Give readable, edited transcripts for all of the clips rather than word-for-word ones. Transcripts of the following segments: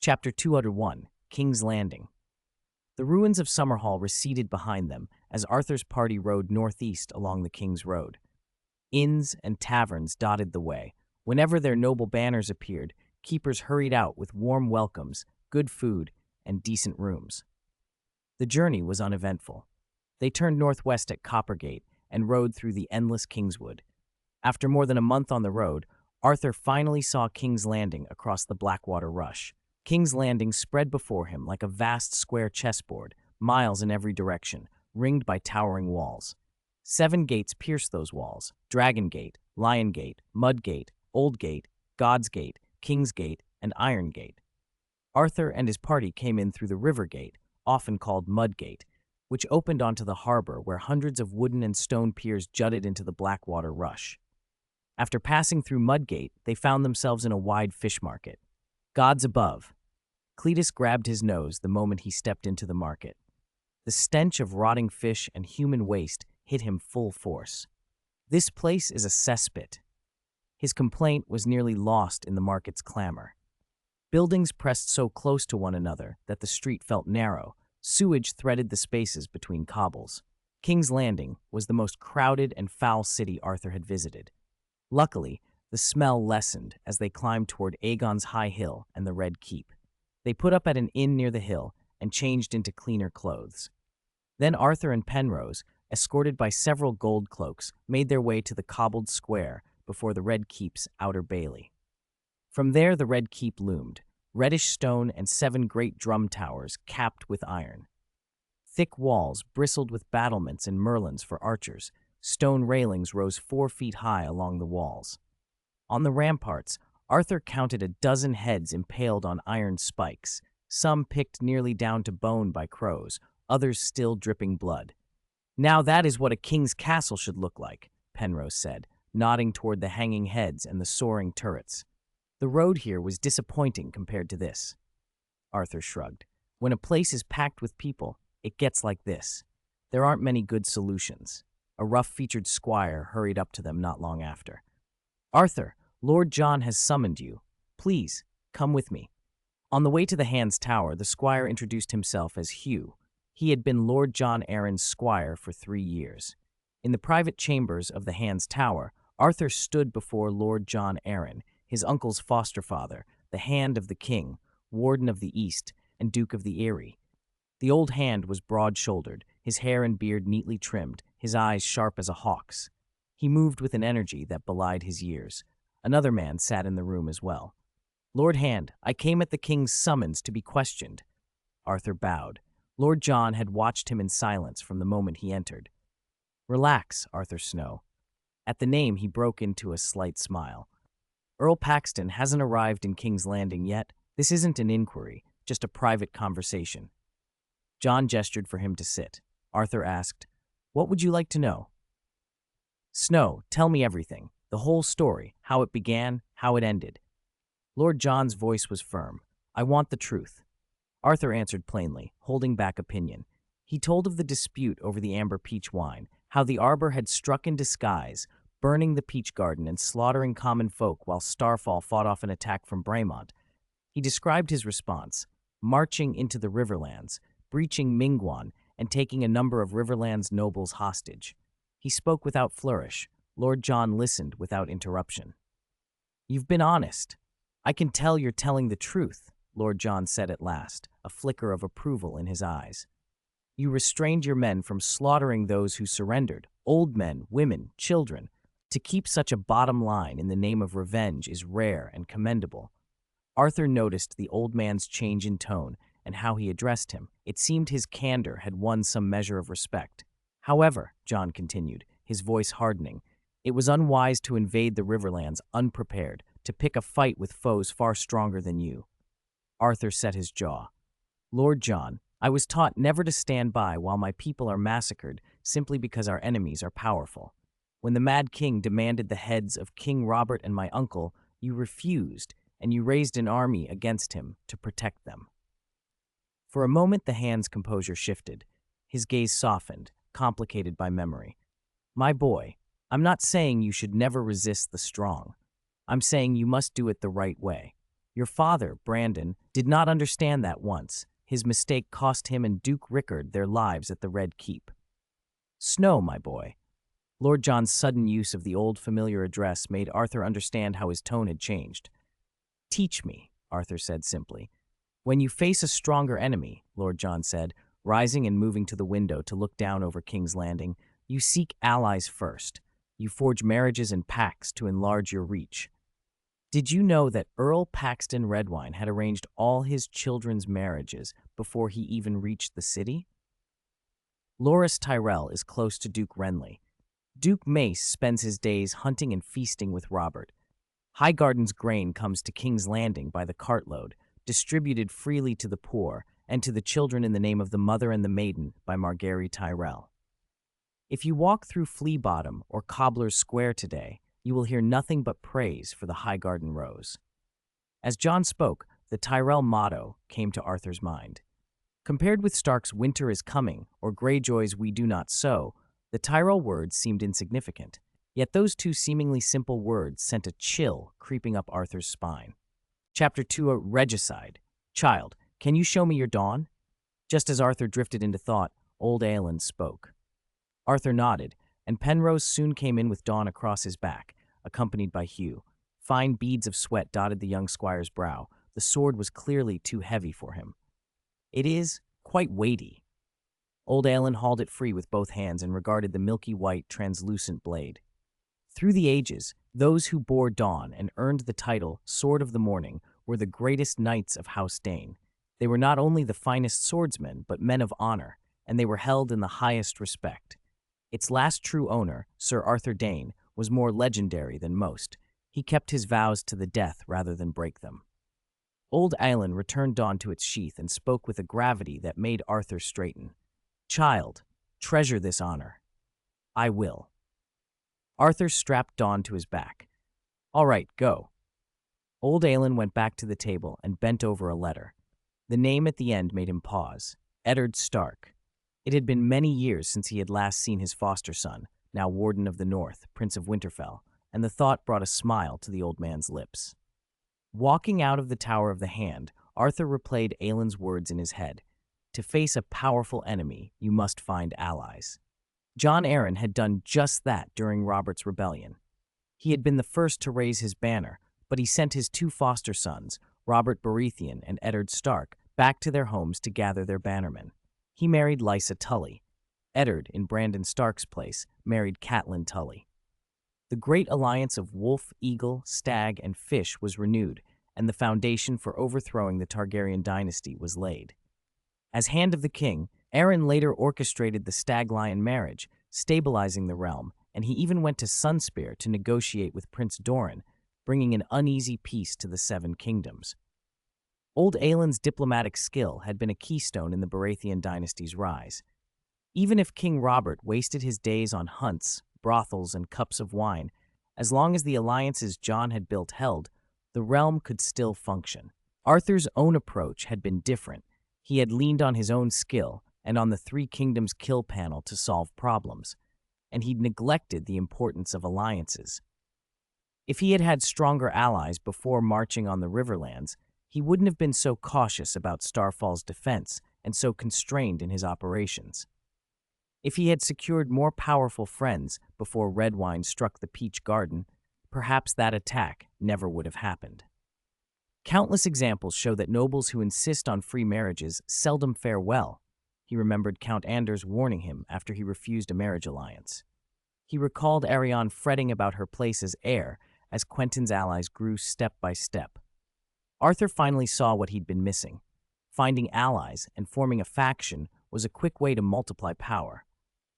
Chapter 201, King's Landing. The ruins of Summerhall receded behind them as Arthur's party rode northeast along the King's Road. Inns and taverns dotted the way. Whenever their noble banners appeared, keepers hurried out with warm welcomes, good food, and decent rooms. The journey was uneventful. They turned northwest at Coppergate and rode through the endless Kingswood. After more than a month on the road, Arthur finally saw King's Landing across the Blackwater Rush. King's Landing spread before him like a vast square chessboard, miles in every direction, ringed by towering walls. 7 gates pierced those walls: Dragon Gate, Lion Gate, Mud Gate, Old Gate, God's Gate, King's Gate, and Iron Gate. Arthur and his party came in through the River Gate, often called Mud Gate, which opened onto the harbor where hundreds of wooden and stone piers jutted into the Blackwater Rush. After passing through Mud Gate, they found themselves in a wide fish market. Gods above! Cletus grabbed his nose the moment he stepped into the market. The stench of rotting fish and human waste hit him full force. This place is a cesspit. His complaint was nearly lost in the market's clamor. Buildings pressed so close to one another that the street felt narrow. Sewage threaded the spaces between cobbles. King's Landing was the most crowded and foul city Arthur had visited. Luckily, the smell lessened as they climbed toward Aegon's High Hill and the Red Keep. They put up at an inn near the hill and changed into cleaner clothes. Then Arthur and Penrose, escorted by several gold cloaks, made their way to the cobbled square before the Red Keep's outer bailey. From there the Red Keep loomed, reddish stone and 7 great drum towers capped with iron. Thick walls bristled with battlements and merlons for archers. Stone railings rose 4 feet high along the walls. On the ramparts, Arthur counted a dozen heads impaled on iron spikes, some picked nearly down to bone by crows, others still dripping blood. "Now that is what a king's castle should look like," Penrose said, nodding toward the hanging heads and the soaring turrets. "The road here was disappointing compared to this." Arthur shrugged. "When a place is packed with people, it gets like this. There aren't many good solutions." A rough-featured squire hurried up to them not long after. "Arthur, Lord John has summoned you. Please, come with me." On the way to the Hand's Tower, the squire introduced himself as Hugh. He had been Lord John Arryn's squire for 3 years. In the private chambers of the Hand's Tower, Arthur stood before Lord John Arryn, his uncle's foster father, the Hand of the King, Warden of the East, and Duke of the Eyrie. The old Hand was broad-shouldered, his hair and beard neatly trimmed, his eyes sharp as a hawk's. He moved with an energy that belied his years. Another man sat in the room as well. "Lord Hand, I came at the king's summons to be questioned." Arthur bowed. Lord John had watched him in silence from the moment he entered. "Relax, Arthur Snow." At the name, he broke into a slight smile. "Earl Paxton hasn't arrived in King's Landing yet. This isn't an inquiry, just a private conversation." John gestured for him to sit. Arthur asked, "What would you like to know?" "Snow, tell me everything. The whole story, how it began, how it ended." Lord John's voice was firm. "I want the truth." Arthur answered plainly, holding back opinion. He told of the dispute over the amber peach wine, how the arbor had struck in disguise, burning the peach garden and slaughtering common folk while Starfall fought off an attack from Braemont. He described his response: marching into the Riverlands, breaching Mingwan, and taking a number of Riverlands nobles hostage. He spoke without flourish. Lord John listened without interruption. "You've been honest. I can tell you're telling the truth," Lord John said at last, a flicker of approval in his eyes. "You restrained your men from slaughtering those who surrendered, old men, women, children. To keep such a bottom line in the name of revenge is rare and commendable." Arthur noticed the old man's change in tone and how he addressed him. It seemed his candor had won some measure of respect. "However," John continued, his voice hardening, "it was unwise to invade the Riverlands unprepared, to pick a fight with foes far stronger than you." Arthur set his jaw. "Lord John, I was taught never to stand by while my people are massacred simply because our enemies are powerful. When the Mad King demanded the heads of King Robert and my uncle, you refused, and you raised an army against him to protect them." For a moment the Hand's composure shifted. His gaze softened, complicated by memory. "My boy, I'm not saying you should never resist the strong. I'm saying you must do it the right way. Your father, Brandon, did not understand that once. His mistake cost him and Duke Rickard their lives at the Red Keep. Snow, my boy. Lord John's sudden use of the old familiar address made Arthur understand how his tone had changed. Teach me, Arthur said simply. When you face a stronger enemy, Lord John said, rising and moving to the window to look down over King's Landing, you seek allies first. You forge marriages and pacts to enlarge your reach. Did you know that Earl Paxton Redwine had arranged all his children's marriages before he even reached the city? Loras Tyrell is close to Duke Renly. Duke Mace spends his days hunting and feasting with Robert. Highgarden's grain comes to King's Landing by the cartload, distributed freely to the poor and to the children in the name of the mother and the maiden by Margery Tyrell. If you walk through Flea Bottom or Cobbler's Square today, you will hear nothing but praise for the Highgarden Rose. As John spoke, the Tyrell motto came to Arthur's mind. Compared with Stark's Winter is Coming or Greyjoy's We Do Not Sow, the Tyrell words seemed insignificant. Yet those two seemingly simple words sent a chill creeping up Arthur's spine. Chapter 2, a Regicide. Child, can you show me your dawn? Just as Arthur drifted into thought, old Aelin spoke. Arthur nodded, and Penrose soon came in with Dawn across his back, accompanied by Hugh. Fine beads of sweat dotted the young squire's brow. The sword was clearly too heavy for him. It is quite weighty. Old Aelin hauled it free with both hands and regarded the milky white, translucent blade. Through the ages, those who bore Dawn and earned the title Sword of the Morning were the greatest knights of House Dane. They were not only the finest swordsmen, but men of honor, and they were held in the highest respect. Its last true owner, Sir Arthur Dane, was more legendary than most. He kept his vows to the death rather than break them. Old Aelin returned Dawn to its sheath and spoke with a gravity that made Arthur straighten. Child, treasure this honor. I will. Arthur strapped Dawn to his back. All right, go. Old Aelin went back to the table and bent over a letter. The name at the end made him pause. Eddard Stark. It had been many years since he had last seen his foster son, now Warden of the North, Prince of Winterfell, and the thought brought a smile to the old man's lips. Walking out of the Tower of the Hand, Arthur replayed Aelin's words in his head. To face a powerful enemy, you must find allies. Jon Arryn had done just that during Robert's rebellion. He had been the first to raise his banner, but he sent his two foster sons, Robert Baratheon and Eddard Stark, back to their homes to gather their bannermen. He married Lysa Tully. Eddard, in Brandon Stark's place, married Catelyn Tully. The great alliance of wolf, eagle, stag, and fish was renewed, and the foundation for overthrowing the Targaryen dynasty was laid. As Hand of the King, Arryn later orchestrated the stag-lion marriage, stabilizing the realm, and he even went to Sunspear to negotiate with Prince Doran, bringing an uneasy peace to the Seven Kingdoms. Old Aelin's diplomatic skill had been a keystone in the Baratheon dynasty's rise. Even if King Robert wasted his days on hunts, brothels, and cups of wine, as long as the alliances Jon had built held, the realm could still function. Arthur's own approach had been different. He had leaned on his own skill and on the Three Kingdoms kill panel to solve problems, and he'd neglected the importance of alliances. If he had had stronger allies before marching on the Riverlands, he wouldn't have been so cautious about Starfall's defense and so constrained in his operations. If he had secured more powerful friends before Redwine struck the Peach Garden, perhaps that attack never would have happened. Countless examples show that nobles who insist on free marriages seldom fare well. He remembered Count Anders warning him after he refused a marriage alliance. He recalled Arianne fretting about her place as heir as Quentyn's allies grew step by step. Arthur finally saw what he'd been missing. Finding allies and forming a faction was a quick way to multiply power.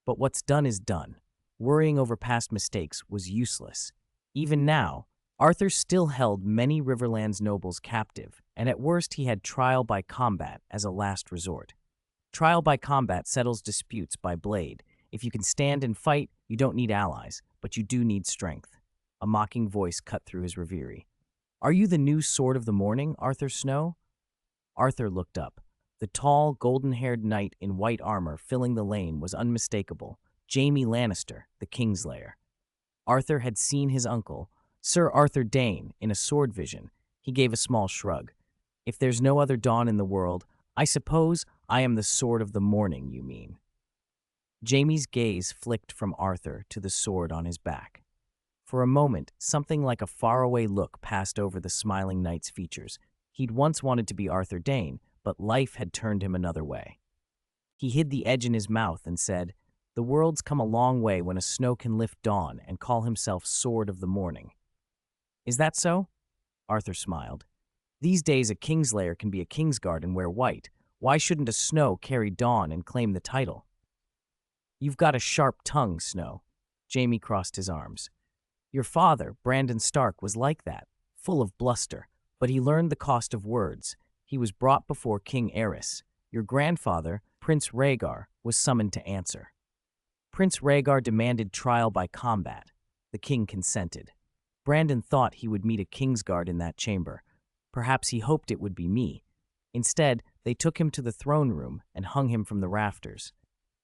But what's done is done. Worrying over past mistakes was useless. Even now, Arthur still held many Riverlands nobles captive, and at worst he had trial by combat as a last resort. Trial by combat settles disputes by blade. If you can stand and fight, you don't need allies, but you do need strength. A mocking voice cut through his reverie. Are you the new Sword of the Morning, Arthur Snow? Arthur looked up. The tall, golden-haired knight in white armor filling the lane was unmistakable. Jaime Lannister, the Kingslayer. Arthur had seen his uncle, Sir Arthur Dane, in a sword vision, He gave a small shrug. If there's no other dawn in the world, I suppose I am the sword of the morning, you mean. Jaime's gaze flicked from Arthur to the sword on his back. For a moment, something like a faraway look passed over the smiling knight's features. He'd once wanted to be Arthur Dane, but life had turned him another way. He hid the edge in his mouth and said, "The world's come a long way when a snow can lift dawn and call himself Sword of the Morning." "Is that so?" Arthur smiled. "These days a Kingslayer can be a Kingsguard and wear white. Why shouldn't a Snow carry dawn and claim the title?" "You've got a sharp tongue, Snow." Jaime crossed his arms. "Your father, Brandon Stark, was like that, full of bluster, but he learned the cost of words. He was brought before King Aerys. Your grandfather, Prince Rhaegar, was summoned to answer. Prince Rhaegar demanded trial by combat. The king consented. Brandon thought he would meet a Kingsguard in that chamber. Perhaps he hoped it would be me. Instead, they took him to the throne room and hung him from the rafters.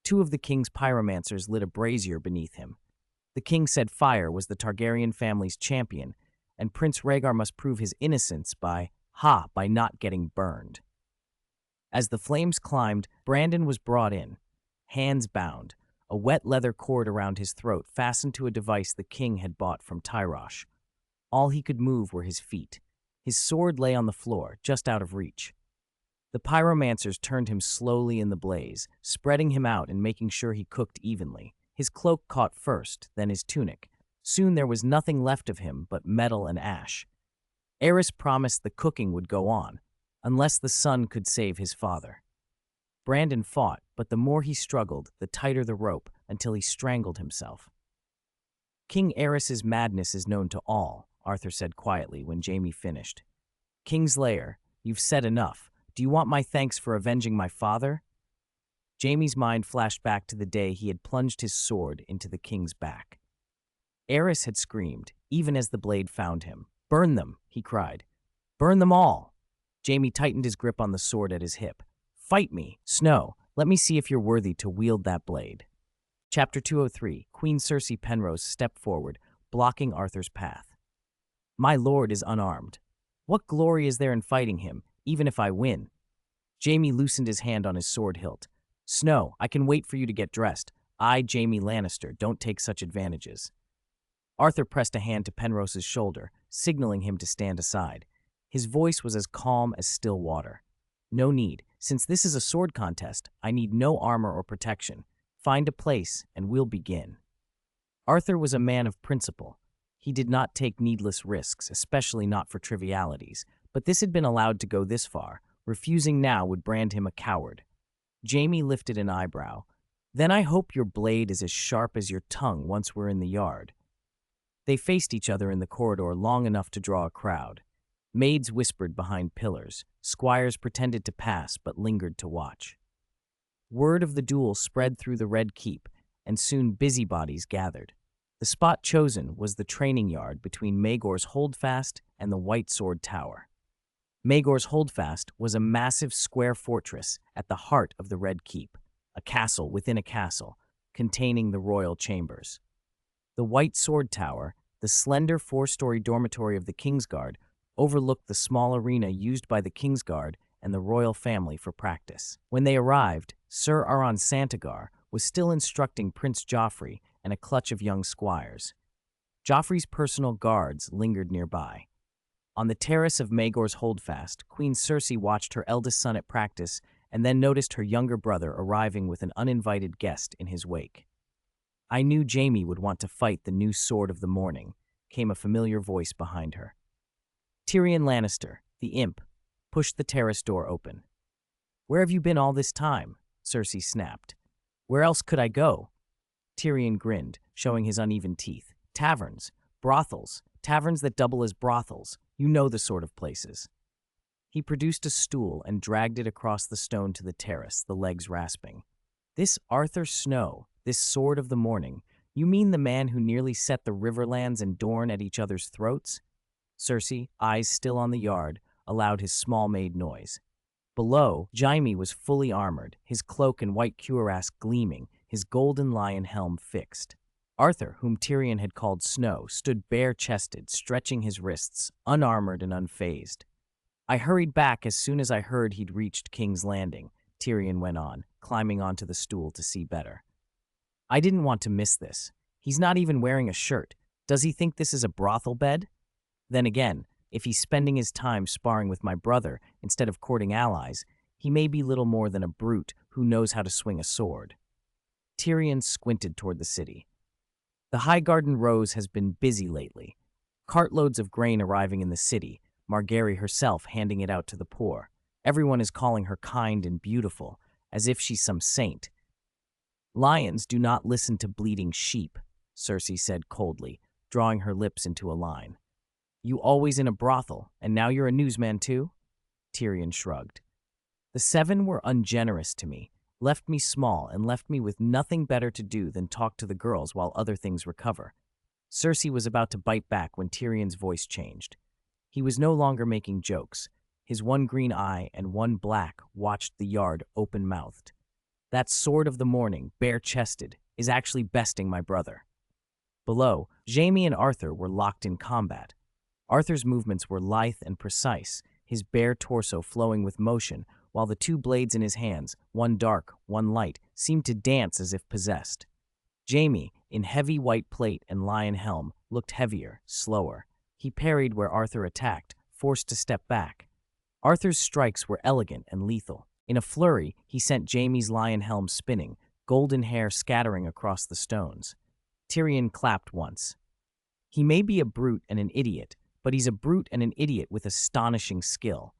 Two of the king's pyromancers lit a brazier beneath him. The king said fire was the Targaryen family's champion, and Prince Rhaegar must prove his innocence by not getting burned. As the flames climbed, Brandon was brought in, hands bound, a wet leather cord around his throat fastened to a device the king had bought from Tyrosh. All he could move were his feet. His sword lay on the floor, just out of reach. The pyromancers turned him slowly in the blaze, spreading him out and making sure he cooked evenly. His cloak caught first, then his tunic. Soon there was nothing left of him but metal and ash. Aerys promised the cooking would go on, unless the son could save his father. Brandon fought, but the more he struggled, the tighter the rope, until he strangled himself. "King Aerys's madness is known to all," Arthur said quietly when Jaime finished. "Kingslayer, you've said enough. Do you want my thanks for avenging my father?" Jaime's mind flashed back to the day he had plunged his sword into the king's back. Aerys had screamed, even as the blade found him. "Burn them," he cried. "Burn them all!" Jaime tightened his grip on the sword at his hip. "Fight me, Snow. Let me see if you're worthy to wield that blade." Chapter 203, Queen Cersei Penrose stepped forward, blocking Arthur's path. "My lord is unarmed. What glory is there in fighting him, even if I win?" Jaime loosened his hand on his sword hilt. "Snow, I can wait for you to get dressed. I, Jaime Lannister, don't take such advantages." Arthur pressed a hand to Penrose's shoulder, signaling him to stand aside. His voice was as calm as still water. "No need. Since this is a sword contest, I need no armor or protection. Find a place, and we'll begin." Arthur was a man of principle. He did not take needless risks, especially not for trivialities, but this had been allowed to go this far. Refusing now would brand him a coward. Jaime lifted an eyebrow. "Then I hope your blade is as sharp as your tongue once we're in the yard." They faced each other in the corridor long enough to draw a crowd. Maids whispered behind pillars. Squires pretended to pass but lingered to watch. Word of the duel spread through the Red Keep, and soon busybodies gathered. The spot chosen was the training yard between Maegor's Holdfast and the White Sword Tower. Maegor's Holdfast was a massive square fortress at the heart of the Red Keep, a castle within a castle, containing the royal chambers. The White Sword Tower, the slender four-story dormitory of the Kingsguard, overlooked the small arena used by the Kingsguard and the royal family for practice. When they arrived, Sir Aron Santagar was still instructing Prince Joffrey and a clutch of young squires. Joffrey's personal guards lingered nearby. On the terrace of Maegor's Holdfast, Queen Cersei watched her eldest son at practice and then noticed her younger brother arriving with an uninvited guest in his wake. "I knew Jaime would want to fight the new Sword of the Morning," came a familiar voice behind her. Tyrion Lannister, the imp, pushed the terrace door open. "Where have you been all this time?" Cersei snapped. "Where else could I go?" Tyrion grinned, showing his uneven teeth. "Taverns, brothels, taverns that double as brothels. You know the sort of places." He produced a stool and dragged it across the stone to the terrace, the legs rasping. "This Arthur Snow, this Sword of the Morning, you mean the man who nearly set the Riverlands and Dorne at each other's throats?" Cersei, eyes still on the yard, allowed his small-made noise. Below, Jaime was fully armored, his cloak and white cuirass gleaming, his golden lion helm fixed. Arthur, whom Tyrion had called Snow, stood bare-chested, stretching his wrists, unarmored and unfazed. I hurried back as soon as I heard he'd reached King's Landing, Tyrion went on, climbing onto the stool to see better. I didn't want to miss this. He's not even wearing a shirt. Does he think this is a brothel bed? Then again, if he's spending his time sparring with my brother instead of courting allies, he may be little more than a brute who knows how to swing a sword. Tyrion squinted toward the city. The Highgarden Rose has been busy lately. Cartloads of grain arriving in the city, Margaery herself handing it out to the poor. Everyone is calling her kind and beautiful, as if she's some saint. Lions do not listen to bleating sheep, Cersei said coldly, drawing her lips into a line. You always in a brothel, and now you're a newsman too? Tyrion shrugged. The Seven were ungenerous to me, left me small and left me with nothing better to do than talk to the girls while other things recover. Cersei was about to bite back when Tyrion's voice changed. He was no longer making jokes. His one green eye and one black watched the yard open-mouthed. That sword of the morning, bare-chested, is actually besting my brother. Below, Jaime and Arthur were locked in combat. Arthur's movements were lithe and precise, his bare torso flowing with motion, while the two blades in his hands, one dark, one light, seemed to dance as if possessed. Jaime, in heavy white plate and lion helm, looked heavier, slower. He parried where Arthur attacked, forced to step back. Arthur's strikes were elegant and lethal. In a flurry, he sent Jaime's lion helm spinning, golden hair scattering across the stones. Tyrion clapped once. He may be a brute and an idiot, but he's a brute and an idiot with astonishing skill.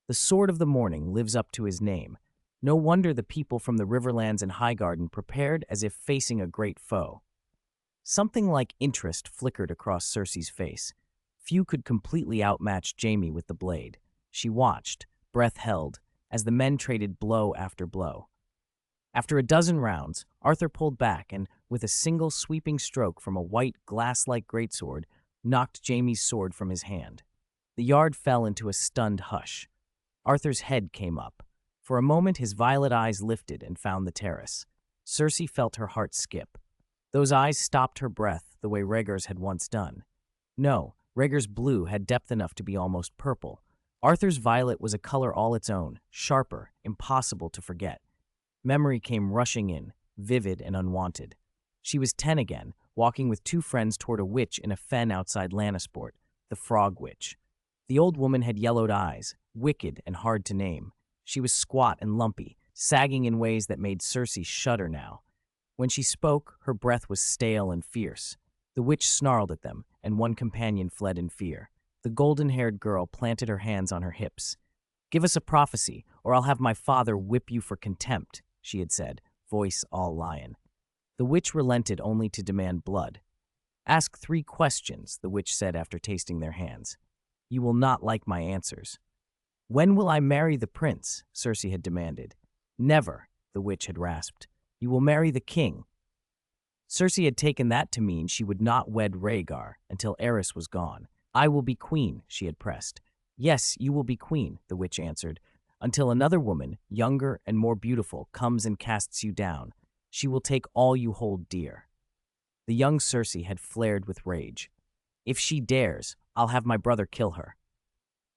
The Sword of the Morning lives up to his name. No wonder the people from the Riverlands and Highgarden prepared as if facing a great foe. Something like interest flickered across Cersei's face. Few could completely outmatch Jaime with the blade. She watched, breath held, as the men traded blow after blow. After a dozen rounds, Arthur pulled back and, with a single sweeping stroke from a white, glass-like greatsword, knocked Jaime's sword from his hand. The yard fell into a stunned hush. Arthur's head came up. For a moment his violet eyes lifted and found the terrace. Cersei felt her heart skip. Those eyes stopped her breath the way Rhaegar's had once done. No, Rhaegar's blue had depth enough to be almost purple. Arthur's violet was a color all its own, sharper, impossible to forget. Memory came rushing in, vivid and unwanted. She was 10 again, walking with two friends toward a witch in a fen outside Lannisport, the Frog Witch. The old woman had yellowed eyes, wicked and hard to name. She was squat and lumpy, sagging in ways that made Cersei shudder now. When she spoke, her breath was stale and fierce. The witch snarled at them, and one companion fled in fear. The golden-haired girl planted her hands on her hips. "Give us a prophecy, or I'll have my father whip you for contempt," she had said, voice all lion. The witch relented only to demand blood. "Ask 3 questions," the witch said after tasting their hands. "You will not like my answers." "When will I marry the prince?" Cersei had demanded. "Never," the witch had rasped. "You will marry the king." Cersei had taken that to mean she would not wed Rhaegar until Aerys was gone. "I will be queen," she had pressed. "Yes, you will be queen," the witch answered, "until another woman, younger and more beautiful, comes and casts you down. She will take all you hold dear." The young Cersei had flared with rage. "If she dares, I'll have my brother kill her."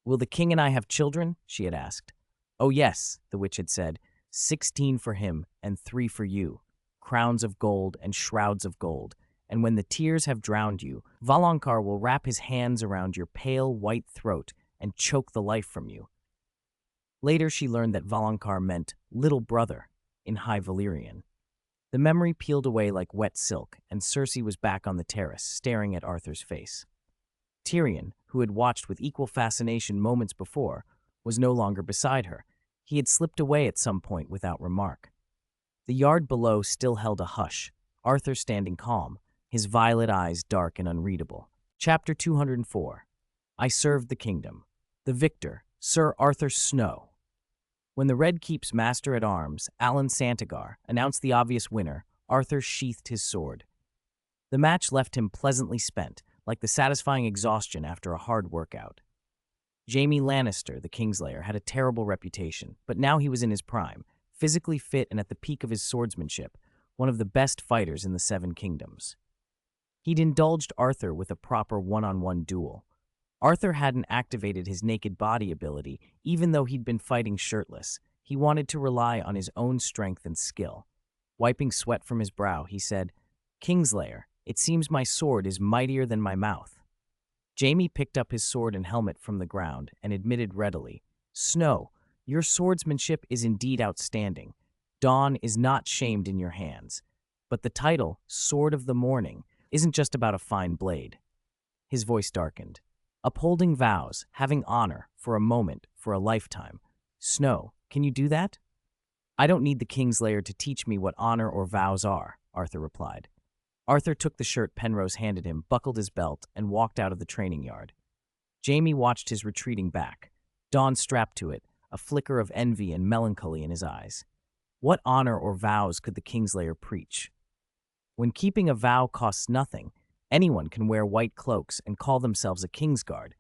"Will the king and I have children?" she had asked. "Oh yes," the witch had said, 16 for him and 3 for you, crowns of gold and shrouds of gold, and when the tears have drowned you, Valonqar will wrap his hands around your pale white throat and choke the life from you." Later she learned that Valonqar meant little brother in High Valyrian. The memory peeled away like wet silk, and Cersei was back on the terrace, staring at Arthur's face. Tyrion, who had watched with equal fascination moments before, was no longer beside her. He had slipped away at some point without remark. The yard below still held a hush, Arthur standing calm, his violet eyes dark and unreadable. Chapter 204. I Served the Kingdom. The victor, Sir Arthur Snow. When the Red Keep's master-at-arms, Alan Santagar, announced the obvious winner, Arthur sheathed his sword. The match left him pleasantly spent, like the satisfying exhaustion after a hard workout. Jaime Lannister, the Kingslayer, had a terrible reputation, but now he was in his prime, physically fit and at the peak of his swordsmanship, one of the best fighters in the Seven Kingdoms. He'd indulged Arthur with a proper one-on-one duel. Arthur hadn't activated his naked body ability, even though he'd been fighting shirtless. He wanted to rely on his own strength and skill. Wiping sweat from his brow, he said, "Kingslayer, it seems my sword is mightier than my mouth." Jaime picked up his sword and helmet from the ground and admitted readily, "Snow, your swordsmanship is indeed outstanding. Dawn is not shamed in your hands. But the title, Sword of the Morning, isn't just about a fine blade." His voice darkened. "Upholding vows, having honor, for a moment, for a lifetime. Snow, can you do that?" "I don't need the Kingslayer to teach me what honor or vows are," Arthur replied. Arthur took the shirt Penrose handed him, buckled his belt, and walked out of the training yard. Jaime watched his retreating back, Dawn strapped to it, a flicker of envy and melancholy in his eyes. What honor or vows could the Kingslayer preach? When keeping a vow costs nothing, anyone can wear white cloaks and call themselves a Kingsguard.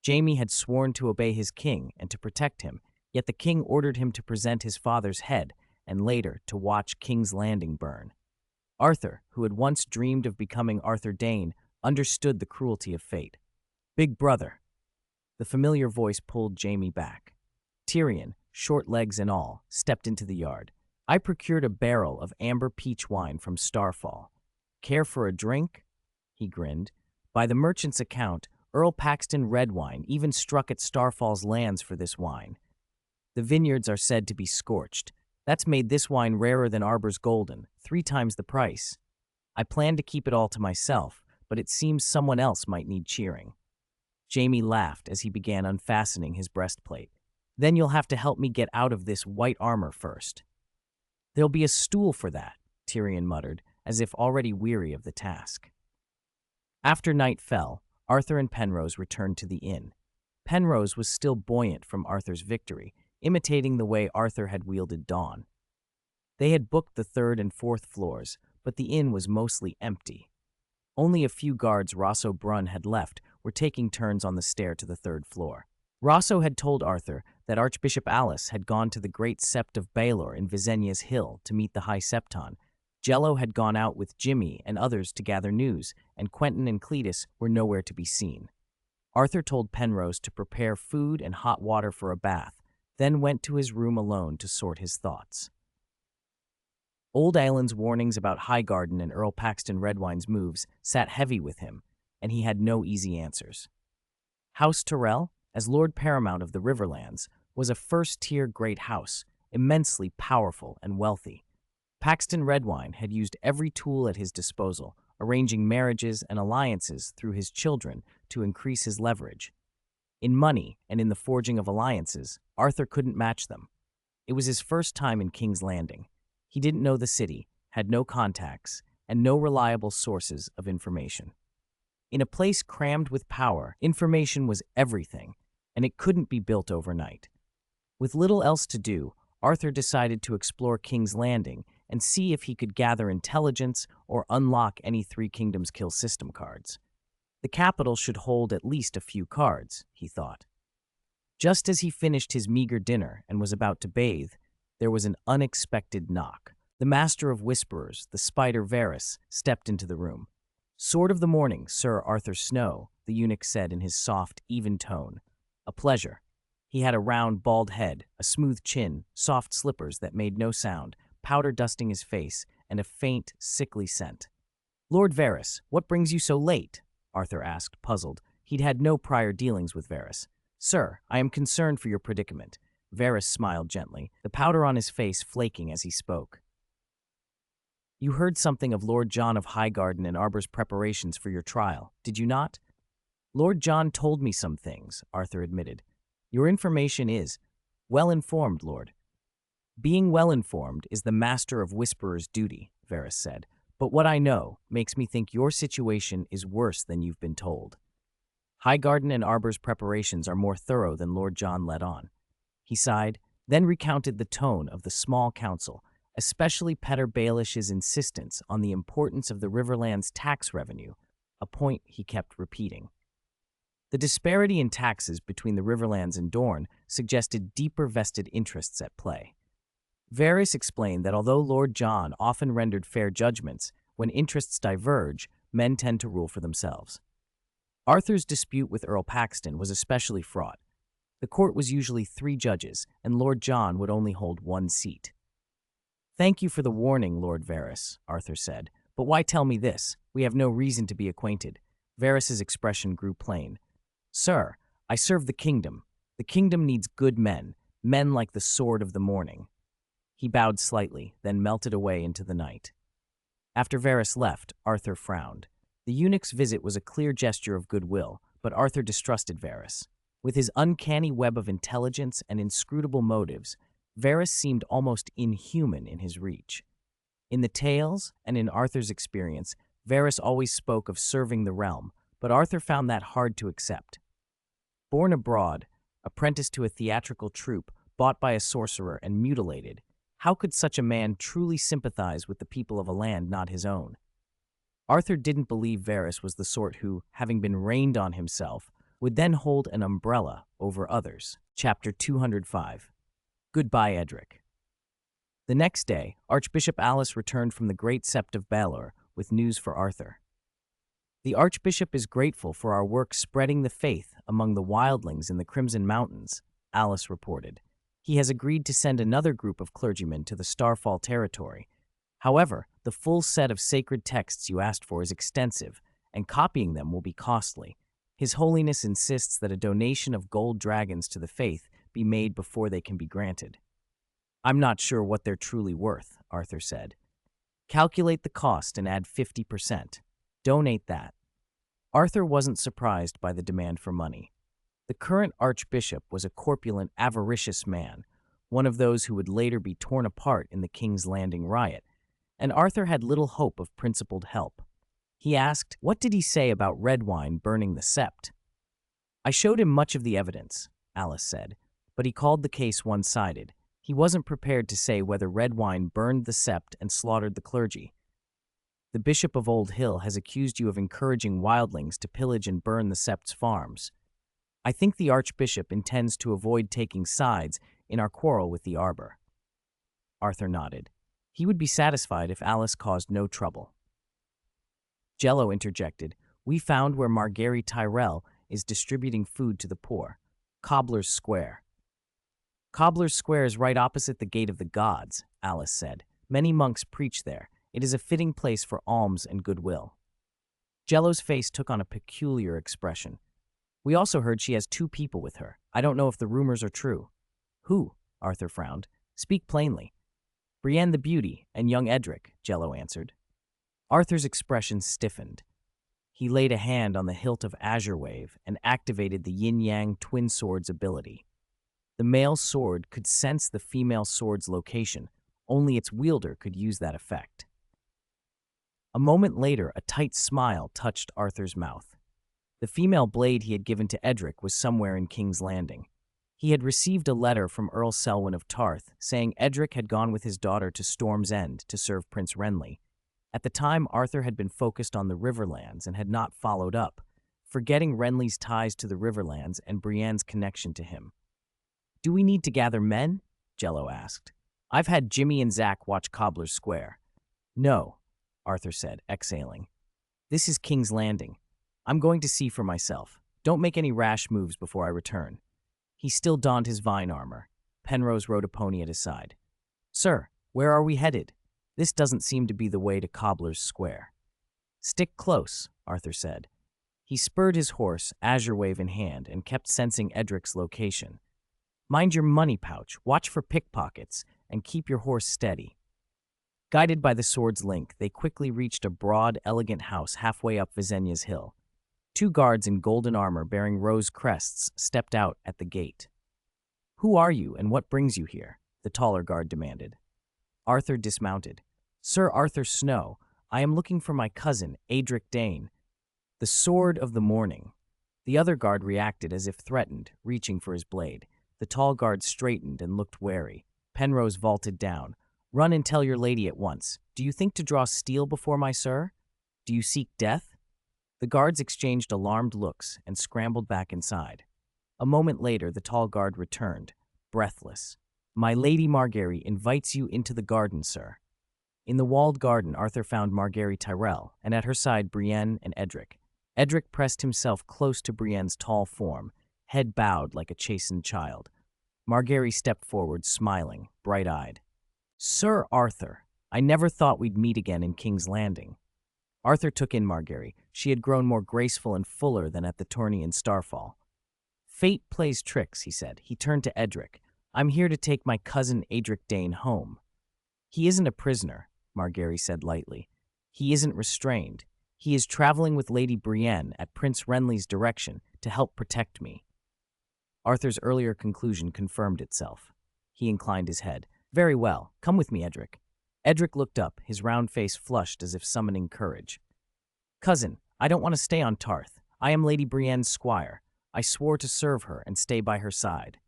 Jaime had sworn to obey his king and to protect him, yet the king ordered him to present his father's head and later to watch King's Landing burn. Arthur, who had once dreamed of becoming Arthur Dane, understood the cruelty of fate. "Big brother." The familiar voice pulled Jaime back. Tyrion, short legs and all, stepped into the yard. "I procured a barrel of amber peach wine from Starfall. Care for a drink?" He grinned. By the merchant's account, Earl Paxton Redwine even struck at Starfall's lands for this wine. The vineyards are said to be scorched. That's made this wine rarer than Arbor's Golden, 3 times the price. I planned to keep it all to myself, but it seems someone else might need cheering. Jaime laughed as he began unfastening his breastplate. "Then you'll have to help me get out of this white armor first." "There'll be a stool for that," Tyrion muttered, as if already weary of the task. After night fell, Arthur and Penrose returned to the inn. Penrose was still buoyant from Arthur's victory, imitating the way Arthur had wielded Dawn. They had booked the 3rd and 4th floors, but the inn was mostly empty. Only a few guards Rosso Brunn had left were taking turns on the stair to the 3rd floor. Rosso had told Arthur that Archbishop Alice had gone to the Great Sept of Baelor in Visenya's Hill to meet the High Septon. Jello had gone out with Jimmy and others to gather news, and Quentin and Cletus were nowhere to be seen. Arthur told Penrose to prepare food and hot water for a bath, then went to his room alone to sort his thoughts. Old Aelin's warnings about Highgarden and Earl Paxton Redwine's moves sat heavy with him, and he had no easy answers. House Tyrell, as Lord Paramount of the Riverlands, was a first-tier great house, immensely powerful and wealthy. Paxton Redwine had used every tool at his disposal, arranging marriages and alliances through his children to increase his leverage. In money and in the forging of alliances, Arthur couldn't match them. It was his first time in King's Landing. He didn't know the city, had no contacts, and no reliable sources of information. In a place crammed with power, information was everything, and it couldn't be built overnight. With little else to do, Arthur decided to explore King's Landing and see if he could gather intelligence or unlock any Three Kingdoms kill system cards. The capital should hold at least a few cards, he thought. Just as he finished his meager dinner and was about to bathe, there was an unexpected knock. The Master of Whisperers, the Spider Varys, stepped into the room. "Sword of the Morning, Sir Arthur Snow," the eunuch said in his soft, even tone. "A pleasure." He had a round, bald head, a smooth chin, soft slippers that made no sound, powder dusting his face, and a faint, sickly scent. "Lord Varys, what brings you so late?" Arthur asked, puzzled. He'd had no prior dealings with Varys. "Sir, I am concerned for your predicament." Varys smiled gently, the powder on his face flaking as he spoke. "You heard something of Lord John of Highgarden and Arbor's preparations for your trial, did you not?" "Lord John told me some things," Arthur admitted. "Your information is well-informed, Lord." "Being well-informed is the Master of Whisperers' duty," Varys said. "But what I know makes me think your situation is worse than you've been told. Highgarden and Arbor's preparations are more thorough than Lord John let on." He sighed, then recounted the tone of the small council, especially Petter Baelish's insistence on the importance of the Riverland's tax revenue, a point he kept repeating. The disparity in taxes between the Riverlands and Dorne suggested deeper vested interests at play. Varys explained that although Lord John often rendered fair judgments, when interests diverge, men tend to rule for themselves. Arthur's dispute with Earl Paxton was especially fraught. The court was usually 3 judges, and Lord John would only hold 1 seat. "Thank you for the warning, Lord Varys," Arthur said, "but why tell me this? We have no reason to be acquainted." Varys's expression grew plain. "Sir, I serve the kingdom. The kingdom needs good men, men like the sword of the morning." He bowed slightly, then melted away into the night. After Varys left, Arthur frowned. The eunuch's visit was a clear gesture of goodwill, but Arthur distrusted Varys. With his uncanny web of intelligence and inscrutable motives, Varys seemed almost inhuman in his reach. In the tales and in Arthur's experience, Varys always spoke of serving the realm, but Arthur found that hard to accept. Born abroad, apprenticed to a theatrical troupe, bought by a sorcerer and mutilated, how could such a man truly sympathize with the people of a land not his own? Arthur didn't believe Varys was the sort who, having been rained on himself, would then hold an umbrella over others. Chapter 205. Goodbye, Edric. The next day, Archbishop Alice returned from the Great Sept of Baelor with news for Arthur. "The Archbishop is grateful for our work spreading the faith among the wildlings in the Crimson Mountains," Alice reported. "He has agreed to send another group of clergymen to the Starfall territory. However, the full set of sacred texts you asked for is extensive, and copying them will be costly. His Holiness insists that a donation of gold dragons to the faith be made before they can be granted." "I'm not sure what they're truly worth," Arthur said. "Calculate the cost and add 50%. Donate that." Arthur wasn't surprised by the demand for money. The current archbishop was a corpulent, avaricious man, one of those who would later be torn apart in the King's Landing riot, and Arthur had little hope of principled help. He asked, "What did he say about red wine burning the sept?" "I showed him much of the evidence," Alice said, "but he called the case one-sided. He wasn't prepared to say whether red wine burned the sept and slaughtered the clergy. The Bishop of Old Hill has accused you of encouraging wildlings to pillage and burn the sept's farms. I think the Archbishop intends to avoid taking sides in our quarrel with the Arbor." Arthur nodded. He would be satisfied if Alice caused no trouble. Jello interjected, "We found where Marguerite Tyrell is distributing food to the poor. Cobbler's Square." "Cobbler's Square is right opposite the Gate of the Gods," Alice said. "Many monks preach there. It is a fitting place for alms and goodwill." Jello's face took on a peculiar expression. "We also heard she has 2 people with her. I don't know if the rumors are true." "Who?" Arthur frowned. "Speak plainly." "Brienne the Beauty and young Edric," Jello answered. Arthur's expression stiffened. He laid a hand on the hilt of Azure Wave and activated the yin-yang twin swords ability. The male sword could sense the female sword's location. Only its wielder could use that effect. A moment later, a tight smile touched Arthur's mouth. The female blade he had given to Edric was somewhere in King's Landing. He had received a letter from Earl Selwyn of Tarth saying Edric had gone with his daughter to Storm's End to serve Prince Renly. At the time, Arthur had been focused on the Riverlands and had not followed up, forgetting Renly's ties to the Riverlands and Brienne's connection to him. "Do we need to gather men?" Jello asked. "I've had Jimmy and Zach watch Cobbler's Square." "No," Arthur said, exhaling. "This is King's Landing. I'm going to see for myself. Don't make any rash moves before I return." He still donned his vine armor. Penrose rode a pony at his side. "Sir, where are we headed? This doesn't seem to be the way to Cobbler's Square." "Stick close," Arthur said. He spurred his horse, Azure Wave in hand, and kept sensing Edric's location. "Mind your money pouch, watch for pickpockets, and keep your horse steady." Guided by the sword's link, they quickly reached a broad, elegant house halfway up Visenya's hill. 2 guards in golden armor bearing rose crests stepped out at the gate. "Who are you and what brings you here?" the taller guard demanded. Arthur dismounted. "Sir Arthur Snow, I am looking for my cousin, Adric Dane, the Sword of the Morning." The other guard reacted as if threatened, reaching for his blade. The tall guard straightened and looked wary. Penrose vaulted down. "Run and tell your lady at once. Do you think to draw steel before my sir? Do you seek death?" The guards exchanged alarmed looks and scrambled back inside. A moment later, the tall guard returned, breathless. "My Lady Marguerite invites you into the garden, sir." In the walled garden, Arthur found Margaery Tyrell, and at her side Brienne and Edric. Edric pressed himself close to Brienne's tall form, head bowed like a chastened child. Margaery stepped forward, smiling, bright-eyed. "Sir Arthur, I never thought we'd meet again in King's Landing." Arthur took in Margaery. She had grown more graceful and fuller than at the tourney in Starfall. "Fate plays tricks," he said. He turned to Edric. "I'm here to take my cousin Adric Dane home." "He isn't a prisoner," Margaery said lightly. "He isn't restrained. He is traveling with Lady Brienne at Prince Renly's direction to help protect me." Arthur's earlier conclusion confirmed itself. He inclined his head. "Very well. Come with me, Edric." Edric looked up, his round face flushed as if summoning courage. "Cousin, I don't want to stay on Tarth. I am Lady Brienne's squire. I swore to serve her and stay by her side.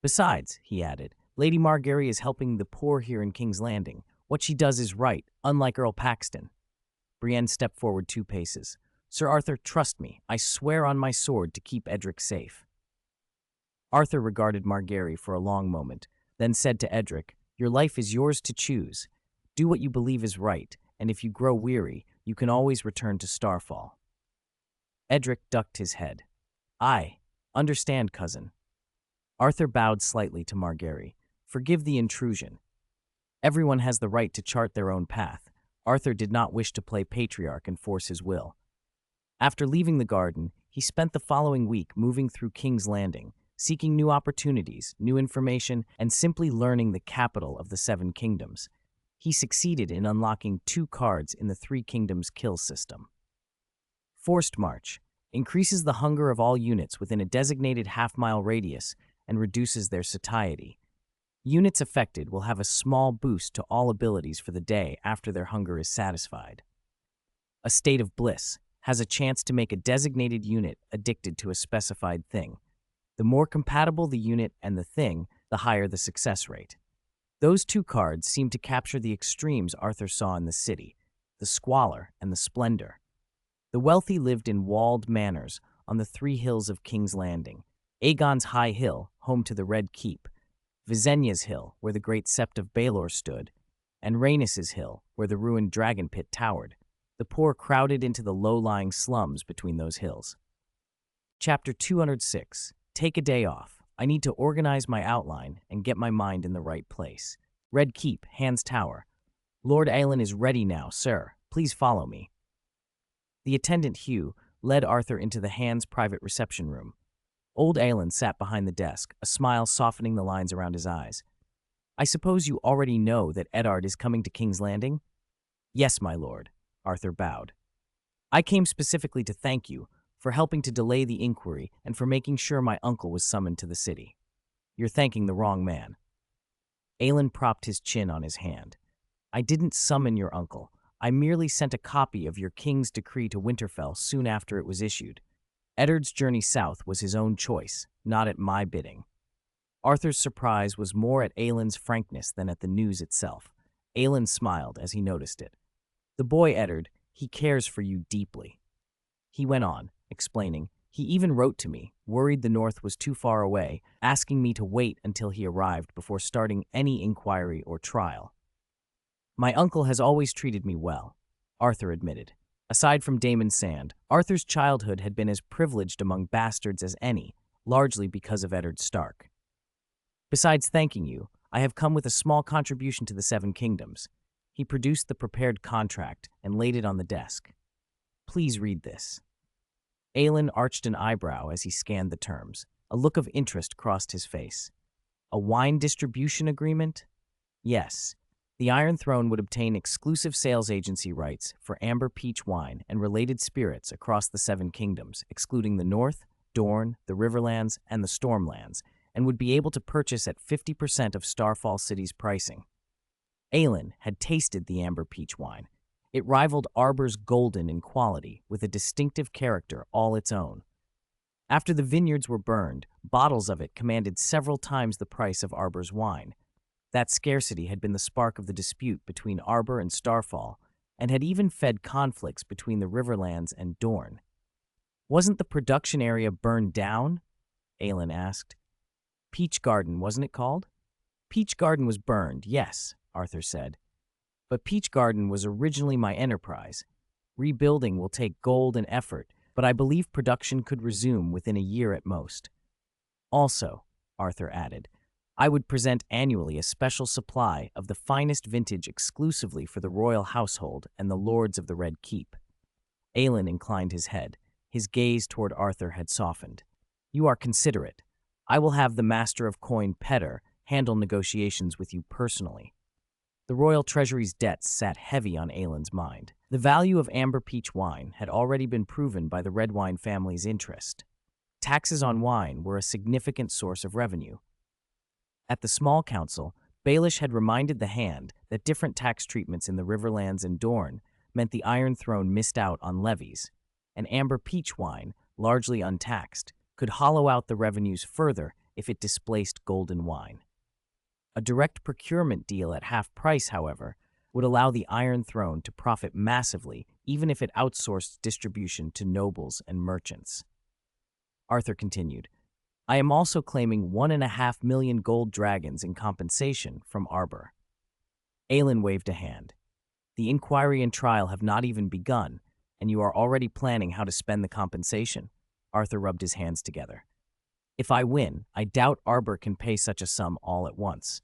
Besides," he added, "Lady Margaery is helping the poor here in King's Landing. What she does is right, unlike Earl Paxton." Brienne stepped forward 2 paces. "Sir Arthur, trust me. I swear on my sword to keep Edric safe." Arthur regarded Margaery for a long moment, then said to Edric, "Your life is yours to choose. Do what you believe is right, and if you grow weary, you can always return to Starfall." Edric ducked his head. "I understand, cousin." Arthur bowed slightly to Margaery. "Forgive the intrusion. Everyone has the right to chart their own path." Arthur did not wish to play patriarch and force his will. After leaving the garden, he spent the following week moving through King's Landing, seeking new opportunities, new information, and simply learning the capital of the 7 kingdoms. He succeeded in unlocking 2 cards in the 3 kingdoms kill system. Forced March increases the hunger of all units within a designated half-mile radius and reduces their satiety. Units affected will have a small boost to all abilities for the day after their hunger is satisfied. A State of Bliss has a chance to make a designated unit addicted to a specified thing. The more compatible the unit and the thing, the higher the success rate. Those 2 cards seem to capture the extremes Arthur saw in the city, the squalor and the splendor. The wealthy lived in walled manors on the 3 hills of King's Landing: Aegon's High Hill, home to the Red Keep; Visenya's Hill, where the great Sept of Baelor stood; and Rhaenys's Hill, where the ruined dragon pit towered. The poor crowded into the low-lying slums between those hills. Chapter 206. Take a day off. I need to organize my outline and get my mind in the right place. Red Keep, Hands Tower. Lord Aelin is ready now, sir. Please follow me. The attendant Hugh led Arthur into the Hands' private reception room. Old Aelin sat behind the desk, a smile softening the lines around his eyes. "I suppose you already know that Eddard is coming to King's Landing?" "Yes, my lord," Arthur bowed. "I came specifically to thank you for helping to delay the inquiry and for making sure my uncle was summoned to the city." "You're thanking the wrong man." Aelin propped his chin on his hand. "I didn't summon your uncle. I merely sent a copy of your king's decree to Winterfell soon after it was issued. Eddard's journey south was his own choice, not at my bidding." Arthur's surprise was more at Aelin's frankness than at the news itself. Aelin smiled as he noticed it. "The boy Eddard, he cares for you deeply." He went on, explaining. "He even wrote to me, worried the North was too far away, asking me to wait until he arrived before starting any inquiry or trial." "My uncle has always treated me well," Arthur admitted. Aside from Daemon Sand, Arthur's childhood had been as privileged among bastards as any, largely because of Eddard Stark. "Besides thanking you, I have come with a small contribution to the 7 kingdoms." He produced the prepared contract and laid it on the desk. "Please read this." Aelin arched an eyebrow as he scanned the terms. A look of interest crossed his face. "A wine distribution agreement?" "Yes. The Iron Throne would obtain exclusive sales agency rights for amber peach wine and related spirits across the 7 kingdoms, excluding the North, Dorne, the Riverlands, and the Stormlands, and would be able to purchase at 50% of Starfall City's pricing." Aelin had tasted the amber peach wine. It rivaled Arbor's Golden in quality, with a distinctive character all its own. After the vineyards were burned, bottles of it commanded several times the price of Arbor's wine. That scarcity had been the spark of the dispute between Arbor and Starfall, and had even fed conflicts between the Riverlands and Dorne. "Wasn't the production area burned down?" Aelin asked. "Peach Garden, wasn't it called?" "Peach Garden was burned, yes," Arthur said. But Peach Garden was originally my enterprise. Rebuilding will take gold and effort, but I believe production could resume within a year at most. Also, Arthur added, I would present annually a special supply of the finest vintage exclusively for the royal household and the lords of the Red Keep. Aelin inclined his head. His gaze toward Arthur had softened. You are considerate. I will have the Master of Coin, Petter, handle negotiations with you personally. The royal treasury's debts sat heavy on Aelin's mind. The value of amber peach wine had already been proven by the red wine family's interest. Taxes on wine were a significant source of revenue. At the small council, Baelish had reminded the Hand that different tax treatments in the Riverlands and Dorne meant the Iron Throne missed out on levies, and amber peach wine, largely untaxed, could hollow out the revenues further if it displaced golden wine. A direct procurement deal at half price, however, would allow the Iron Throne to profit massively even if it outsourced distribution to nobles and merchants. Arthur continued, I am also claiming 1.5 million gold dragons in compensation from Arbor. Aelin waved a hand. The inquiry and trial have not even begun, and you are already planning how to spend the compensation. Arthur rubbed his hands together. If I win, I doubt Arbor can pay such a sum all at once.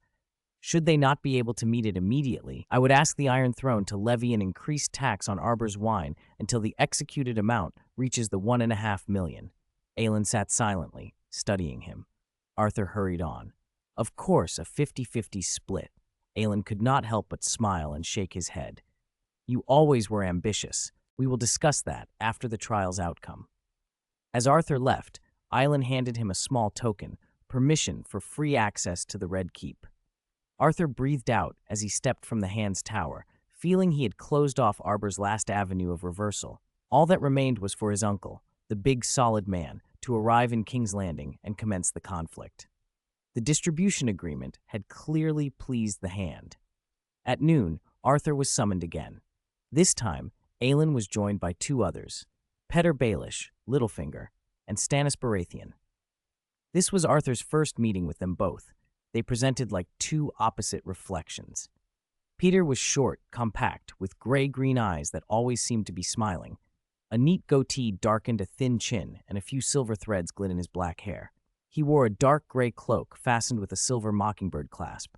Should they not be able to meet it immediately, I would ask the Iron Throne to levy an increased tax on Arbor's wine until the executed amount reaches the 1.5 million. Aelin sat silently, studying him. Arthur hurried on. Of course, a 50-50 split. Aelin could not help but smile and shake his head. You always were ambitious. We will discuss that after the trial's outcome. As Arthur left, Aelin handed him a small token, permission for free access to the Red Keep. Arthur breathed out as he stepped from the Hand's tower, feeling he had closed off Arbor's last avenue of reversal. All that remained was for his uncle, the big solid man, to arrive in King's Landing and commence the conflict. The distribution agreement had clearly pleased the Hand. At noon, Arthur was summoned again. This time, Aelin was joined by two others, Petter Baelish, Littlefinger, and Stannis Baratheon. This was Arthur's first meeting with them both. They presented like two opposite reflections. Peter was short, compact, with gray-green eyes that always seemed to be smiling. A neat goatee darkened a thin chin, and a few silver threads glittered in his black hair. He wore a dark gray cloak fastened with a silver mockingbird clasp.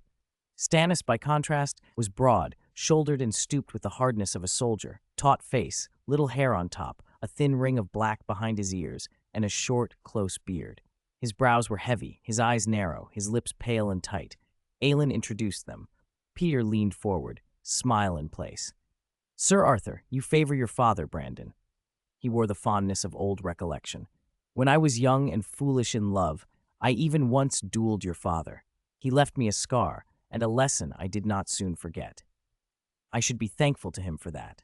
Stannis, by contrast, was broad, shouldered and stooped with the hardness of a soldier, taut face, little hair on top, a thin ring of black behind his ears, and a short, close beard. His brows were heavy, his eyes narrow, his lips pale and tight. Aelin introduced them. Peter leaned forward, smile in place. Sir Arthur, you favor your father, Brandon. He wore the fondness of old recollection. When I was young and foolish in love, I even once dueled your father. He left me a scar, and a lesson I did not soon forget. I should be thankful to him for that.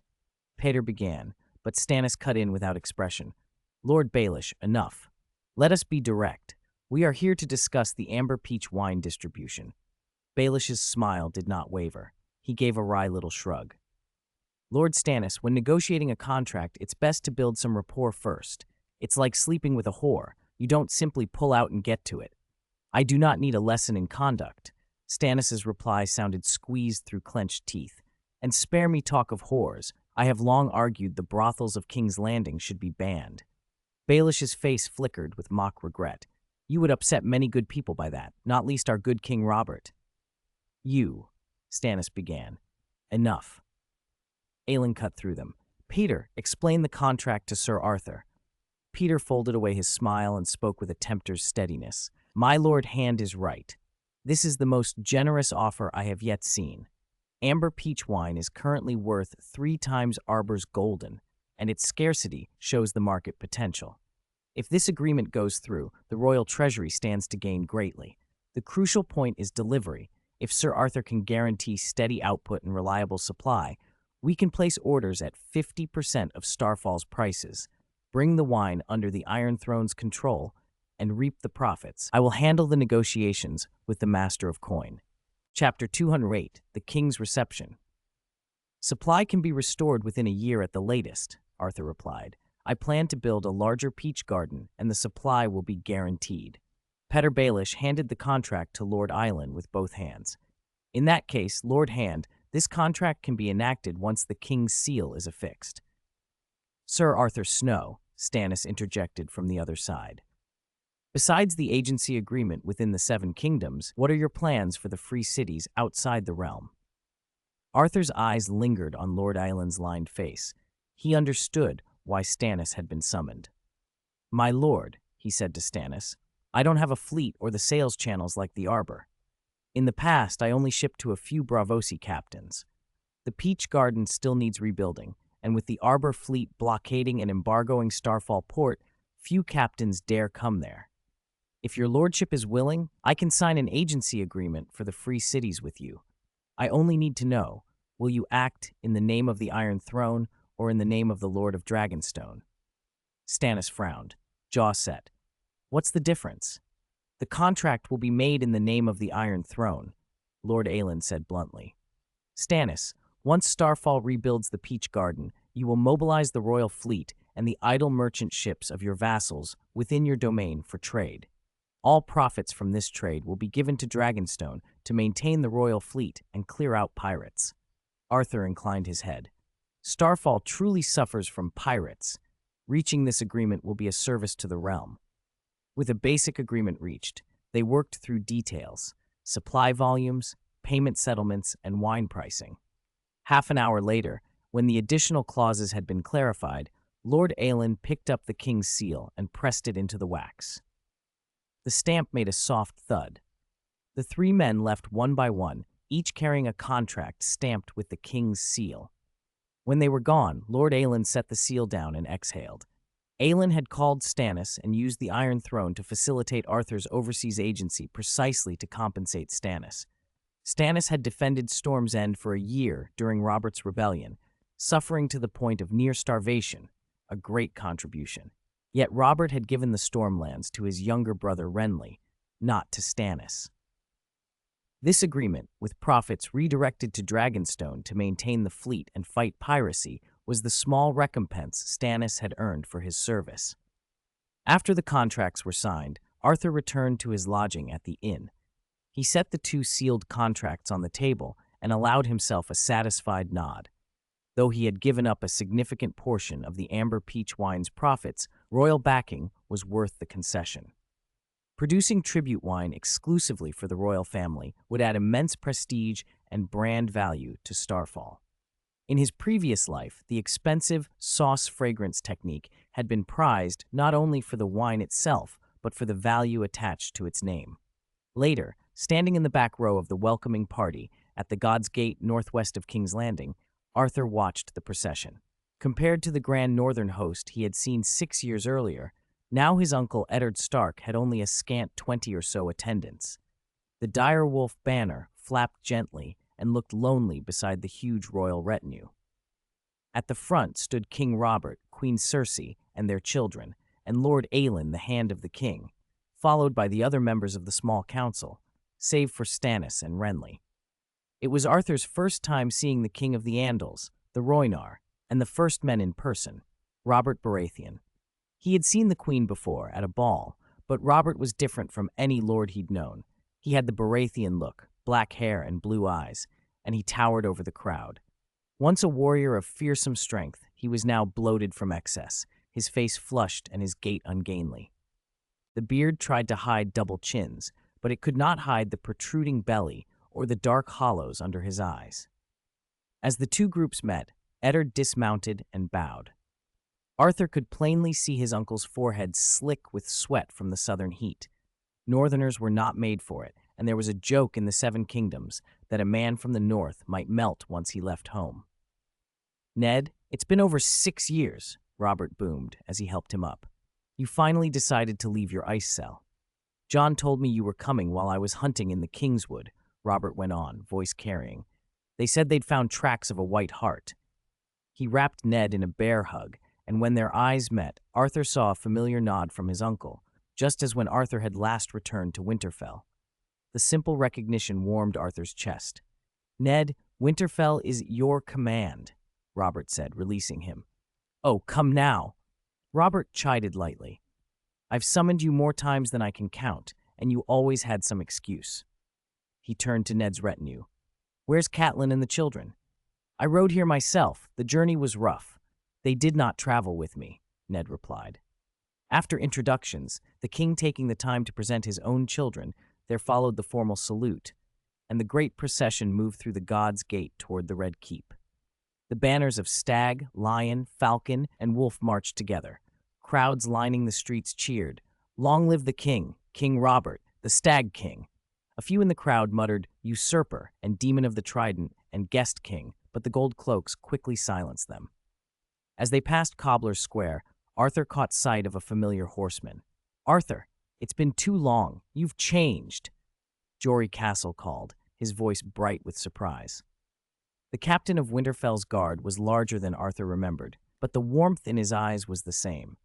Peter began, but Stannis cut in without expression. Lord Baelish, enough. Let us be direct. We are here to discuss the amber peach wine distribution. Baelish's smile did not waver. He gave a wry little shrug. Lord Stannis, when negotiating a contract, it's best to build some rapport first. It's like sleeping with a whore. You don't simply pull out and get to it. I do not need a lesson in conduct. Stannis's reply sounded squeezed through clenched teeth. And spare me talk of whores. I have long argued the brothels of King's Landing should be banned. Baelish's face flickered with mock regret. You would upset many good people by that, not least our good King Robert. You, Stannis began. Enough. Aelin cut through them. Peter, explain the contract to Sir Arthur. Peter folded away his smile and spoke with a tempter's steadiness. My Lord Hand is right. This is the most generous offer I have yet seen. Amber peach wine is currently worth 3 times Arbor's golden, and its scarcity shows the market potential. If this agreement goes through, the royal treasury stands to gain greatly. The crucial point is delivery. If Sir Arthur can guarantee steady output and reliable supply, we can place orders at 50% of Starfall's prices, bring the wine under the Iron Throne's control, and reap the profits. I will handle the negotiations with the Master of Coin. Chapter 208, The King's Reception. Supply can be restored within a year at the latest, Arthur replied. I plan to build a larger peach garden, and the supply will be guaranteed. Petter Baelish handed the contract to Lord Aelin with both hands. In that case, Lord Hand, This contract can be enacted once the king's seal is affixed. Sir Arthur Snow, Stannis interjected from the other side. Besides the agency agreement within the Seven Kingdoms, what are your plans for the free cities outside the realm? Arthur's eyes lingered on Lord Aelin's lined face. He understood why Stannis had been summoned. My lord, he said to Stannis, I don't have a fleet or the sales channels like the Arbor. In the past, I only shipped to a few Braavosi captains. The Peach Garden still needs rebuilding, and with the Arbor fleet blockading and embargoing Starfall Port, few captains dare come there. If your lordship is willing, I can sign an agency agreement for the free cities with you. I only need to know, will you act in the name of the Iron Throne or in the name of the Lord of Dragonstone? Stannis frowned, jaw set. What's the difference? The contract will be made in the name of the Iron Throne, Lord Aelin said bluntly. Stannis, once Starfall rebuilds the Peach Garden, you will mobilize the royal fleet and the idle merchant ships of your vassals within your domain for trade. All profits from this trade will be given to Dragonstone to maintain the royal fleet and clear out pirates. Arthur inclined his head. Starfall truly suffers from pirates. Reaching this agreement will be a service to the realm. With a basic agreement reached, they worked through details, supply volumes, payment settlements, and wine pricing. Half an hour later, when the additional clauses had been clarified, Lord Aelin picked up the king's seal and pressed it into the wax. The stamp made a soft thud. The three men left one by one, each carrying a contract stamped with the king's seal. When they were gone, Lord Aelin set the seal down and exhaled. Aelin had called Stannis and used the Iron Throne to facilitate Arthur's overseas agency precisely to compensate Stannis. Stannis had defended Storm's End for a year during Robert's rebellion, suffering to the point of near starvation, a great contribution. Yet Robert had given the Stormlands to his younger brother Renly, not to Stannis. This agreement, with profits redirected to Dragonstone to maintain the fleet and fight piracy, was the small recompense Stannis had earned for his service. After the contracts were signed, Arthur returned to his lodging at the inn. He set the two sealed contracts on the table and allowed himself a satisfied nod. Though he had given up a significant portion of the Amber Peach wine's profits, royal backing was worth the concession. Producing tribute wine exclusively for the royal family would add immense prestige and brand value to Starfall. In his previous life, the expensive sauce fragrance technique had been prized not only for the wine itself, but for the value attached to its name. Later, standing in the back row of the welcoming party at the God's Gate northwest of King's Landing, Arthur watched the procession. Compared to the grand northern host he had seen 6 years earlier, now his uncle Eddard Stark had only a scant 20 or so attendants. The direwolf banner flapped gently and looked lonely beside the huge royal retinue. At the front stood King Robert, Queen Cersei, and their children, and Lord Aelin, the Hand of the King, followed by the other members of the small council, save for Stannis and Renly. It was Arthur's first time seeing the King of the Andals, the Rhoynar, and the first men in person, Robert Baratheon. He had seen the Queen before, at a ball, but Robert was different from any lord he'd known. He had the Baratheon look, black hair and blue eyes, and he towered over the crowd. Once a warrior of fearsome strength, he was now bloated from excess, his face flushed and his gait ungainly. The beard tried to hide double chins, but it could not hide the protruding belly or the dark hollows under his eyes. As the two groups met, Eddard dismounted and bowed. Arthur could plainly see his uncle's forehead slick with sweat from the southern heat. Northerners were not made for it, and there was a joke in the Seven Kingdoms that a man from the north might melt once he left home. Ned, it's been over 6 years, Robert boomed as he helped him up. You finally decided to leave your ice cell. John told me you were coming while I was hunting in the Kingswood, Robert went on, voice carrying. They said they'd found tracks of a white hart. He wrapped Ned in a bear hug, and when their eyes met, Arthur saw a familiar nod from his uncle, just as when Arthur had last returned to Winterfell. The simple recognition warmed Arthur's chest. Ned, Winterfell is your command, Robert said, releasing him. Oh, come now. Robert chided lightly. I've summoned you more times than I can count, and you always had some excuse. He turned to Ned's retinue. Where's Catelyn and the children? I rode here myself. The journey was rough. They did not travel with me, Ned replied. After introductions, the king taking the time to present his own children, there followed the formal salute, and the great procession moved through the God's Gate toward the Red Keep. The banners of stag, lion, falcon, and wolf marched together. Crowds lining the streets cheered, "Long live the king, King Robert, the Stag King." A few in the crowd muttered, "Usurper," and "Demon of the Trident," and "Guest King," but the gold cloaks quickly silenced them. As they passed Cobbler's Square, Arthur caught sight of a familiar horseman. "Arthur, it's been too long. You've changed," Jory Castle called, his voice bright with surprise. The captain of Winterfell's guard was larger than Arthur remembered, but the warmth in his eyes was the same.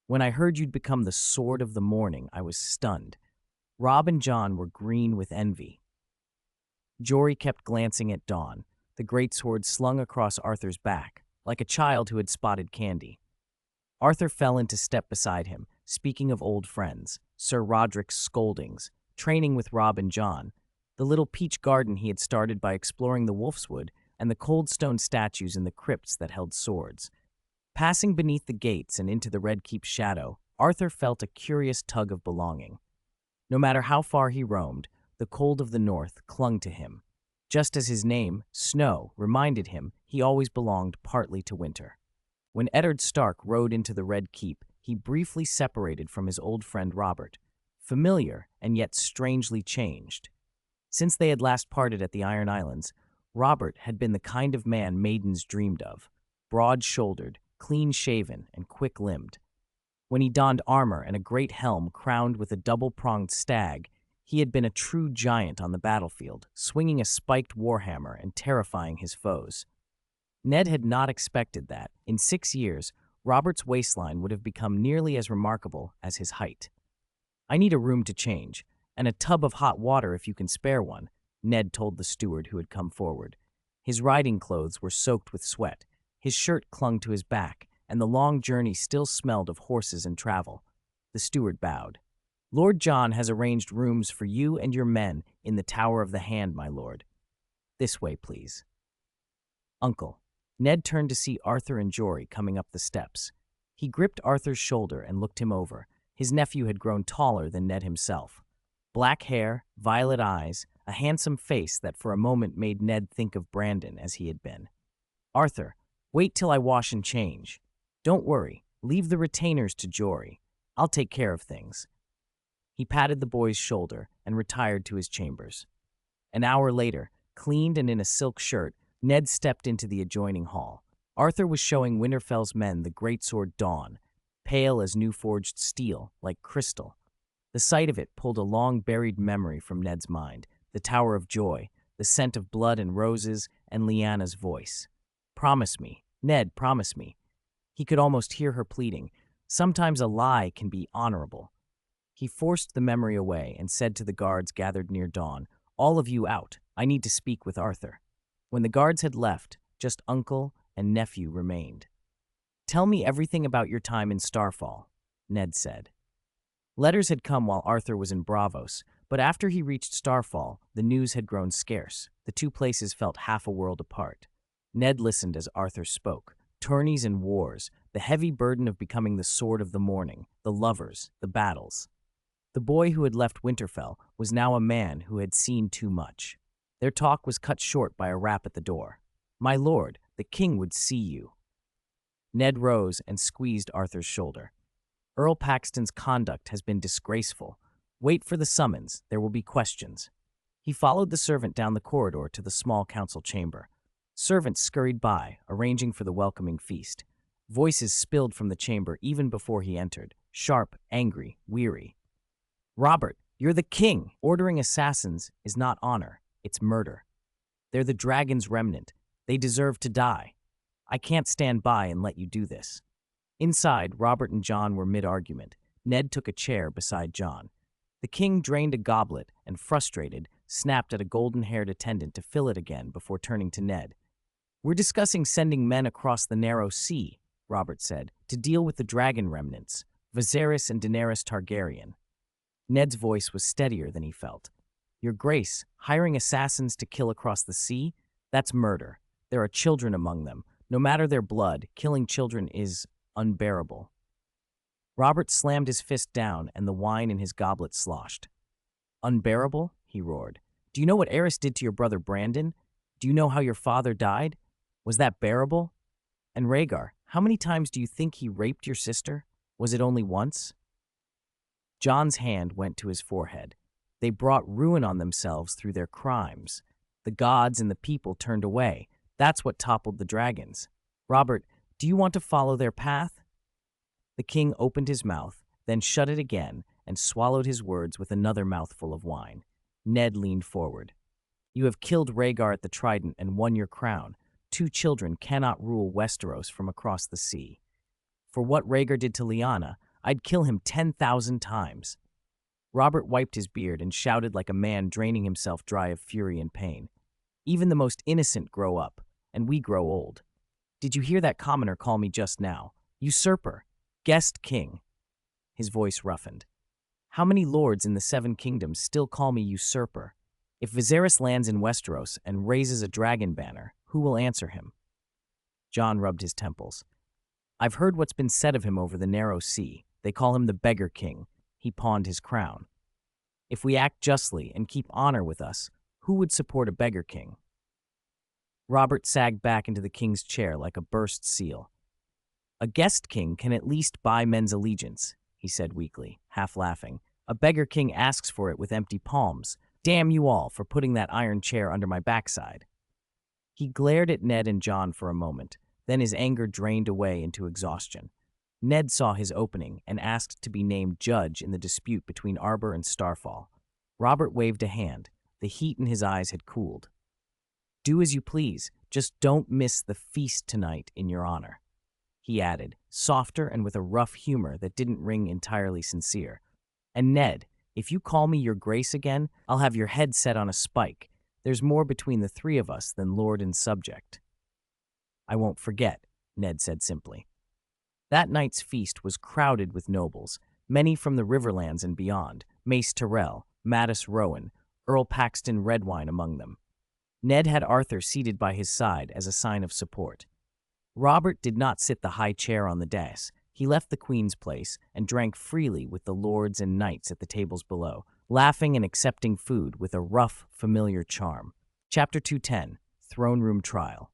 "When I heard you'd become the Sword of the Morning, I was stunned. Robb and Jon were green with envy." Jory kept glancing at Dawn, the great sword slung across Arthur's back, like a child who had spotted candy. Arthur fell into step beside him, speaking of old friends, Sir Roderick's scoldings, training with Robb and Jon, the little peach garden he had started by exploring the Wolfswood, and the cold stone statues in the crypts that held swords. Passing beneath the gates and into the Red Keep's shadow, Arthur felt a curious tug of belonging. No matter how far he roamed, the cold of the north clung to him. Just as his name, Snow, reminded him he always belonged partly to winter. When Eddard Stark rode into the Red Keep, he briefly separated from his old friend Robert, familiar and yet strangely changed. Since they had last parted at the Iron Islands, Robert had been the kind of man maidens dreamed of, broad-shouldered, clean-shaven, and quick-limbed. When he donned armor and a great helm crowned with a double-pronged stag, he had been a true giant on the battlefield, swinging a spiked warhammer and terrifying his foes. Ned had not expected that, in 6 years, Robert's waistline would have become nearly as remarkable as his height. "I need a room to change, and a tub of hot water if you can spare one," Ned told the steward who had come forward. His riding clothes were soaked with sweat, his shirt clung to his back, and the long journey still smelled of horses and travel. The steward bowed. "Lord John has arranged rooms for you and your men in the Tower of the Hand, my lord. This way, please." "Uncle." Ned turned to see Arthur and Jory coming up the steps. He gripped Arthur's shoulder and looked him over. His nephew had grown taller than Ned himself. Black hair, violet eyes, a handsome face that for a moment made Ned think of Brandon as he had been. "Arthur, wait till I wash and change. Don't worry, leave the retainers to Jory. I'll take care of things." He patted the boy's shoulder and retired to his chambers. An hour later, cleaned and in a silk shirt, Ned stepped into the adjoining hall. Arthur was showing Winterfell's men the greatsword Dawn, pale as new-forged steel, like crystal. The sight of it pulled a long-buried memory from Ned's mind, the Tower of Joy, the scent of blood and roses, and Lyanna's voice. "Promise me, Ned, promise me." He could almost hear her pleading. Sometimes a lie can be honorable. He forced the memory away and said to the guards gathered near Dawn, "All of you out. I need to speak with Arthur." When the guards had left, just uncle and nephew remained. "Tell me everything about your time in Starfall," Ned said. Letters had come while Arthur was in Braavos, but after he reached Starfall, the news had grown scarce. The two places felt half a world apart. Ned listened as Arthur spoke. Tourneys and wars, the heavy burden of becoming the Sword of the Morning, the lovers, the battles. The boy who had left Winterfell was now a man who had seen too much. Their talk was cut short by a rap at the door. "My lord, the king would see you." Ned rose and squeezed Arthur's shoulder. "Earl Paxton's conduct has been disgraceful. Wait for the summons, there will be questions." He followed the servant down the corridor to the small council chamber. Servants scurried by, arranging for the welcoming feast. Voices spilled from the chamber even before he entered, sharp, angry, weary. "Robert, you're the king! Ordering assassins is not honor, it's murder. They're the dragon's remnant. They deserve to die. I can't stand by and let you do this." Inside, Robert and Jon were mid-argument. Ned took a chair beside Jon. The king drained a goblet and, frustrated, snapped at a golden-haired attendant to fill it again before turning to Ned. "We're discussing sending men across the narrow sea," Robert said, "to deal with the dragon remnants, Viserys and Daenerys Targaryen." Ned's voice was steadier than he felt. Your Grace, hiring assassins to kill across the sea? That's murder. There are children among them. No matter their blood, killing children is unbearable. Robert slammed his fist down, and the wine in his goblet sloshed. Unbearable? He roared. Do you know what Eris did to your brother Brandon? Do you know how your father died? Was that bearable? And Rhaegar, how many times do you think he raped your sister? Was it only once? Jon's hand went to his forehead. They brought ruin on themselves through their crimes. The gods and the people turned away. That's what toppled the dragons. Robert, do you want to follow their path? The king opened his mouth, then shut it again, and swallowed his words with another mouthful of wine. Ned leaned forward. You have killed Rhaegar at the Trident and won your crown. 2 children cannot rule Westeros from across the sea. For what Rhaegar did to Lyanna, I'd kill him 10,000 times. Robert wiped his beard and shouted like a man draining himself dry of fury and pain. Even the most innocent grow up, and we grow old. Did you hear that commoner call me just now? Usurper. Guest king. His voice roughened. How many lords in the 7 kingdoms still call me usurper? If Viserys lands in Westeros and raises a dragon banner, who will answer him? Jon rubbed his temples. I've heard what's been said of him over the narrow sea. They call him the beggar king. He pawned his crown. If we act justly and keep honor with us, who would support a beggar king? Robert sagged back into the king's chair like a burst seal. A guest king can at least buy men's allegiance, he said weakly, half laughing. A beggar king asks for it with empty palms. Damn you all for putting that iron chair under my backside. He glared at Ned and Jon for a moment, then his anger drained away into exhaustion. Ned saw his opening and asked to be named judge in the dispute between Arbor and Starfall. Robert waved a hand. The heat in his eyes had cooled. Do as you please, just don't miss the feast tonight in your honor, he added, softer and with a rough humor that didn't ring entirely sincere. And Ned, if you call me your grace again, I'll have your head set on a spike. There's more between the 3 of us than lord and subject. I won't forget, Ned said simply. That night's feast was crowded with nobles, many from the Riverlands and beyond, Mace Tyrell, Mattis Rowan, Earl Paxton Redwine among them. Ned had Arthur seated by his side as a sign of support. Robert did not sit the high chair on the dais. He left the queen's place and drank freely with the lords and knights at the tables below, laughing and accepting food with a rough, familiar charm. Chapter 210, Throne Room Trial.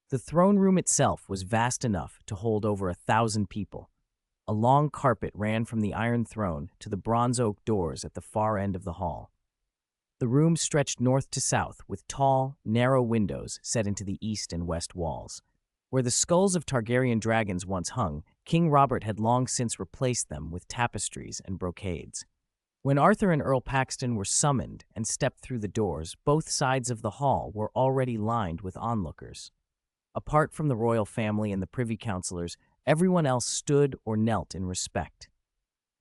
The throne room itself was vast enough to hold over 1,000 people. A long carpet ran from the iron throne to the bronze oak doors at the far end of the hall. The room stretched north to south with tall, narrow windows set into the east and west walls. Where the skulls of Targaryen dragons once hung, King Robert had long since replaced them with tapestries and brocades. When Arthur and Earl Paxton were summoned and stepped through the doors, both sides of the hall were already lined with onlookers. Apart from the royal family and the privy councilors, everyone else stood or knelt in respect.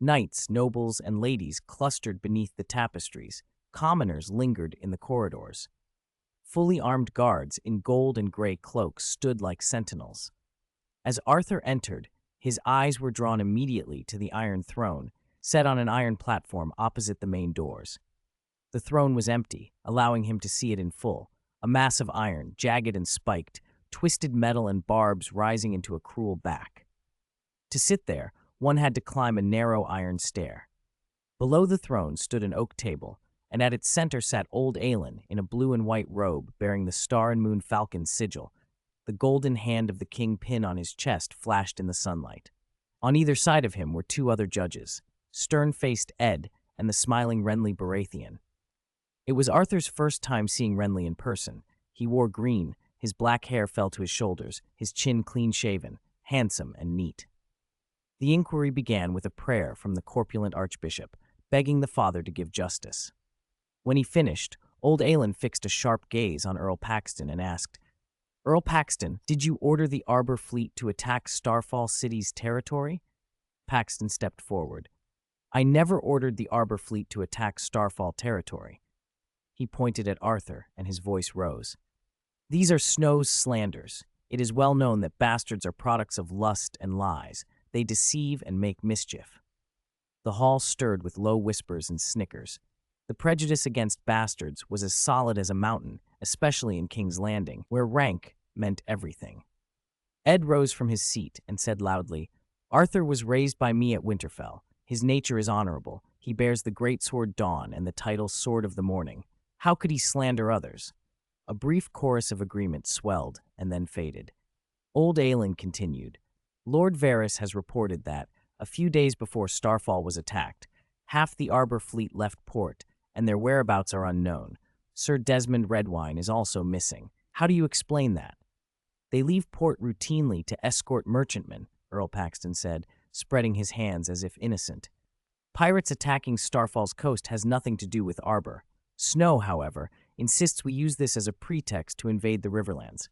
Knights, nobles, and ladies clustered beneath the tapestries. Commoners lingered in the corridors. Fully armed guards in gold and gray cloaks stood like sentinels. As Arthur entered, his eyes were drawn immediately to the iron throne, set on an iron platform opposite the main doors. The throne was empty, allowing him to see it in full, a mass of iron, jagged and spiked, twisted metal and barbs rising into a cruel back. To sit there, one had to climb a narrow iron stair. Below the throne stood an oak table, and at its center sat old Aelin in a blue and white robe bearing the Star and Moon Falcon's sigil. The golden hand of the king pin on his chest flashed in the sunlight. On either side of him were 2 other judges, stern-faced Ed and the smiling Renly Baratheon. It was Arthur's first time seeing Renly in person. He wore green, his black hair fell to his shoulders, his chin clean-shaven, handsome and neat. The inquiry began with a prayer from the corpulent archbishop, begging the father to give justice. When he finished, old Aelin fixed a sharp gaze on Earl Paxton and asked, Earl Paxton, did you order the Arbor fleet to attack Starfall City's territory? Paxton stepped forward. I never ordered the Arbor fleet to attack Starfall territory. He pointed at Arthur, and his voice rose. These are Snow's slanders. It is well known that bastards are products of lust and lies. They deceive and make mischief. The hall stirred with low whispers and snickers. The prejudice against bastards was as solid as a mountain, especially in King's Landing, where rank meant everything. Ed rose from his seat and said loudly, "Arthur was raised by me at Winterfell. His nature is honorable. He bears the great sword Dawn and the title Sword of the Morning. How could he slander others?" A brief chorus of agreement swelled and then faded. Old Aelin continued, "Lord Varys has reported that, a few days before Starfall was attacked, half the Arbor fleet left port, and their whereabouts are unknown. Sir Desmond Redwine is also missing. How do you explain that?" "They leave port routinely to escort merchantmen," Earl Paxton said, spreading his hands as if innocent. "Pirates attacking Starfall's coast has nothing to do with Arbor. Snow, however, insists we use this as a pretext to invade the Riverlands.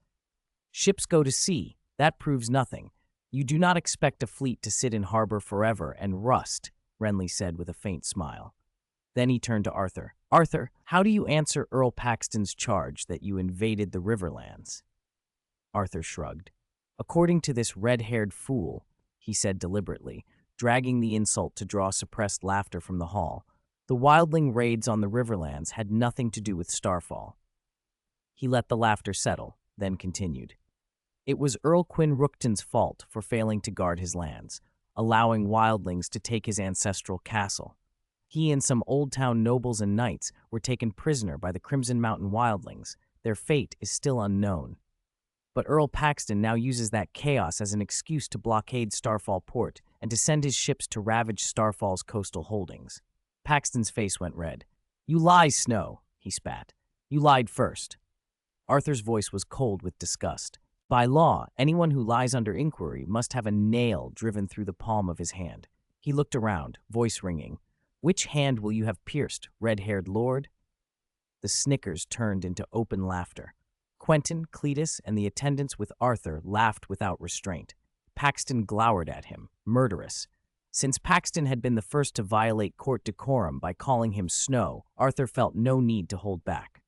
Ships go to sea. That proves nothing. You do not expect a fleet to sit in harbor forever and rust," Renly said with a faint smile. Then he turned to Arthur. "Arthur, how do you answer Earl Paxton's charge that you invaded the Riverlands?" Arthur shrugged. "According to this red-haired fool," he said deliberately, dragging the insult to draw suppressed laughter from the hall, "the wildling raids on the Riverlands had nothing to do with Starfall." He let the laughter settle, then continued. "It was Earl Quinn Rookton's fault for failing to guard his lands, allowing wildlings to take his ancestral castle. He and some Old Town nobles and knights were taken prisoner by the Crimson Mountain wildlings. Their fate is still unknown. But Earl Paxton now uses that chaos as an excuse to blockade Starfall port and to send his ships to ravage Starfall's coastal holdings." Paxton's face went red. "You lie, Snow," he spat. "You lied first." Arthur's voice was cold with disgust. "By law, anyone who lies under inquiry must have a nail driven through the palm of his hand." He looked around, voice ringing. "Which hand will you have pierced, red-haired lord?" The snickers turned into open laughter. Quentin, Cletus, and the attendants with Arthur laughed without restraint. Paxton glowered at him, murderous. Since Paxton had been the first to violate court decorum by calling him Snow, Arthur felt no need to hold back.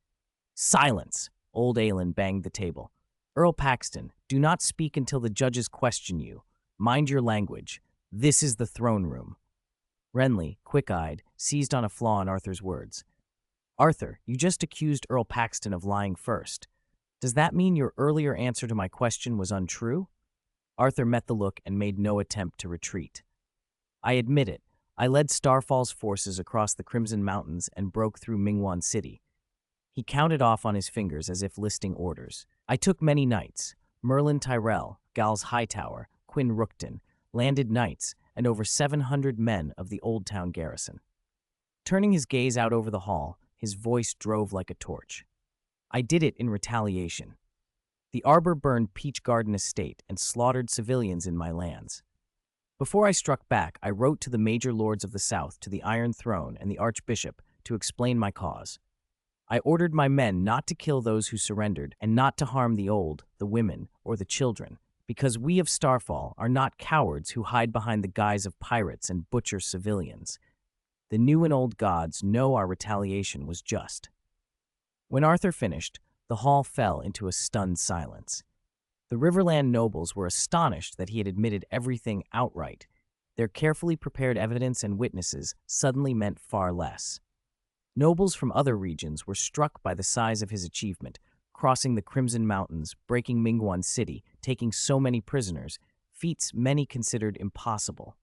"Silence!" Old Aelin banged the table. "Earl Paxton, do not speak until the judges question you. Mind your language. This is the throne room." Renly, quick-eyed, seized on a flaw in Arthur's words. "Arthur, you just accused Earl Paxton of lying first. Does that mean your earlier answer to my question was untrue?" Arthur met the look and made no attempt to retreat. "I admit it. I led Starfall's forces across the Crimson Mountains and broke through Mingwan City." He counted off on his fingers as if listing orders. "I took many knights, Merlin Tyrell, Gals Hightower, Quinn Rookton, landed knights, and over 700 men of the Old Town garrison." Turning his gaze out over the hall, his voice drove like a torch. "I did it in retaliation. The Arbor burned Peach Garden Estate and slaughtered civilians in my lands. Before I struck back, I wrote to the major lords of the South, to the Iron Throne and the Archbishop, to explain my cause. I ordered my men not to kill those who surrendered and not to harm the old, the women, or the children, because we of Starfall are not cowards who hide behind the guise of pirates and butcher civilians. The new and old gods know our retaliation was just." When Arthur finished, the hall fell into a stunned silence. The Riverland nobles were astonished that he had admitted everything outright. Their carefully prepared evidence and witnesses suddenly meant far less. Nobles from other regions were struck by the size of his achievement, crossing the Crimson Mountains, breaking Mingwan City, taking so many prisoners, feats many considered impossible.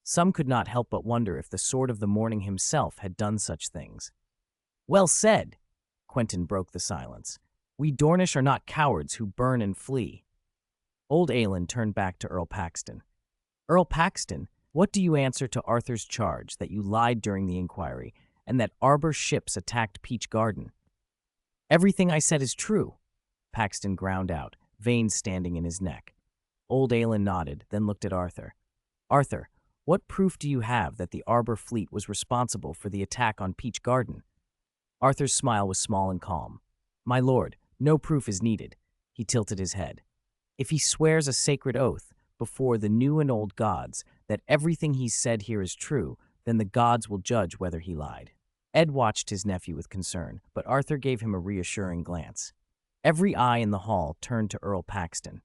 Some could not help but wonder if the Sword of the Morning himself had done such things. "Well said!" Quentin broke the silence. "We Dornish are not cowards who burn and flee." Old Aelin turned back to Earl Paxton. "Earl Paxton, what do you answer to Arthur's charge that you lied during the inquiry and that Arbor ships attacked Peach Garden?" "Everything I said is true," Paxton ground out, veins standing in his neck. Old Aelin nodded, then looked at Arthur. "Arthur, what proof do you have that the Arbor fleet was responsible for the attack on Peach Garden?" Arthur's smile was small and calm. "My lord, no proof is needed." He tilted his head. "If he swears a sacred oath before the new and old gods that everything he said here is true, then the gods will judge whether he lied." Ed watched his nephew with concern, but Arthur gave him a reassuring glance. Every eye in the hall turned to Earl Paxton.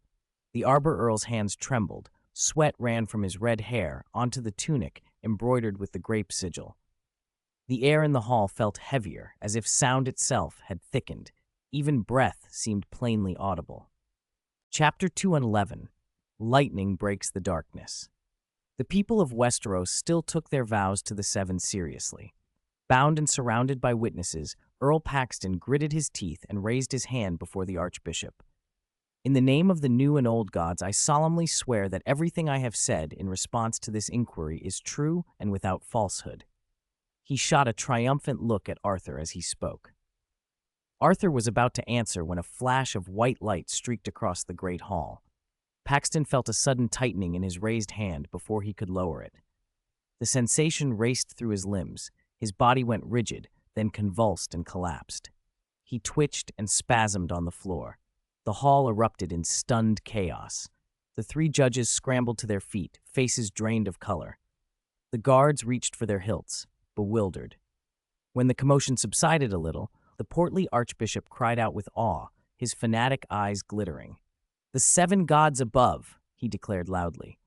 The Arbor Earl's hands trembled. Sweat ran from his red hair onto the tunic embroidered with the grape sigil. The air in the hall felt heavier, as if sound itself had thickened. Even breath seemed plainly audible. Chapter 211. Lightning Breaks the Darkness. The people of Westeros still took their vows to the Seven seriously. Bound and surrounded by witnesses, Earl Paxton gritted his teeth and raised his hand before the Archbishop. In the name of the new and old gods, I solemnly swear that everything I have said in response to this inquiry is true and without falsehood. He shot a triumphant look at Arthur as he spoke. Arthur was about to answer when a flash of white light streaked across the great hall. Paxton felt a sudden tightening in his raised hand before he could lower it. The sensation raced through his limbs. His body went rigid, then convulsed and collapsed. He twitched and spasmed on the floor. The hall erupted in stunned chaos. The three judges scrambled to their feet, faces drained of color. The guards reached for their hilts, bewildered. When the commotion subsided a little, the portly archbishop cried out with awe, his fanatic eyes glittering. "The seven gods above," he declared loudly.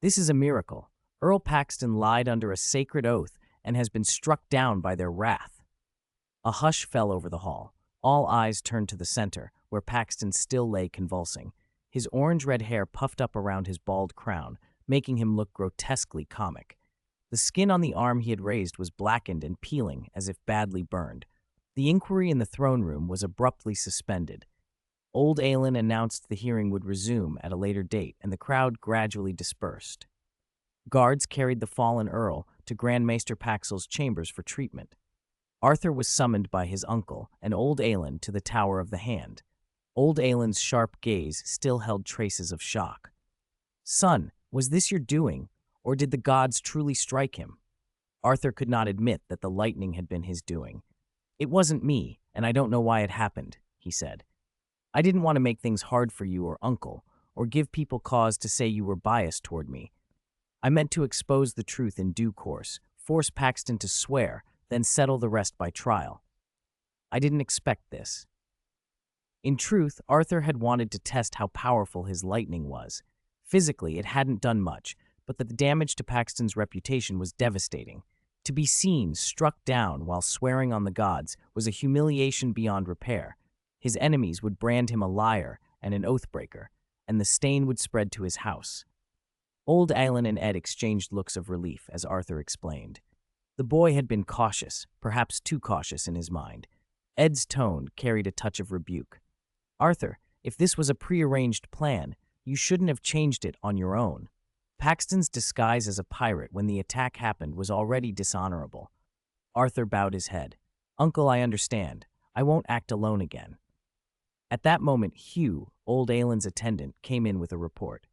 "This is a miracle. Earl Paxton lied under a sacred oath and has been struck down by their wrath." A hush fell over the hall. All eyes turned to the center, where Paxton still lay convulsing. His orange-red hair puffed up around his bald crown, making him look grotesquely comic. The skin on the arm he had raised was blackened and peeling as if badly burned. The inquiry in the throne room was abruptly suspended. Old Aelin announced the hearing would resume at a later date, and the crowd gradually dispersed. Guards carried the fallen earl to Grand Maester Paxel's chambers for treatment. Arthur was summoned by his uncle and Old Aelin to the Tower of the Hand. Old Aelin's sharp gaze still held traces of shock. "Son, was this your doing, or did the gods truly strike him?" Arthur could not admit that the lightning had been his doing. "It wasn't me, and I don't know why it happened," he said. "I didn't want to make things hard for you or uncle, or give people cause to say you were biased toward me. I meant to expose the truth in due course, force Paxton to swear, then settle the rest by trial. I didn't expect this." In truth, Arthur had wanted to test how powerful his lightning was. Physically, it hadn't done much, but the damage to Paxton's reputation was devastating. To be seen, struck down while swearing on the gods, was a humiliation beyond repair. His enemies would brand him a liar and an oathbreaker, and the stain would spread to his house. Old Aelin and Ed exchanged looks of relief as Arthur explained. The boy had been cautious, perhaps too cautious in his mind. Ed's tone carried a touch of rebuke. "Arthur, if this was a prearranged plan, you shouldn't have changed it on your own. Paxton's disguise as a pirate when the attack happened was already dishonorable." Arthur bowed his head. "Uncle, I understand. I won't act alone again." At that moment, Hugh, Old Aelin's attendant, came in with a report.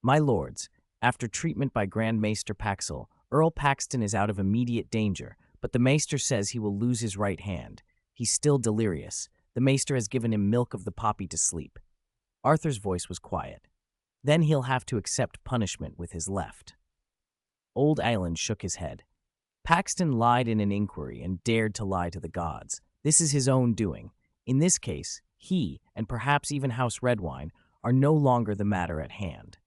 "My lords, after treatment by Grand Maester Paxel, Earl Paxton is out of immediate danger, but the Maester says he will lose his right hand. He's still delirious. The Maester has given him milk of the poppy to sleep." Arthur's voice was quiet. "Then he'll have to accept punishment with his left." Old Aelin shook his head. "Paxton lied in an inquiry and dared to lie to the gods. This is his own doing. In this case, he, and perhaps even House Redwine, are no longer the matter at hand."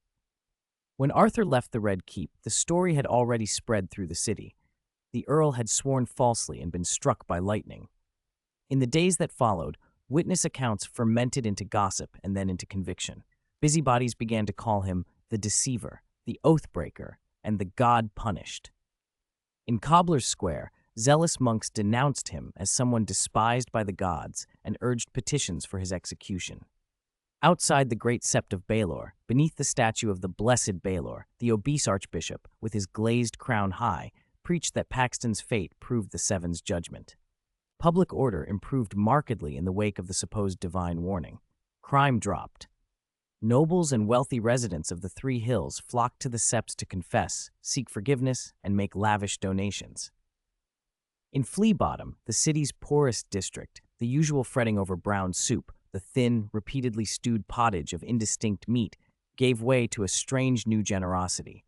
When Arthur left the Red Keep, the story had already spread through the city. The Earl had sworn falsely and been struck by lightning. In the days that followed, witness accounts fermented into gossip and then into conviction. Busybodies began to call him the deceiver, the oathbreaker, and the god punished. In Cobbler's Square, zealous monks denounced him as someone despised by the gods and urged petitions for his execution. Outside the great sept of Baelor, beneath the statue of the blessed Baelor, the obese archbishop, with his glazed crown high, preached that Paxton's fate proved the Seven's judgment. Public order improved markedly in the wake of the supposed divine warning. Crime dropped. Nobles and wealthy residents of the Three Hills flocked to the septs to confess, seek forgiveness, and make lavish donations. In Flea Bottom, the city's poorest district, the usual fretting over brown soup, the thin, repeatedly stewed pottage of indistinct meat, gave way to a strange new generosity.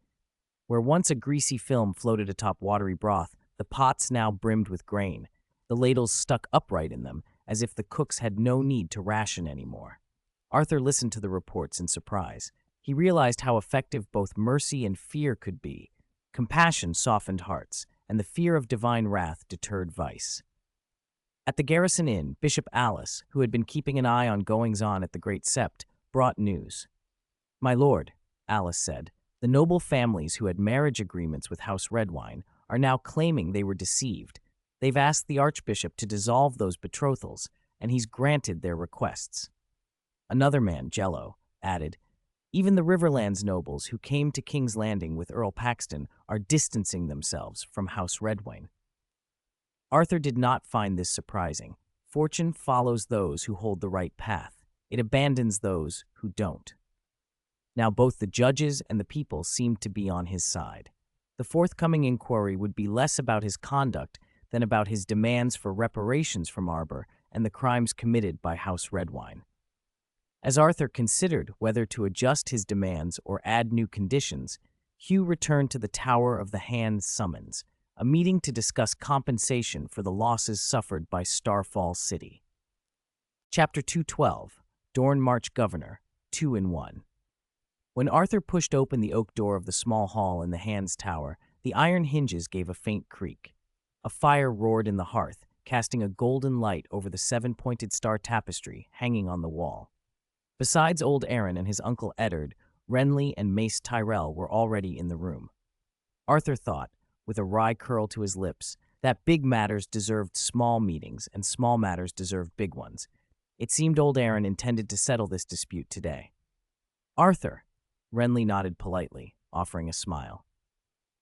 Where once a greasy film floated atop watery broth, the pots now brimmed with grain. The ladles stuck upright in them, as if the cooks had no need to ration anymore. Arthur listened to the reports in surprise. He realized how effective both mercy and fear could be. Compassion softened hearts, and the fear of divine wrath deterred vice. At the Garrison Inn, Bishop Alice, who had been keeping an eye on goings-on at the Great Sept, brought news. "My lord," Alice said, "the noble families who had marriage agreements with House Redwine are now claiming they were deceived. They've asked the Archbishop to dissolve those betrothals, and he's granted their requests." Another man, Jello, added, "Even the Riverlands nobles who came to King's Landing with Earl Paxton are distancing themselves from House Redwine." Arthur did not find this surprising. Fortune follows those who hold the right path. It abandons those who don't. Now both the judges and the people seemed to be on his side. The forthcoming inquiry would be less about his conduct than about his demands for reparations from Arbor and the crimes committed by House Redwine. As Arthur considered whether to adjust his demands or add new conditions, Hugh returned to the Tower of the Hand summons, a meeting to discuss compensation for the losses suffered by Starfall City. Chapter 212, Dornmarch Governor, 2-in-1. When Arthur pushed open the oak door of the small hall in the Hand's Tower, the iron hinges gave a faint creak. A fire roared in the hearth, casting a golden light over the 7-pointed star tapestry hanging on the wall. Besides old Aaron and his uncle Eddard, Renly and Mace Tyrell were already in the room. Arthur thought, with a wry curl to his lips, that big matters deserved small meetings and small matters deserved big ones. It seemed old Aaron intended to settle this dispute today. "Arthur," Renly nodded politely, offering a smile.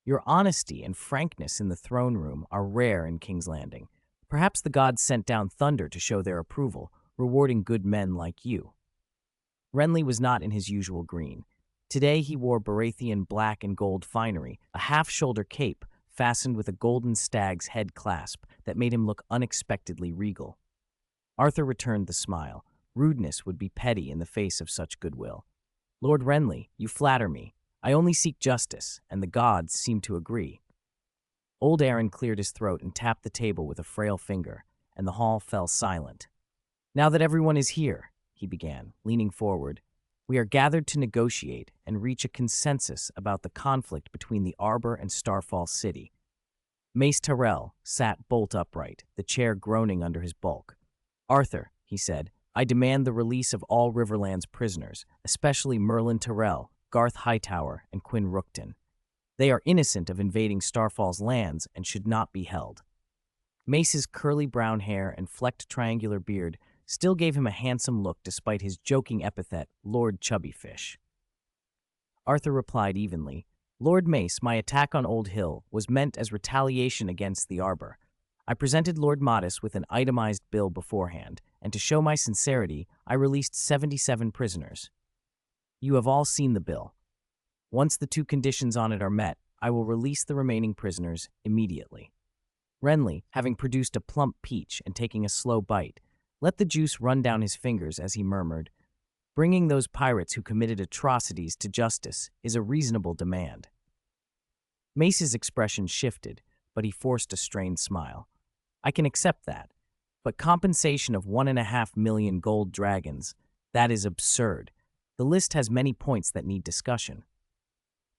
"Your honesty and frankness in the throne room are rare in King's Landing. Perhaps the gods sent down thunder to show their approval, rewarding good men like you." Renly was not in his usual green. Today he wore Baratheon black and gold finery, a half-shoulder cape fastened with a golden stag's head clasp that made him look unexpectedly regal. Arthur returned the smile. Rudeness would be petty in the face of such goodwill. "Lord Renly, you flatter me. I only seek justice, and the gods seem to agree." Old Aaron cleared his throat and tapped the table with a frail finger, and the hall fell silent. "Now that everyone is here," he began, leaning forward, "we are gathered to negotiate and reach a consensus about the conflict between the Arbor and Starfall City." Mace Tyrell sat bolt upright, the chair groaning under his bulk. "Arthur," he said, "I demand the release of all Riverlands prisoners, especially Merlin Tyrell, Garth Hightower, and Quinn Rookton. They are innocent of invading Starfall's lands and should not be held." Mace's curly brown hair and flecked triangular beard still gave him a handsome look despite his joking epithet, Lord Chubbyfish. Arthur replied evenly, "Lord Mace, my attack on Old Hill was meant as retaliation against the Arbor. I presented Lord Modus with an itemized bill beforehand, and to show my sincerity, I released 77 prisoners. You have all seen the bill. Once the 2 conditions on it are met, I will release the remaining prisoners immediately." Renly, having produced a plump peach and taking a slow bite, let the juice run down his fingers as he murmured, "Bringing those pirates who committed atrocities to justice is a reasonable demand." Mace's expression shifted, but he forced a strained smile. "I can accept that, but compensation of 1.5 million gold dragons, that is absurd. The list has many points that need discussion."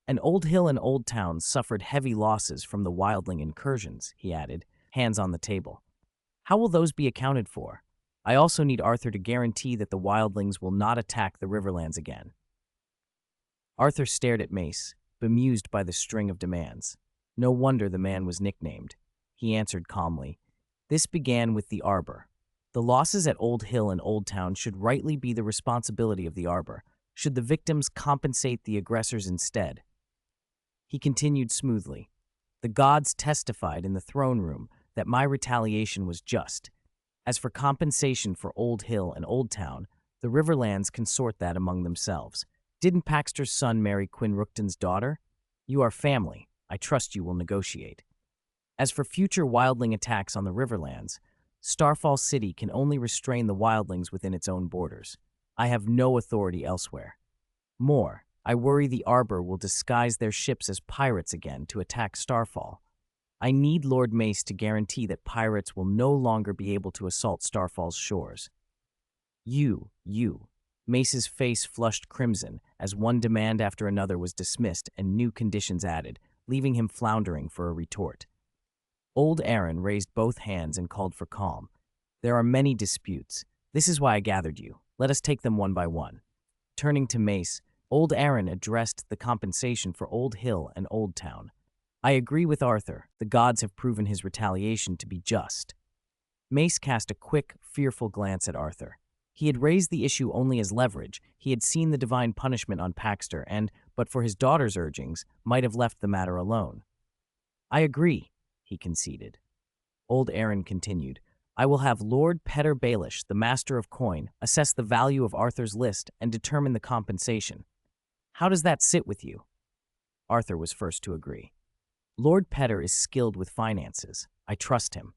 "And Old Hill and Old Town suffered heavy losses from the wildling incursions," he added, hands on the table. "How will those be accounted for? I also need Arthur to guarantee that the wildlings will not attack the Riverlands again." Arthur stared at Mace, bemused by the string of demands. No wonder the man was nicknamed. He answered calmly, "This began with the Arbor. The losses at Old Hill and Old Town should rightly be the responsibility of the Arbor. Should the victims compensate the aggressors instead?" He continued smoothly, "The gods testified in the throne room that my retaliation was just. As for compensation for Old Hill and Old Town, the Riverlands can sort that among themselves. Didn't Paxter's son marry Quinn Rookton's daughter? You are family. I trust you will negotiate. As for future wildling attacks on the Riverlands, Starfall City can only restrain the wildlings within its own borders. I have no authority elsewhere. More, I worry the Arbor will disguise their ships as pirates again to attack Starfall. I need Lord Mace to guarantee that pirates will no longer be able to assault Starfall's shores." You. Mace's face flushed crimson as one demand after another was dismissed and new conditions added, leaving him floundering for a retort. Old Aaron raised both hands and called for calm. There are many disputes. This is why I gathered you. Let us take them one by one. Turning to Mace, Old Aaron addressed the compensation for Old Hill and Old Town. I agree with Arthur. The gods have proven his retaliation to be just. Mace cast a quick, fearful glance at Arthur. He had raised the issue only as leverage. He had seen the divine punishment on Paxter and, but for his daughter's urgings, might have left the matter alone. I agree, he conceded. Old Aaron continued, I will have Lord Petter Baelish, the master of coin, assess the value of Arthur's list and determine the compensation. How does that sit with you? Arthur was first to agree. Lord Petter is skilled with finances. I trust him.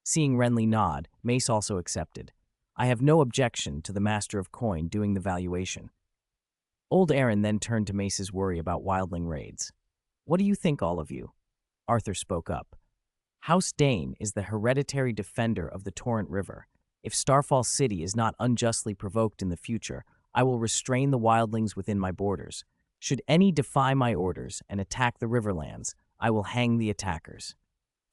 Seeing Renly nod, Mace also accepted. I have no objection to the master of coin doing the valuation. Old Aaron then turned to Mace's worry about wildling raids. What do you think, all of you? Arthur spoke up. House Dane is the hereditary defender of the Torrent River. If Starfall City is not unjustly provoked in the future, I will restrain the wildlings within my borders. Should any defy my orders and attack the Riverlands, I will hang the attackers.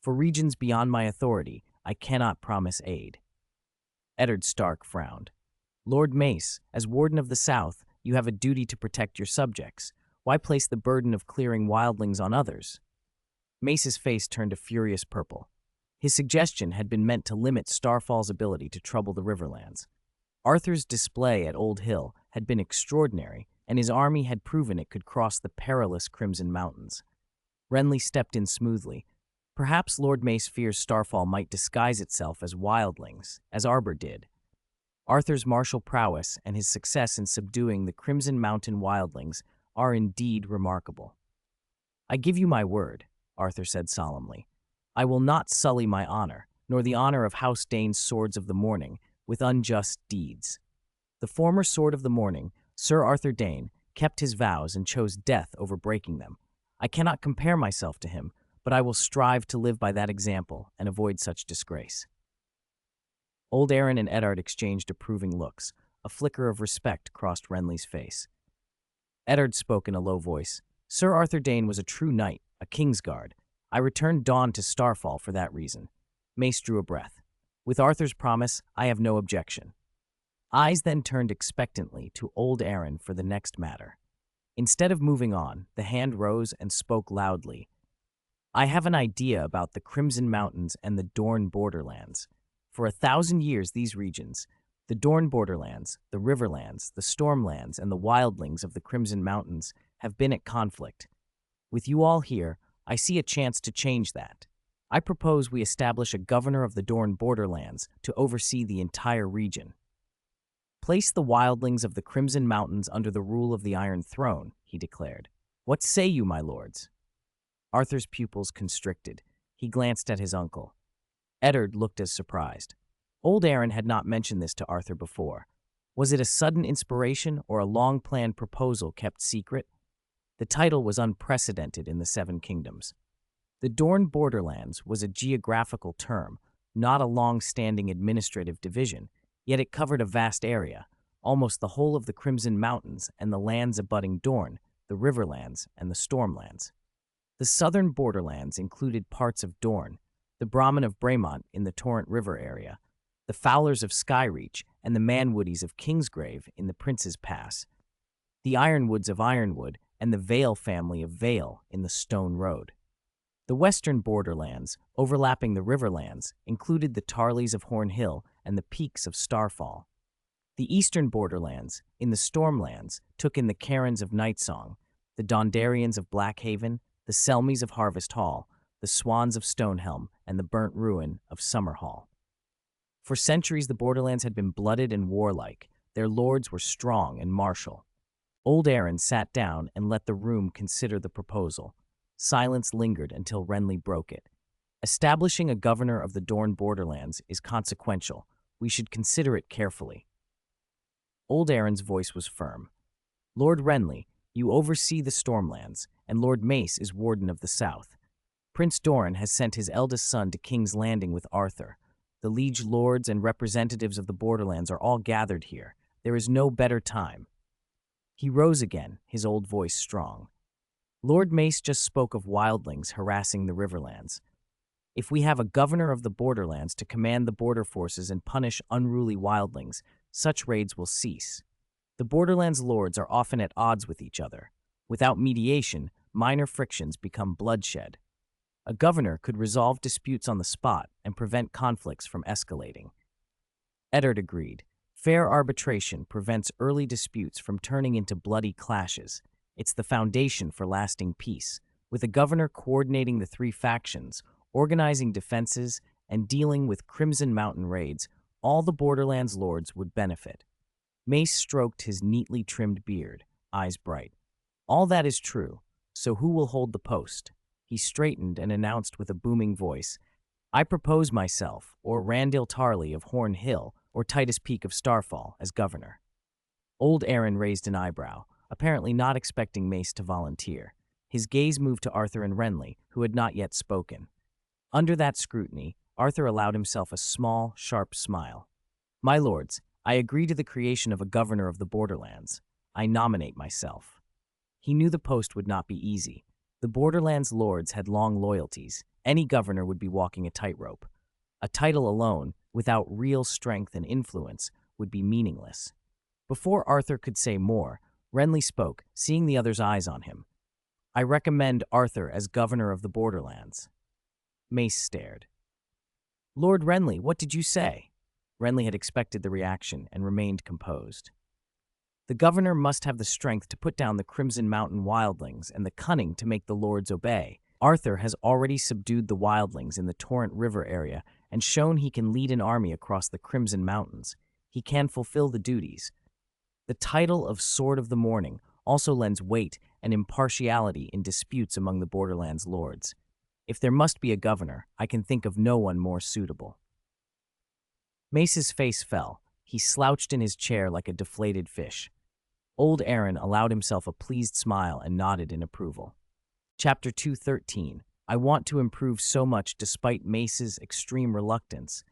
For regions beyond my authority, I cannot promise aid. Eddard Stark frowned. Lord Mace, as Warden of the South, you have a duty to protect your subjects. Why place the burden of clearing wildlings on others? Mace's face turned a furious purple. His suggestion had been meant to limit Starfall's ability to trouble the Riverlands. Arthur's display at Old Hill had been extraordinary, and his army had proven it could cross the perilous Crimson Mountains. Renly stepped in smoothly. Perhaps Lord Mace fears Starfall might disguise itself as wildlings, as Arbor did. Arthur's martial prowess and his success in subduing the Crimson Mountain wildlings are indeed remarkable. I give you my word, Arthur said solemnly. I will not sully my honor, nor the honor of House Dane's Swords of the Morning, with unjust deeds. The former Sword of the Morning, Sir Arthur Dane, kept his vows and chose death over breaking them. I cannot compare myself to him, but I will strive to live by that example and avoid such disgrace. Old Aaron and Eddard exchanged approving looks. A flicker of respect crossed Renly's face. Eddard spoke in a low voice. Sir Arthur Dane was a true knight, a Kingsguard. I returned Dawn to Starfall for that reason. Mace drew a breath. With Arthur's promise, I have no objection. Eyes then turned expectantly to Old Aaron for the next matter. Instead of moving on, the hand rose and spoke loudly. I have an idea about the Crimson Mountains and the Dorne borderlands. For 1,000 years, these regions, the Dorne borderlands, the Riverlands, the Stormlands, and the wildlings of the Crimson Mountains, have been at conflict. With you all here, I see a chance to change that. I propose we establish a governor of the Dorne borderlands to oversee the entire region. Place the wildlings of the Crimson Mountains under the rule of the Iron Throne, he declared. What say you, my lords? Arthur's pupils constricted. He glanced at his uncle. Eddard looked as surprised. Old Aaron had not mentioned this to Arthur before. Was it a sudden inspiration or a long-planned proposal kept secret? The title was unprecedented in the Seven Kingdoms. The Dorne borderlands was a geographical term, not a long-standing administrative division, yet it covered a vast area, almost the whole of the Crimson Mountains and the lands abutting Dorne, the Riverlands, and the Stormlands. The southern borderlands included parts of Dorne, the Brahmin of Braemont in the Torrent River area, the Fowlers of Skyreach, and the Manwoodies of Kingsgrave in the Prince's Pass, the Ironwoods of Ironwood, and the Vale family of Vale in the Stone Road. The western borderlands, overlapping the Riverlands, included the Tarleys of Hornhill and the Peaks of Starfall. The eastern borderlands, in the Stormlands, took in the Carons of Nightsong, the Dondarians of Blackhaven, the Selmies of Harvest Hall, the Swans of Stonehelm, and the Burnt Ruin of Summerhall. For centuries, the borderlands had been blooded and warlike. Their lords were strong and martial. Old Aaron sat down and let the room consider the proposal. Silence lingered until Renly broke it. Establishing a governor of the Dorne borderlands is consequential. We should consider it carefully. Old Aaron's voice was firm. Lord Renly, you oversee the Stormlands, and Lord Mace is Warden of the South. Prince Doran has sent his eldest son to King's Landing with Arthur. The liege lords and representatives of the borderlands are all gathered here. There is no better time. He rose again, his old voice strong. Lord Mace just spoke of wildlings harassing the Riverlands. If we have a governor of the borderlands to command the border forces and punish unruly wildlings, such raids will cease. The borderlands lords are often at odds with each other. Without mediation, minor frictions become bloodshed. A governor could resolve disputes on the spot and prevent conflicts from escalating. Eddard agreed. Fair arbitration prevents early disputes from turning into bloody clashes. It's the foundation for lasting peace, with a governor coordinating the three factions, organizing defenses, and dealing with Crimson Mountain raids. All the Borderlands lords would benefit. Mace stroked his neatly trimmed beard, eyes bright. All that is true, so who will hold the post? He straightened and announced with a booming voice, I propose myself, or Randall Tarley of Horn Hill, or Titus Peak of Starfall, as governor. Old Aaron raised an eyebrow, apparently not expecting Mace to volunteer. His gaze moved to Arthur and Renly, who had not yet spoken. Under that scrutiny, Arthur allowed himself a small, sharp smile. My lords, I agree to the creation of a governor of the Borderlands. I nominate myself. He knew the post would not be easy. The Borderlands lords had long loyalties. Any governor would be walking a tightrope. A title alone, without real strength and influence, would be meaningless. Before Arthur could say more, Renly spoke, seeing the other's eyes on him. I recommend Arthur as governor of the Borderlands. Mace stared. Lord Renly, what did you say? Renly had expected the reaction and remained composed. The governor must have the strength to put down the Crimson Mountain wildlings and the cunning to make the lords obey. Arthur has already subdued the wildlings in the Torrent River area and shown he can lead an army across the Crimson Mountains. He can fulfill the duties. The title of Sword of the Morning also lends weight and impartiality in disputes among the Borderlands lords. If there must be a governor, I can think of no one more suitable. Mace's face fell. He slouched in his chair like a deflated fish. Old Aaron allowed himself a pleased smile and nodded in approval. Chapter 213. I want to improve so much despite Mace's extreme reluctance.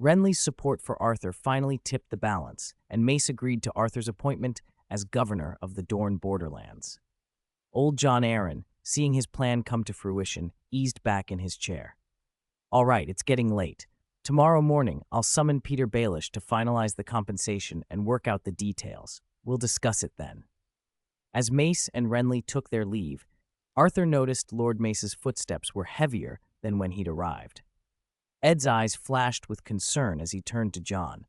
Renly's support for Arthur finally tipped the balance, and Mace agreed to Arthur's appointment as governor of the Dorne Borderlands. Old John Aaron, seeing his plan come to fruition, eased back in his chair. All right, it's getting late. Tomorrow morning, I'll summon Peter Baelish to finalize the compensation and work out the details. We'll discuss it then. As Mace and Renly took their leave, Arthur noticed Lord Mace's footsteps were heavier than when he'd arrived. Ed's eyes flashed with concern as he turned to John.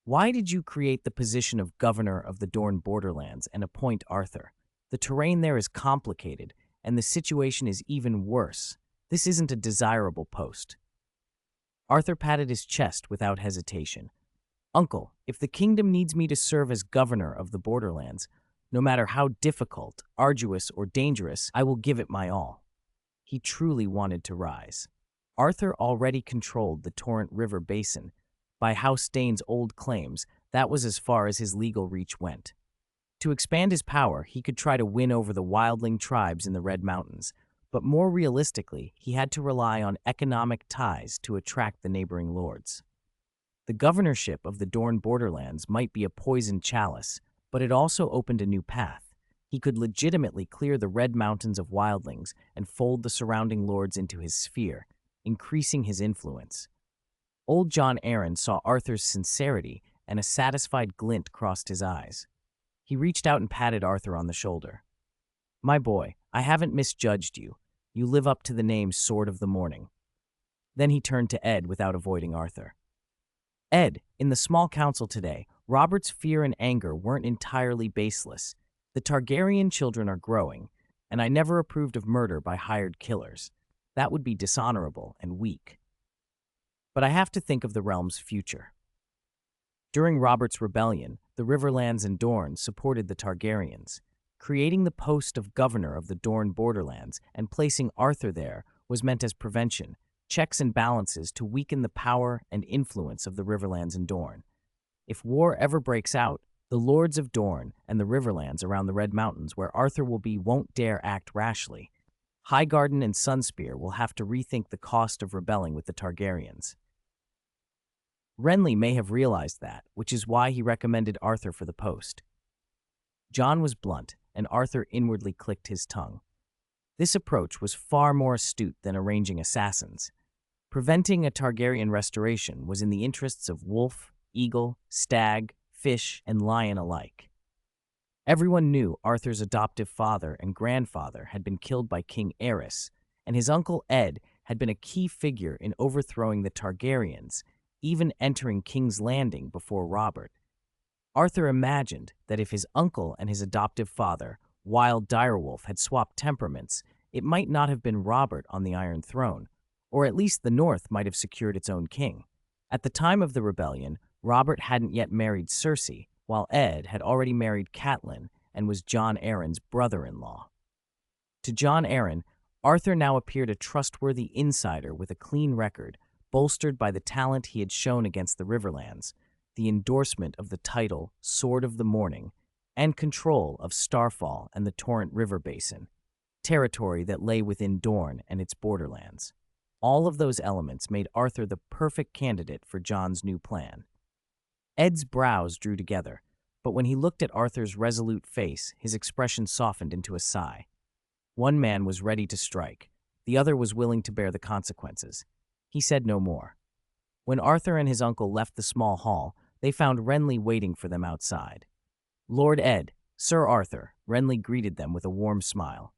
Why did you create the position of governor of the Dorne Borderlands and appoint Arthur? The terrain there is complicated, and the situation is even worse. This isn't a desirable post. Arthur patted his chest without hesitation. Uncle, if the kingdom needs me to serve as governor of the Borderlands, no matter how difficult, arduous, or dangerous, I will give it my all. He truly wanted to rise. Arthur already controlled the Torrent River basin. By House Dane's old claims, that was as far as his legal reach went. To expand his power, he could try to win over the wildling tribes in the Red Mountains, but more realistically, he had to rely on economic ties to attract the neighboring lords. The governorship of the Dorne Borderlands might be a poisoned chalice, but it also opened a new path. He could legitimately clear the Red Mountains of wildlings and fold the surrounding lords into his sphere, increasing his influence. Old John Aaron saw Arthur's sincerity, and a satisfied glint crossed his eyes. He reached out and patted Arthur on the shoulder. My boy, I haven't misjudged you. You live up to the name Sword of the Morning. Then he turned to Ed without avoiding Arthur. Ed, in the small council today, Robert's fear and anger weren't entirely baseless. The Targaryen children are growing, and I never approved of murder by hired killers. That would be dishonorable and weak. But I have to think of the realm's future. During Robert's rebellion, the Riverlands and Dorne supported the Targaryens. Creating the post of governor of the Dorne Borderlands and placing Arthur there was meant as prevention, checks and balances to weaken the power and influence of the Riverlands and Dorne. If war ever breaks out, the lords of Dorne and the Riverlands around the Red Mountains where Arthur will be won't dare act rashly. Highgarden and Sunspear will have to rethink the cost of rebelling with the Targaryens. Renly may have realized that, which is why he recommended Arthur for the post. John was blunt, and Arthur inwardly clicked his tongue. This approach was far more astute than arranging assassins. Preventing a Targaryen restoration was in the interests of wolf, eagle, stag, fish, and lion alike. Everyone knew Arthur's adoptive father and grandfather had been killed by King Aerys, and his uncle Ed had been a key figure in overthrowing the Targaryens, even entering King's Landing before Robert. Arthur imagined that if his uncle and his adoptive father, Wild Direwolf, had swapped temperaments, it might not have been Robert on the Iron Throne, or at least the North might have secured its own king. At the time of the rebellion, Robert hadn't yet married Cersei, while Ed had already married Catelyn and was Jon Arryn's brother-in-law. To Jon Arryn, Arthur now appeared a trustworthy insider with a clean record, bolstered by the talent he had shown against the Riverlands, the endorsement of the title Sword of the Morning, and control of Starfall and the Torrent River Basin, territory that lay within Dorne and its borderlands. All of those elements made Arthur the perfect candidate for Jon's new plan. Ed's brows drew together, but when he looked at Arthur's resolute face, his expression softened into a sigh. One man was ready to strike. The other was willing to bear the consequences. He said no more. When Arthur and his uncle left the small hall, they found Renly waiting for them outside. "Lord Ed, Sir Arthur," Renly greeted them with a warm smile.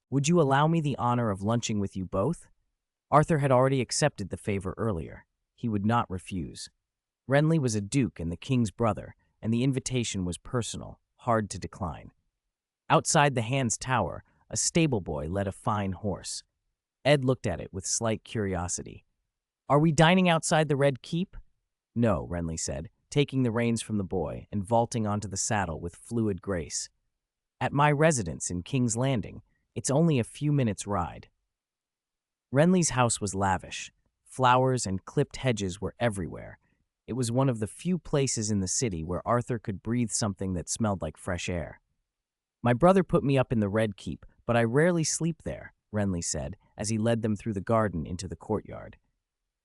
"Would you allow me the honor of lunching with you both?" Arthur had already accepted the favor earlier. He would not refuse. Renly was a duke and the king's brother, and the invitation was personal, hard to decline. Outside the Hand's Tower, a stable boy led a fine horse. Ed looked at it with slight curiosity. "Are we dining outside the Red Keep?" "No," Renly said, taking the reins from the boy and vaulting onto the saddle with fluid grace. "At my residence in King's Landing. It's only a few minutes' ride." Renly's house was lavish. Flowers and clipped hedges were everywhere. It was one of the few places in the city where Arthur could breathe something that smelled like fresh air. "My brother put me up in the Red Keep, but I rarely sleep there," Renly said, as he led them through the garden into the courtyard.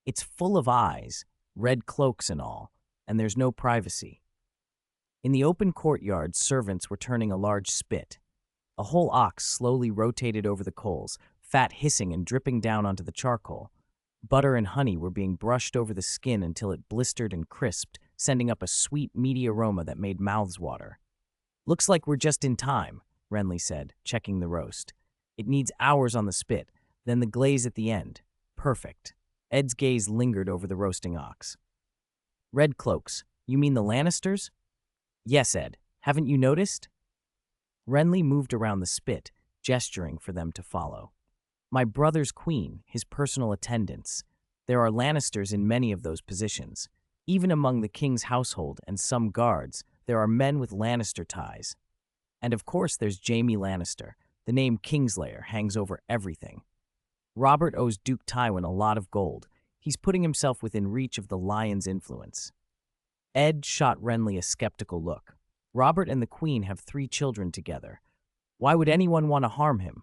"It's full of eyes, red cloaks and all, and there's no privacy." In the open courtyard, servants were turning a large spit. A whole ox slowly rotated over the coals, fat hissing and dripping down onto the charcoal. Butter and honey were being brushed over the skin until it blistered and crisped, sending up a sweet, meaty aroma that made mouths water. "Looks like we're just in time," Renly said, checking the roast. "It needs hours on the spit, then the glaze at the end. Perfect." Ed's gaze lingered over the roasting ox. "Red cloaks, you mean the Lannisters?" "Yes, Ed. Haven't you noticed?" Renly moved around the spit, gesturing for them to follow. "My brother's queen, his personal attendants. There are Lannisters in many of those positions. Even among the king's household and some guards, there are men with Lannister ties. And of course there's Jaime Lannister. The name Kingslayer hangs over everything. Robert owes Duke Tywin a lot of gold. He's putting himself within reach of the Lion's influence." Ed shot Renly a skeptical look. "Robert and the Queen have 3 children together. Why would anyone want to harm him?"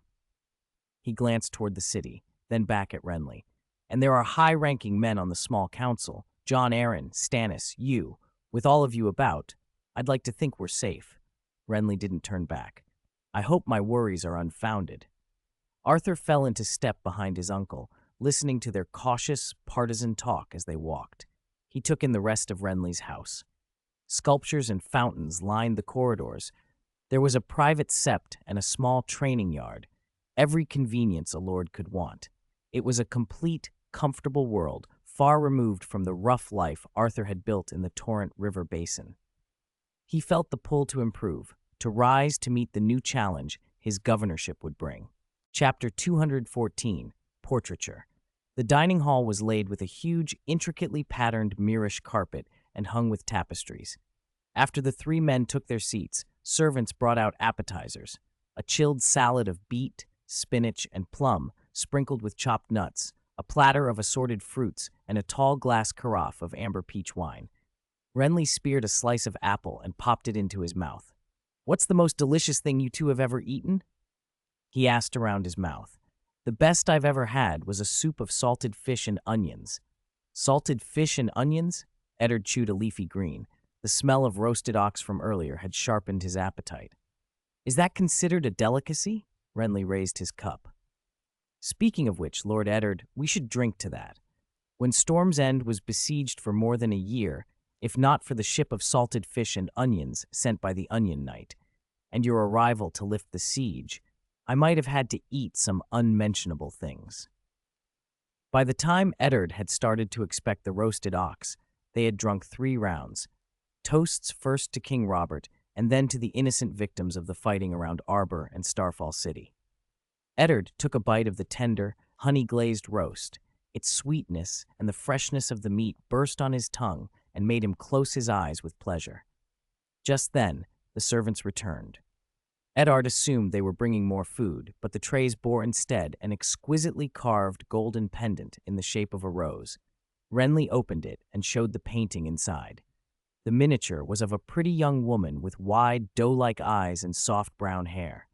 He glanced toward the city, then back at Renly. "And there are high-ranking men on the small council. Jon Arryn, Stannis, you. With all of you about, I'd like to think we're safe." Renly didn't turn back. "I hope my worries are unfounded." Arthur fell into step behind his uncle, listening to their cautious, partisan talk as they walked. He took in the rest of Renly's house. Sculptures and fountains lined the corridors. There was a private sept and a small training yard. Every convenience a lord could want. It was a complete, comfortable world, far removed from the rough life Arthur had built in the Torrent River Basin. He felt the pull to improve, to rise to meet the new challenge his governorship would bring. Chapter 214, Portraiture. The dining hall was laid with a huge, intricately patterned Moorish carpet and hung with tapestries. After the 3 men took their seats, servants brought out appetizers, a chilled salad of beet, spinach, and plum, sprinkled with chopped nuts, a platter of assorted fruits, and a tall glass carafe of amber peach wine. Renly speared a slice of apple and popped it into his mouth. "What's the most delicious thing you 2 have ever eaten?" He asked around his mouth. "The best I've ever had was a soup of salted fish and onions." "Salted fish and onions?" Eddard chewed a leafy green. The smell of roasted ox from earlier had sharpened his appetite. "Is that considered a delicacy?" Renly raised his cup. "Speaking of which, Lord Eddard, we should drink to that." When Storm's End was besieged for more than a year, if not for the ship of salted fish and onions sent by the Onion Knight, and your arrival to lift the siege, I might have had to eat some unmentionable things. By the time Eddard had started to expect the roasted ox, they had drunk 3 rounds, toasts first to King Robert and then to the innocent victims of the fighting around Arbor and Starfall City. Eddard took a bite of the tender, honey-glazed roast. Its sweetness and the freshness of the meat burst on his tongue and made him close his eyes with pleasure. Just then, the servants returned. Eddard assumed they were bringing more food, but the trays bore instead an exquisitely carved golden pendant in the shape of a rose. Renly opened it and showed the painting inside. The miniature was of a pretty young woman with wide, doe-like eyes and soft brown hair.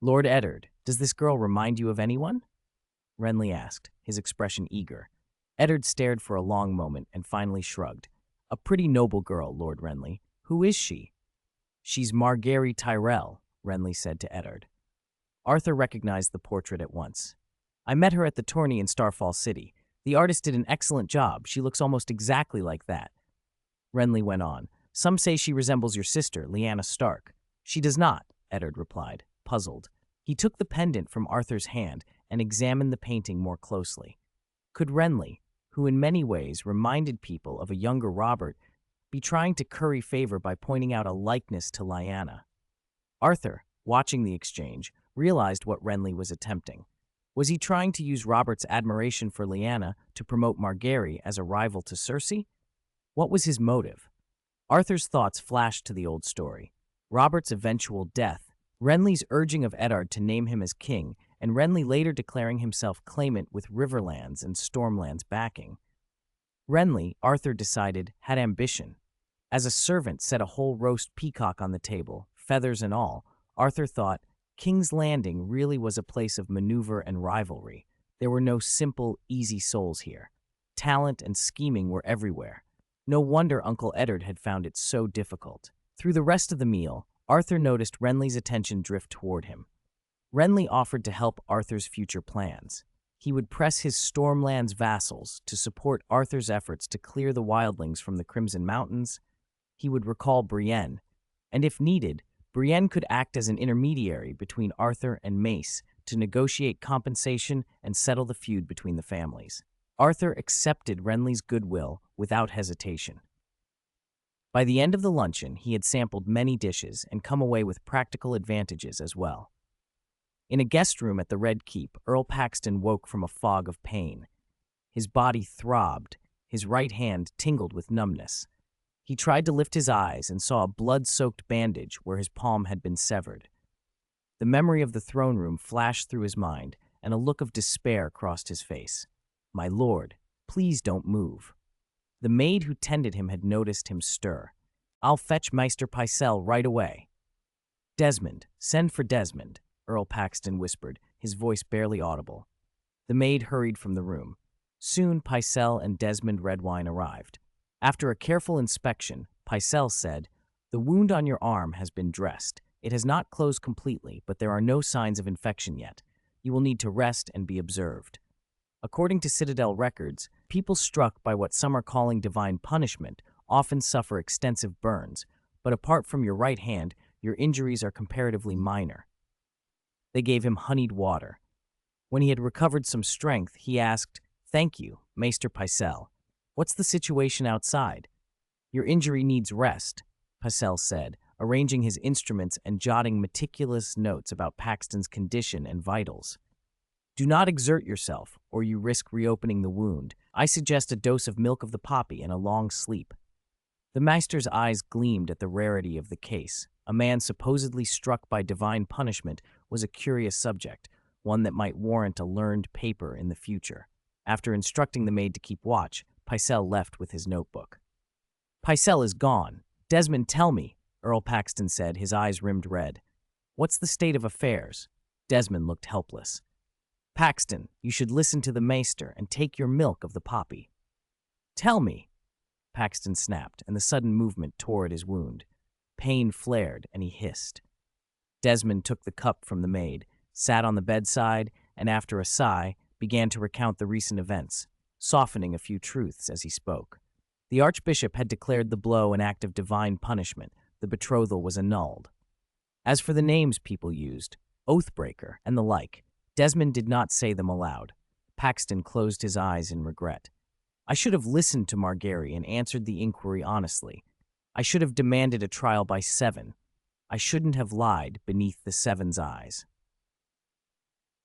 "Lord Eddard, does this girl remind you of anyone?" Renly asked, his expression eager. Eddard stared for a long moment and finally shrugged. "A pretty noble girl, Lord Renly. Who is she?" "She's Margaery Tyrell," Renly said to Eddard. Arthur recognized the portrait at once. "I met her at the tourney in Starfall City. The artist did an excellent job. She looks almost exactly like that." Renly went on. "Some say she resembles your sister, Lyanna Stark." "She does not," Eddard replied, puzzled. He took the pendant from Arthur's hand and examined the painting more closely. Could Renly, who in many ways reminded people of a younger Robert, be trying to curry favor by pointing out a likeness to Lyanna? Arthur, watching the exchange, realized what Renly was attempting. Was he trying to use Robert's admiration for Lyanna to promote Margaery as a rival to Cersei? What was his motive? Arthur's thoughts flashed to the old story. Robert's eventual death, Renly's urging of Eddard to name him as king, and Renly later declaring himself claimant with Riverlands and Stormlands backing. Renly, Arthur decided, had ambition. As a servant set a whole roast peacock on the table, feathers and all, Arthur thought King's Landing really was a place of maneuver and rivalry. There were no simple, easy souls here. Talent and scheming were everywhere. No wonder Uncle Eddard had found it so difficult. Through the rest of the meal, Arthur noticed Renly's attention drift toward him. Renly offered to help Arthur's future plans. He would press his Stormlands vassals to support Arthur's efforts to clear the wildlings from the Crimson Mountains. He would recall Brienne, and if needed, Brienne could act as an intermediary between Arthur and Mace to negotiate compensation and settle the feud between the families. Arthur accepted Renly's goodwill without hesitation. By the end of the luncheon, he had sampled many dishes and come away with practical advantages as well. In a guest room at the Red Keep, Earl Paxton woke from a fog of pain. His body throbbed, his right hand tingled with numbness. He tried to lift his eyes and saw a blood-soaked bandage where his palm had been severed. The memory of the throne room flashed through his mind, and a look of despair crossed his face. "My lord, please don't move." The maid who tended him had noticed him stir. "I'll fetch Maester Pycelle right away." "Desmond, send for Desmond," Earl Paxton whispered, his voice barely audible. The maid hurried from the room. Soon Pycelle and Desmond Redwine arrived. After a careful inspection, Pycelle said, "The wound on your arm has been dressed. It has not closed completely, but there are no signs of infection yet. You will need to rest and be observed." According to Citadel records, people struck by what some are calling divine punishment often suffer extensive burns, but apart from your right hand, your injuries are comparatively minor. They gave him honeyed water. When he had recovered some strength, he asked, "Thank you, Maester Pycelle. What's the situation outside?" "Your injury needs rest," Pycelle said, arranging his instruments and jotting meticulous notes about Paxton's condition and vitals. "Do not exert yourself, or you risk reopening the wound. I suggest a dose of milk of the poppy and a long sleep." The Maester's eyes gleamed at the rarity of the case. A man supposedly struck by divine punishment was a curious subject, one that might warrant a learned paper in the future. After instructing the maid to keep watch, Pycelle left with his notebook. "Pycelle is gone. Desmond, tell me," Earl Paxton said, his eyes rimmed red. "What's the state of affairs?" Desmond looked helpless. "Paxton, you should listen to the Maester and take your milk of the poppy." "Tell me," Paxton snapped, and the sudden movement tore at his wound. Pain flared, and he hissed. Desmond took the cup from the maid, sat on the bedside, and after a sigh, began to recount the recent events. softening a few truths as he spoke. The archbishop had declared the blow an act of divine punishment. The betrothal was annulled. As for the names people used, Oathbreaker and the like, Desmond did not say them aloud. Paxton closed his eyes in regret. I should have listened to Margery and answered the inquiry honestly. I should have demanded a trial by 7. I shouldn't have lied beneath the 7's eyes.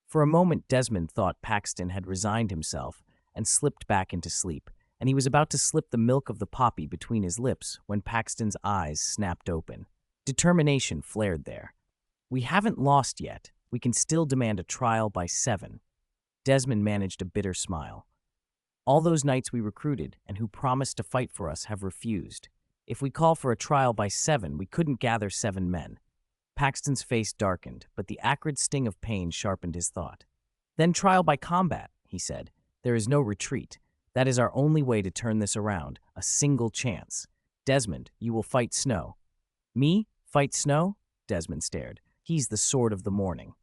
For a moment, Desmond thought Paxton had resigned himself and slipped back into sleep, and he was about to slip the milk of the poppy between his lips when Paxton's eyes snapped open. Determination flared there. We haven't lost yet. We can still demand a trial by 7. Desmond managed a bitter smile. All those knights we recruited and who promised to fight for us have refused. If we call for a trial by 7, we couldn't gather 7 men. Paxton's face darkened, but the acrid sting of pain sharpened his thought. Then trial by combat, he said. There is no retreat. That is our only way to turn this around, a single chance. Desmond, you will fight Snow. Me? Fight Snow? Desmond stared. He's the sword of the morning.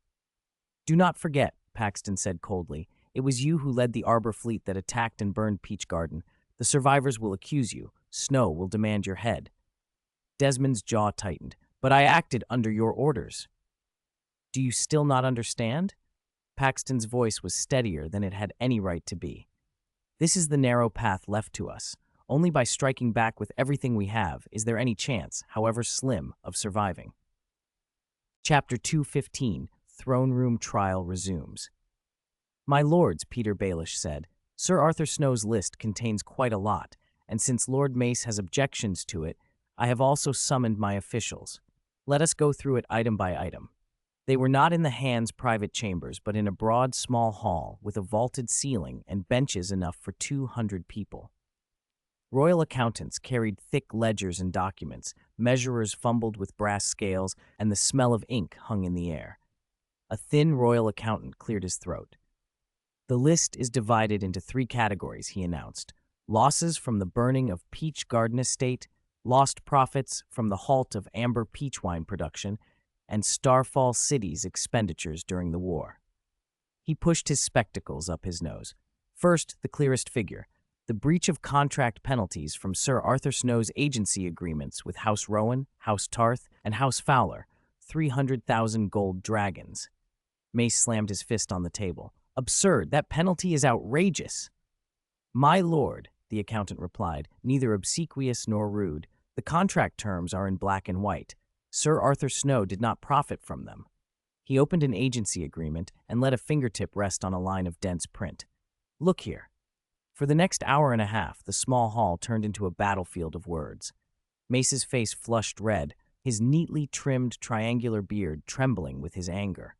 Do not forget, Paxton said coldly. It was you who led the Arbor fleet that attacked and burned Peach Garden. The survivors will accuse you. Snow will demand your head. Desmond's jaw tightened. But I acted under your orders. Do you still not understand? Paxton's voice was steadier than it had any right to be. This is the narrow path left to us. Only by striking back with everything we have is there any chance, however slim, of surviving. Chapter 215, Throne Room Trial resumes. My lords, Peter Baelish said, Sir Arthur Snow's list contains quite a lot, and since Lord Mace has objections to it, I have also summoned my officials. Let us go through it item by item. They were not in the Hand's private chambers, but in a broad, small hall with a vaulted ceiling and benches enough for 200 people. Royal accountants carried thick ledgers and documents, measurers fumbled with brass scales, and the smell of ink hung in the air. A thin royal accountant cleared his throat. The list is divided into 3 categories, he announced. Losses from the burning of Peach Garden Estate, lost profits from the halt of amber peach wine production, and Starfall City's expenditures during the war. He pushed his spectacles up his nose. First, the clearest figure, the breach of contract penalties from Sir Arthur Snow's agency agreements with House Rowan, House Tarth, and House Fowler, 300,000 gold dragons. Mace slammed his fist on the table. Absurd, that penalty is outrageous. My lord, the accountant replied, neither obsequious nor rude. The contract terms are in black and white. Sir Arthur Snow did not profit from them. He opened an agency agreement and let a fingertip rest on a line of dense print. Look here. For the next hour and a half, the small hall turned into a battlefield of words. Mace's face flushed red, his neatly trimmed triangular beard trembling with his anger.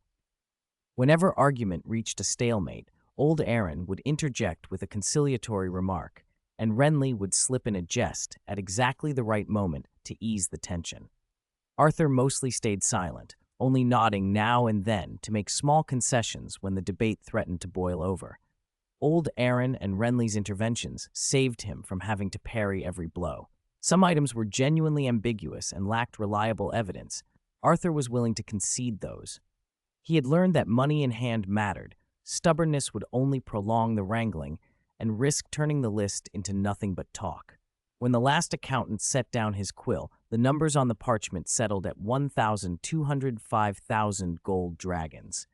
Whenever argument reached a stalemate, old Aaron would interject with a conciliatory remark, and Renly would slip in a jest at exactly the right moment to ease the tension. Arthur mostly stayed silent, only nodding now and then to make small concessions when the debate threatened to boil over. Old Aaron and Renly's interventions saved him from having to parry every blow. Some items were genuinely ambiguous and lacked reliable evidence. Arthur was willing to concede those. He had learned that money in hand mattered. Stubbornness would only prolong the wrangling and risk turning the list into nothing but talk. When the last accountant set down his quill, the numbers on the parchment settled at 1,205,000 gold dragons.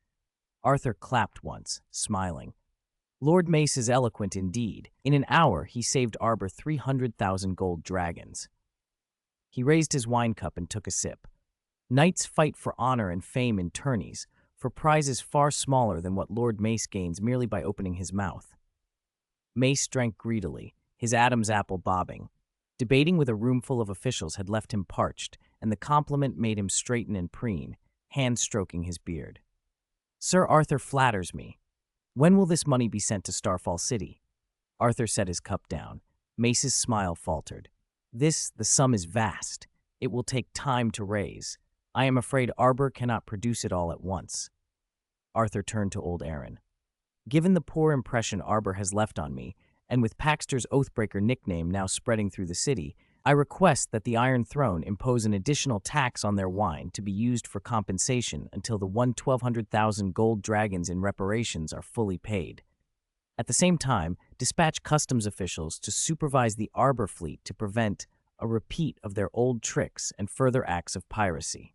Arthur clapped once, smiling. Lord Mace is eloquent indeed. In an hour, he saved Arbor 300,000 gold dragons. He raised his wine cup and took a sip. Knights fight for honor and fame in tourneys, for prizes far smaller than what Lord Mace gains merely by opening his mouth. Mace drank greedily, his Adam's apple bobbing. Debating with a roomful of officials had left him parched, and the compliment made him straighten and preen, hand-stroking his beard. Sir Arthur flatters me. When will this money be sent to Starfall City? Arthur set his cup down. Mace's smile faltered. The sum is vast. It will take time to raise. I am afraid Arbor cannot produce it all at once. Arthur turned to old Aaron. Given the poor impression Arbor has left on me, and with Paxter's Oathbreaker nickname now spreading through the city, I request that the Iron Throne impose an additional tax on their wine to be used for compensation until the 1,200,000 gold dragons in reparations are fully paid. At the same time, dispatch customs officials to supervise the Arbor fleet to prevent a repeat of their old tricks and further acts of piracy.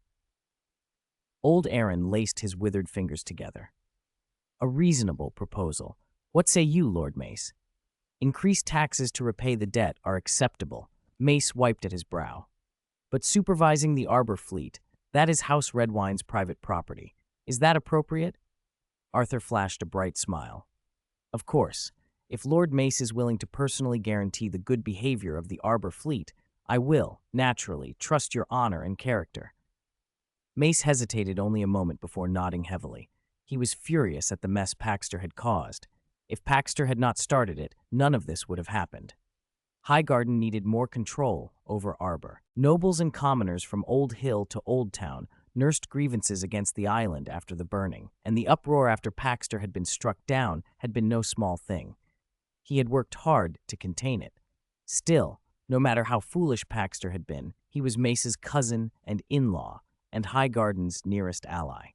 Old Aaron laced his withered fingers together. A reasonable proposal. What say you, Lord Mace? Increased taxes to repay the debt are acceptable. Mace wiped at his brow. But supervising the Arbor fleet, that is House Redwine's private property. Is that appropriate? Arthur flashed a bright smile. Of course, if Lord Mace is willing to personally guarantee the good behavior of the Arbor fleet, I will, naturally, trust your honor and character. Mace hesitated only a moment before nodding heavily. He was furious at the mess Paxter had caused. If Paxter had not started it, none of this would have happened. Highgarden needed more control over Arbor. Nobles and commoners from Old Hill to Old Town nursed grievances against the island after the burning, and the uproar after Paxter had been struck down had been no small thing. He had worked hard to contain it. Still, no matter how foolish Paxter had been, he was Mace's cousin and in-law, and Highgarden's nearest ally.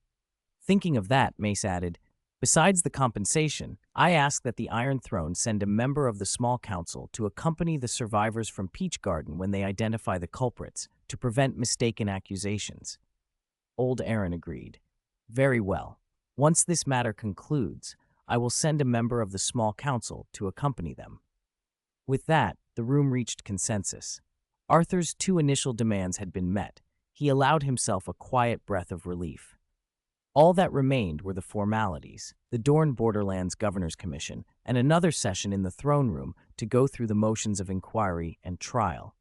Thinking of that, Mace added, besides the compensation, I ask that the Iron Throne send a member of the Small Council to accompany the survivors from Peach Garden when they identify the culprits, to prevent mistaken accusations. Old Aaron agreed. Very well. Once this matter concludes, I will send a member of the Small Council to accompany them. With that, the room reached consensus. Arthur's two initial demands had been met. He allowed himself a quiet breath of relief. All that remained were the formalities, the Dorne Borderlands Governor's Commission, and another session in the throne room to go through the motions of inquiry and trial.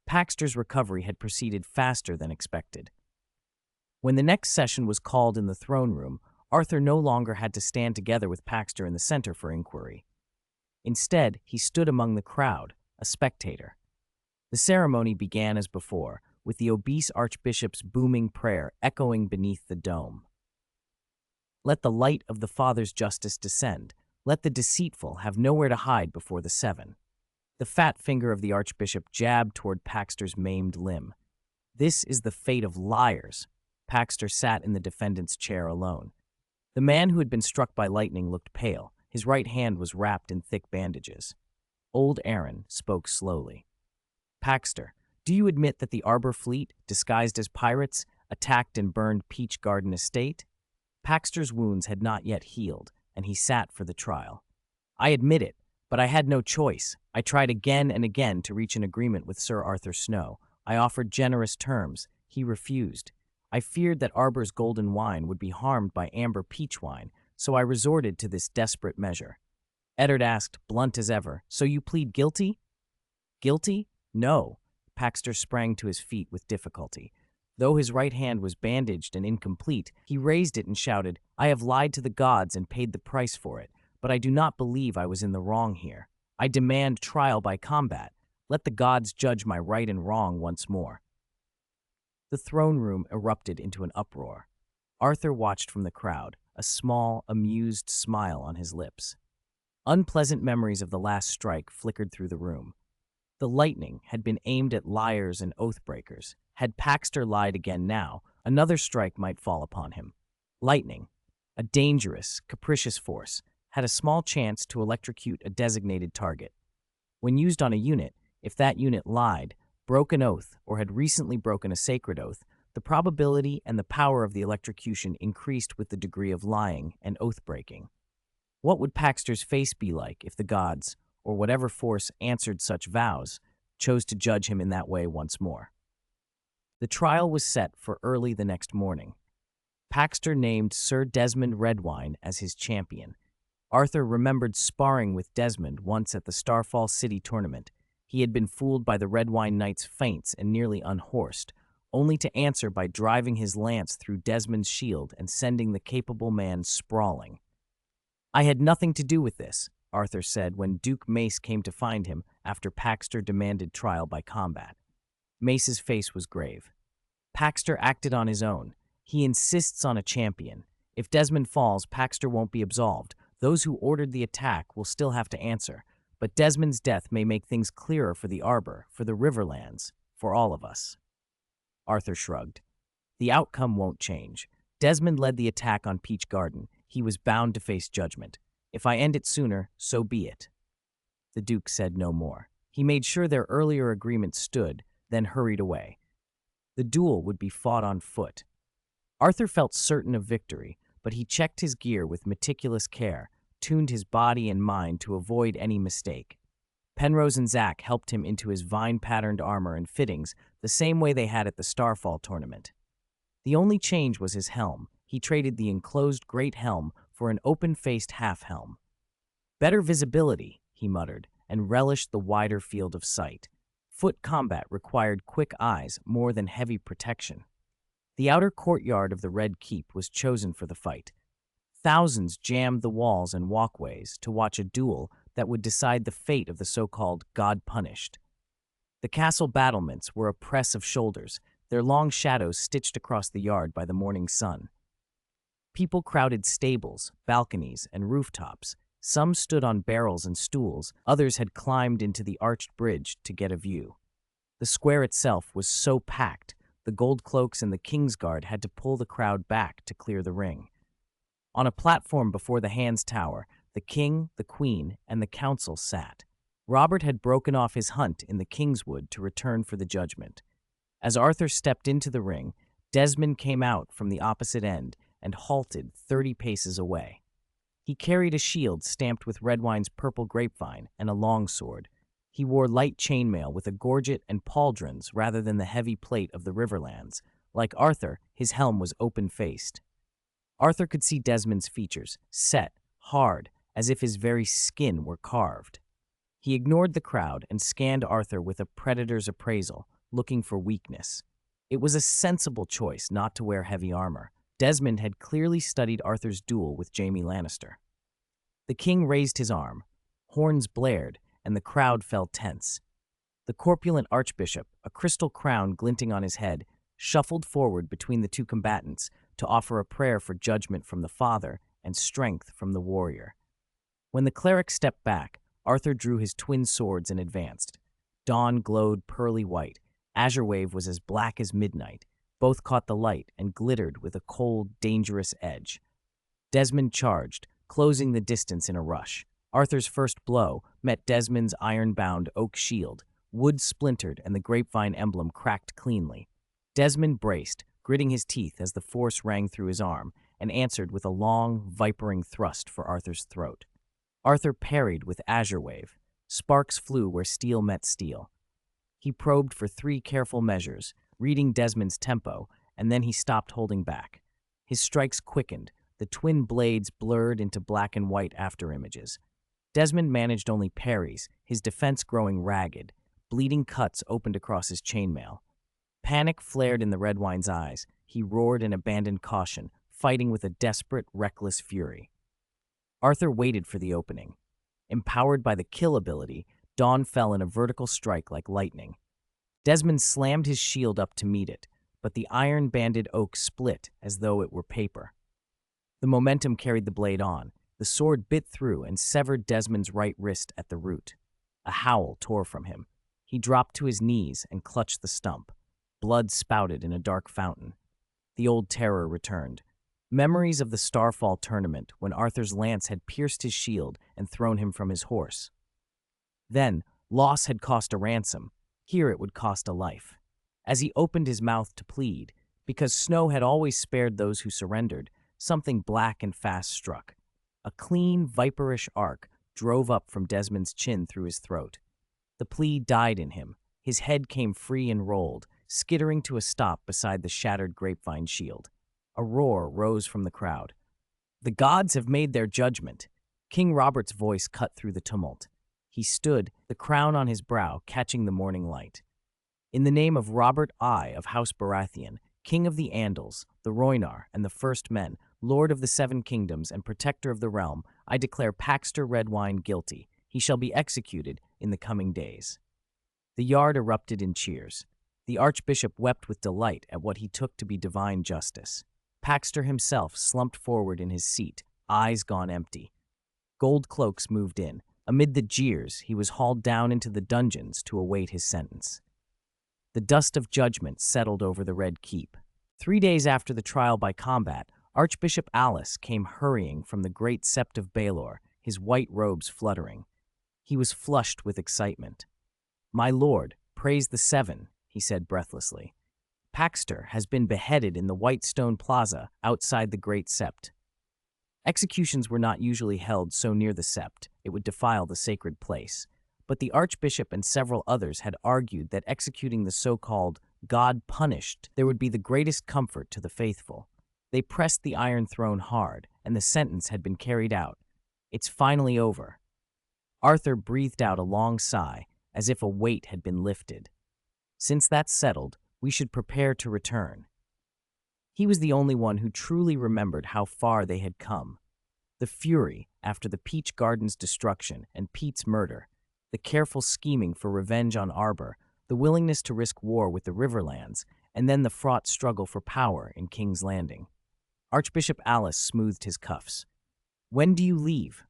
Paxter's recovery had proceeded faster than expected. When the next session was called in the throne room, Arthur no longer had to stand together with Paxter in the center for inquiry. Instead, he stood among the crowd, a spectator. The ceremony began as before, with the obese archbishop's booming prayer echoing beneath the dome. Let the light of the Father's justice descend. Let the deceitful have nowhere to hide before the seven. The fat finger of the archbishop jabbed toward Paxter's maimed limb. This is the fate of liars. Paxter sat in the defendant's chair alone. The man who had been struck by lightning looked pale. His right hand was wrapped in thick bandages. Old Aaron spoke slowly. Paxter, do you admit that the Arbor fleet, disguised as pirates, attacked and burned Peach Garden Estate? Paxter's wounds had not yet healed, and he sat for the trial. I admit it, but I had no choice. I tried again and again to reach an agreement with Sir Arthur Snow. I offered generous terms. He refused. I feared that Arbor's golden wine would be harmed by amber peach wine, so I resorted to this desperate measure. Eddard asked, blunt as ever, so you plead guilty? Guilty? No. Paxter sprang to his feet with difficulty. Though his right hand was bandaged and incomplete, he raised it and shouted, I have lied to the gods and paid the price for it, but I do not believe I was in the wrong here. I demand trial by combat. Let the gods judge my right and wrong once more. The throne room erupted into an uproar. Arthur watched from the crowd, a small, amused smile on his lips. Unpleasant memories of the last strike flickered through the room. The lightning had been aimed at liars and oath-breakers. Had Paxter lied again now, another strike might fall upon him. Lightning, a dangerous, capricious force, had a small chance to electrocute a designated target. When used on a unit, if that unit lied, broke an oath, or had recently broken a sacred oath, the probability and the power of the electrocution increased with the degree of lying and oath-breaking. What would Paxter's face be like if the gods, or whatever force answered such vows, chose to judge him in that way once more? The trial was set for early the next morning. Paxter named Sir Desmond Redwine as his champion. Arthur remembered sparring with Desmond once at the Starfall City tournament. He had been fooled by the Redwine Knight's feints and nearly unhorsed, only to answer by driving his lance through Desmond's shield and sending the capable man sprawling. I had nothing to do with this, Arthur said when Duke Mace came to find him after Paxter demanded trial by combat. Mace's face was grave. Paxter acted on his own. He insists on a champion. If Desmond falls, Paxter won't be absolved. Those who ordered the attack will still have to answer. But Desmond's death may make things clearer for the Arbor, for the Riverlands, for all of us. Arthur shrugged. The outcome won't change. Desmond led the attack on Peach Garden. He was bound to face judgment. If I end it sooner, so be it. The Duke said no more. He made sure their earlier agreement stood, then hurried away. The duel would be fought on foot. Arthur felt certain of victory, but he checked his gear with meticulous care, tuned his body and mind to avoid any mistake. Penrose and Zack helped him into his vine-patterned armor and fittings the same way they had at the Starfall tournament. The only change was his helm. He traded the enclosed great helm for an open-faced half-helm. Better visibility, he muttered, and relished the wider field of sight. Foot combat required quick eyes more than heavy protection. The outer courtyard of the Red Keep was chosen for the fight. Thousands jammed the walls and walkways to watch a duel that would decide the fate of the so-called God-Punished. The castle battlements were a press of shoulders, their long shadows stitched across the yard by the morning sun. People crowded stables, balconies, and rooftops. Some stood on barrels and stools, others had climbed into the arched bridge to get a view. The square itself was so packed, the gold cloaks and the Kingsguard had to pull the crowd back to clear the ring. On a platform before the Hands Tower, the king, the queen, and the council sat. Robert had broken off his hunt in the Kingswood to return for the judgment. As Arthur stepped into the ring, Desmond came out from the opposite end and halted 30 paces away. He carried a shield stamped with Redwine's purple grapevine and a longsword. He wore light chainmail with a gorget and pauldrons rather than the heavy plate of the Riverlands. Like Arthur, his helm was open-faced. Arthur could see Desmond's features, set, hard, as if his very skin were carved. He ignored the crowd and scanned Arthur with a predator's appraisal, looking for weakness. It was a sensible choice not to wear heavy armor. Desmond had clearly studied Arthur's duel with Jaime Lannister. The king raised his arm. Horns blared, and the crowd fell tense. The corpulent archbishop, a crystal crown glinting on his head, shuffled forward between the two combatants to offer a prayer for judgment from the Father and strength from the warrior. When the cleric stepped back, Arthur drew his twin swords and advanced. Dawn glowed pearly white. Azure Wave was as black as midnight. Both caught the light and glittered with a cold, dangerous edge. Desmond charged, closing the distance in a rush. Arthur's first blow met Desmond's iron-bound oak shield. Wood splintered and the grapevine emblem cracked cleanly. Desmond braced, gritting his teeth as the force rang through his arm, and answered with a long, vipering thrust for Arthur's throat. Arthur parried with Azure Wave. Sparks flew where steel met steel. He probed for 3 careful measures, reading Desmond's tempo, and then he stopped holding back. His strikes quickened, the twin blades blurred into black and white afterimages. Desmond managed only parries, his defense growing ragged. Bleeding cuts opened across his chainmail. Panic flared in the Redwine's eyes. He roared and abandoned caution, fighting with a desperate, reckless fury. Arthur waited for the opening. Empowered by the kill ability, Dawn fell in a vertical strike like lightning. Desmond slammed his shield up to meet it, but the iron-banded oak split as though it were paper. The momentum carried the blade on. The sword bit through and severed Desmond's right wrist at the root. A howl tore from him. He dropped to his knees and clutched the stump. Blood spouted in a dark fountain. The old terror returned. Memories of the Starfall tournament when Arthur's lance had pierced his shield and thrown him from his horse. Then, loss had cost a ransom. Here it would cost a life. As he opened his mouth to plead, because Snow had always spared those who surrendered, something black and fast struck. A clean, viperish arc drove up from Desmond's chin through his throat. The plea died in him. His head came free and rolled, skittering to a stop beside the shattered grapevine shield. A roar rose from the crowd. The gods have made their judgment. King Robert's voice cut through the tumult. He stood, the crown on his brow, catching the morning light. In the name of Robert I of House Baratheon, King of the Andals, the Rhoynar, and the First Men, Lord of the Seven Kingdoms and Protector of the Realm, I declare Paxter Redwine guilty. He shall be executed in the coming days. The yard erupted in cheers. The Archbishop wept with delight at what he took to be divine justice. Paxter himself slumped forward in his seat, eyes gone empty. Gold cloaks moved in. Amid the jeers, he was hauled down into the dungeons to await his sentence. The dust of judgment settled over the Red Keep. 3 days after the trial by combat, Archbishop Alice came hurrying from the great sept of Baelor, his white robes fluttering. He was flushed with excitement. "My lord, praise the Seven," he said breathlessly. "Paxter has been beheaded in the White Stone Plaza outside the Great Sept." Executions were not usually held so near the Sept, it would defile the sacred place. But the archbishop and several others had argued that executing the so-called God punished there would be the greatest comfort to the faithful. They pressed the Iron Throne hard, and the sentence had been carried out. "It's finally over." Arthur breathed out a long sigh, as if a weight had been lifted. "Since that's settled, we should prepare to return." He was the only one who truly remembered how far they had come. The fury after the Peach Garden's destruction and Pete's murder, the careful scheming for revenge on Arbor, the willingness to risk war with the Riverlands, and then the fraught struggle for power in King's Landing. Archbishop Alice smoothed his cuffs. "When do you leave?"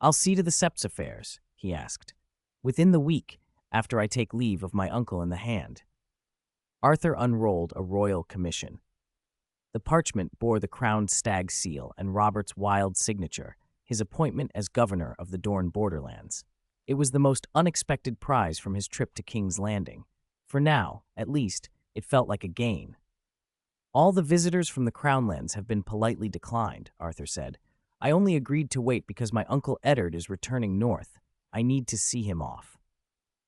"I'll see to the Sept's affairs," he asked. "Within the week, after I take leave of my uncle in the hand." Arthur unrolled a royal commission. The parchment bore the crowned stag seal and Robert's wild signature, his appointment as governor of the Dorne borderlands. It was the most unexpected prize from his trip to King's Landing. For now, at least, it felt like a gain. "All the visitors from the Crownlands have been politely declined," Arthur said. "I only agreed to wait because my uncle Eddard is returning north. I need to see him off."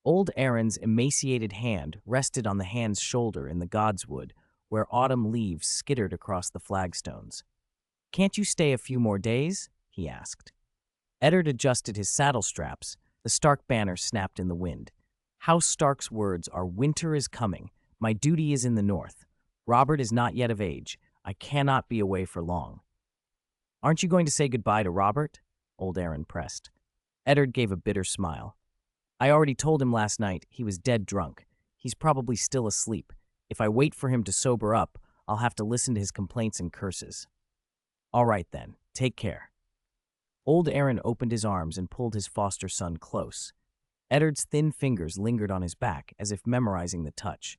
Old Aaron's emaciated hand rested on the hand's shoulder in the godswood, where autumn leaves skittered across the flagstones. "Can't you stay a few more days?" he asked. Eddard adjusted his saddle straps. The Stark banner snapped in the wind. House Stark's words are, "Winter is coming. My duty is in the north. Robert is not yet of age. I cannot be away for long." "Aren't you going to say goodbye to Robert?" Old Aaron pressed. Eddard gave a bitter smile. "I already told him last night he was dead drunk. He's probably still asleep. If I wait for him to sober up, I'll have to listen to his complaints and curses." "All right then, take care." Old Aaron opened his arms and pulled his foster son close. Eddard's thin fingers lingered on his back as if memorizing the touch.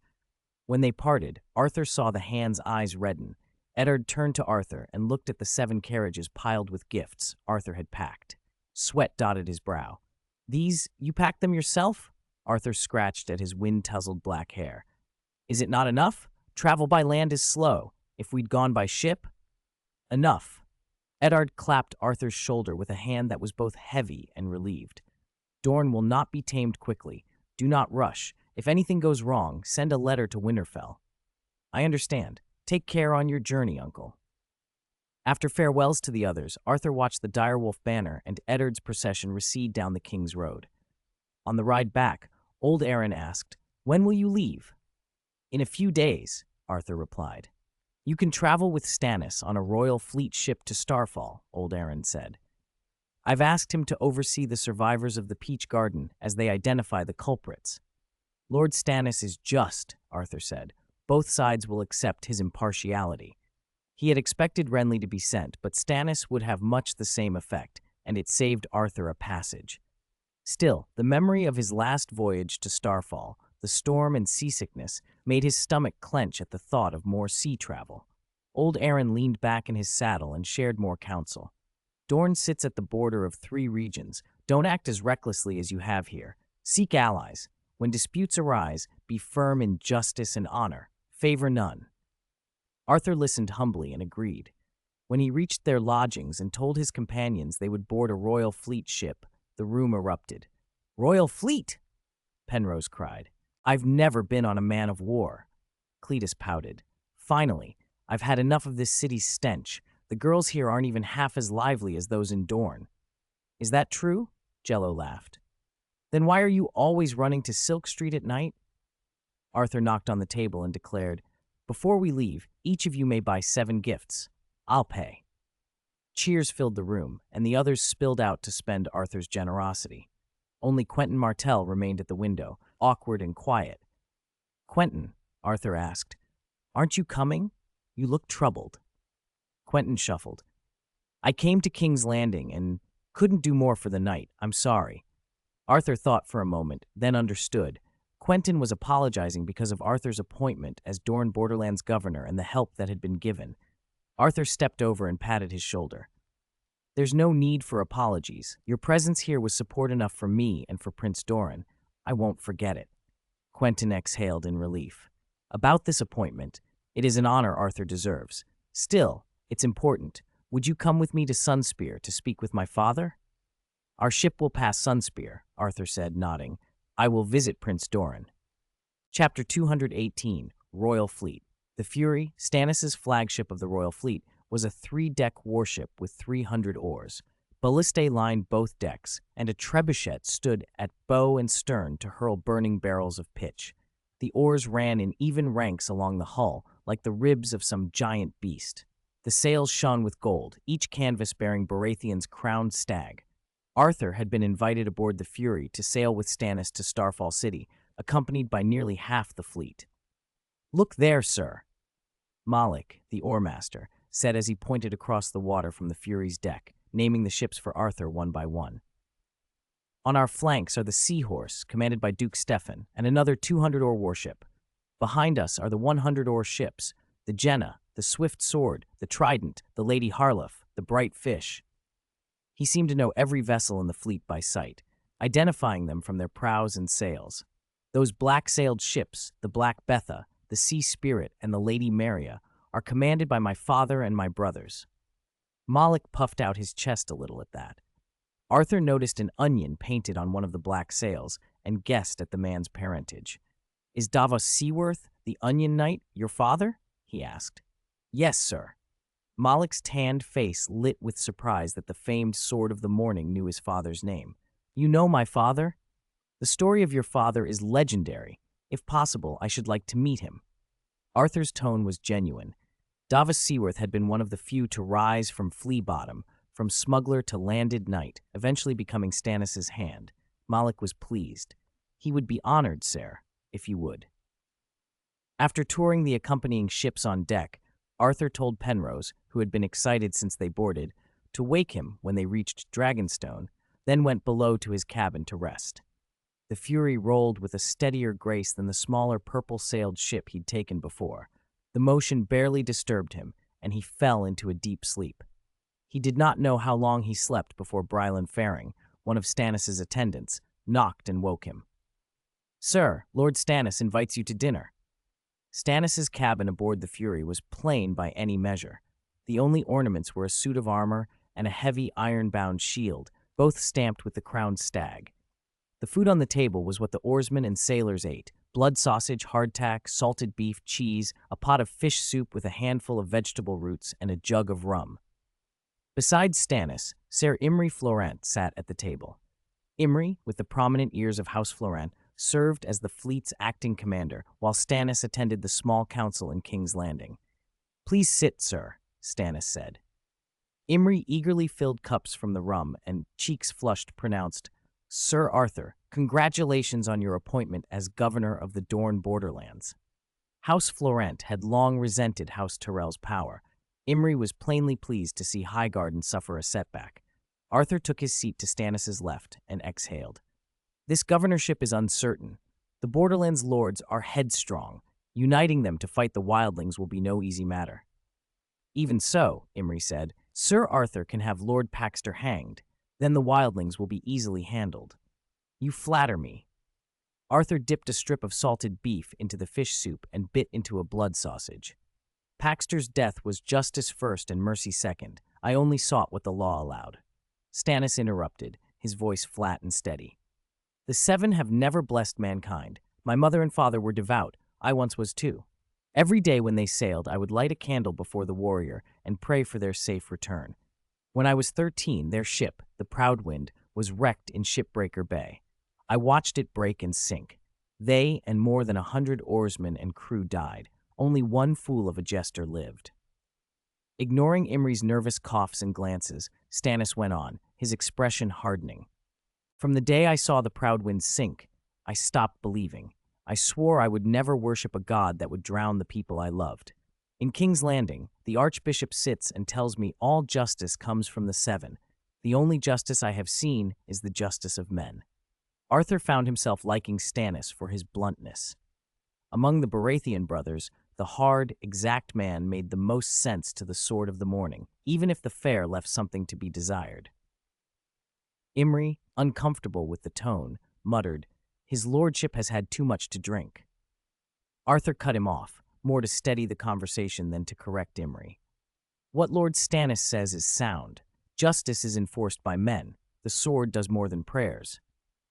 When they parted, Arthur saw the hand's eyes redden. Eddard turned to Arthur and looked at the 7 carriages piled with gifts Arthur had packed. Sweat dotted his brow. "These, you packed them yourself?" Arthur scratched at his wind-tousled black hair. "Is it not enough? Travel by land is slow. If we'd gone by ship—" "Enough." Eddard clapped Arthur's shoulder with a hand that was both heavy and relieved. "Dorne will not be tamed quickly. Do not rush. If anything goes wrong, send a letter to Winterfell." "I understand. Take care on your journey, Uncle." After farewells to the others, Arthur watched the Direwolf banner and Eddard's procession recede down the King's Road. On the ride back, Old Aaron asked, "When will you leave?" "In a few days," Arthur replied. "You can travel with Stannis on a royal fleet ship to Starfall," Old Aaron said. "I've asked him to oversee the survivors of the Peach Garden as they identify the culprits." "Lord Stannis is just," Arthur said. "Both sides will accept his impartiality." He had expected Renly to be sent, but Stannis would have much the same effect, and it saved Arthur a passage. Still, the memory of his last voyage to Starfall, the storm and seasickness, made his stomach clench at the thought of more sea travel. Old Aaron leaned back in his saddle and shared more counsel. "Dorne sits at the border of 3 regions. Don't act as recklessly as you have here. Seek allies. When disputes arise, be firm in justice and honor. Favor none." Arthur listened humbly and agreed. When he reached their lodgings and told his companions they would board a royal fleet ship, the room erupted. "Royal fleet!" Penrose cried. "I've never been on a man of war." Cletus pouted. "Finally, I've had enough of this city's stench. The girls here aren't even half as lively as those in Dorne." "Is that true?" Jello laughed. "Then why are you always running to Silk Street at night?" Arthur knocked on the table and declared, "Before we leave, each of you may buy 7 gifts. I'll pay." Cheers filled the room, and the others spilled out to spend Arthur's generosity. Only Quentin Martell remained at the window, awkward and quiet. "Quentin," Arthur asked, "aren't you coming? You look troubled." Quentin shuffled. "I came to King's Landing and couldn't do more for the night. I'm sorry." Arthur thought for a moment, then understood. Quentin was apologizing because of Arthur's appointment as Dorne Borderlands governor and the help that had been given. Arthur stepped over and patted his shoulder. There's no need for apologies. Your presence here was support enough for me and for Prince Doran. I won't forget it." Quentin exhaled in relief. "About this appointment, it is an honor Arthur deserves. Still, it's important. Would you come with me to Sunspear to speak with my father?" "Our ship will pass Sunspear," Arthur said, nodding. "I will visit Prince Doran." Chapter 218, Royal Fleet. The Fury, Stannis' flagship of the Royal Fleet, was a 3-deck warship with 300 oars. Ballistae lined both decks, and a trebuchet stood at bow and stern to hurl burning barrels of pitch. The oars ran in even ranks along the hull, like the ribs of some giant beast. The sails shone with gold, each canvas bearing Baratheon's crowned stag. Arthur had been invited aboard the Fury to sail with Stannis to Starfall City, accompanied by nearly half the fleet. "Look there, sir," Malik, the oarmaster, said as he pointed across the water from the Fury's deck, naming the ships for Arthur one by one. "On our flanks are the Seahorse, commanded by Duke Stefan, and another 200-oar warship. Behind us are the 100-oar ships, the Jenna, the Swift Sword, the Trident, the Lady Harlef, the Bright Fish." He seemed to know every vessel in the fleet by sight, identifying them from their prows and sails. "Those black-sailed ships, the Black Betha, the Sea Spirit, and the Lady Maria, are commanded by my father and my brothers." Malik puffed out his chest a little at that. Arthur noticed an onion painted on one of the black sails and guessed at the man's parentage. "Is Davos Seaworth, the Onion Knight, your father?" he asked. "Yes, sir." Malik's tanned face lit with surprise that the famed Sword of the Morning knew his father's name. "You know my father? The story of your father is legendary. If possible, I should like to meet him." Arthur's tone was genuine. Davos Seaworth had been one of the few to rise from flea bottom, from smuggler to landed knight, eventually becoming Stannis' hand. Malik was pleased. "He would be honored, sir, if you would." After touring the accompanying ships on deck, Arthur told Penrose, who had been excited since they boarded, to wake him when they reached Dragonstone, then went below to his cabin to rest. The Fury rolled with a steadier grace than the smaller purple-sailed ship he'd taken before. The motion barely disturbed him, and he fell into a deep sleep. He did not know how long he slept before Brylan Faring, one of Stannis' attendants, knocked and woke him. "Sir, Lord Stannis invites you to dinner." Stannis' cabin aboard the Fury was plain by any measure. The only ornaments were a suit of armor and a heavy iron-bound shield, both stamped with the crowned stag. The food on the table was what the oarsmen and sailors ate: blood sausage, hardtack, salted beef, cheese, a pot of fish soup with a handful of vegetable roots, and a jug of rum. Besides Stannis, Ser Imry Florent sat at the table. Imry, with the prominent ears of House Florent, served as the fleet's acting commander, while Stannis attended the small council in King's Landing. "Please sit, sir," Stannis said. Imry eagerly filled cups from the rum and, cheeks flushed, pronounced, "Sir Arthur, congratulations on your appointment as governor of the Dorne borderlands." House Florent had long resented House Tyrell's power. Imry was plainly pleased to see Highgarden suffer a setback. Arthur took his seat to Stannis' left and exhaled. "This governorship is uncertain. The borderlands lords are headstrong. Uniting them to fight the wildlings will be no easy matter." "Even so," Imry said, "Sir Arthur can have Lord Paxter hanged. Then the wildlings will be easily handled." "You flatter me." Arthur dipped a strip of salted beef into the fish soup and bit into a blood sausage. "Paxter's death was justice first and mercy second. I only sought what the law allowed." Stannis interrupted, his voice flat and steady. "The Seven have never blessed mankind. My mother and father were devout. I once was too. Every day when they sailed, I would light a candle before the warrior and pray for their safe return. When I was 13, their ship, the Proudwind, was wrecked in Shipbreaker Bay. I watched it break and sink. They and more than 100 oarsmen and crew died. Only one fool of a jester lived." Ignoring Imry's nervous coughs and glances, Stannis went on, his expression hardening. "From the day I saw the Proudwind sink, I stopped believing. I swore I would never worship a god that would drown the people I loved. In King's Landing, the Archbishop sits and tells me all justice comes from the Seven. The only justice I have seen is the justice of men." Arthur found himself liking Stannis for his bluntness. Among the Baratheon brothers, the hard, exact man made the most sense to the sword of the morning, even if the fare left something to be desired. Imry, uncomfortable with the tone, muttered, "His lordship has had too much to drink." Arthur cut him off, more to steady the conversation than to correct Imry. "What Lord Stannis says is sound. Justice is enforced by men. The sword does more than prayers.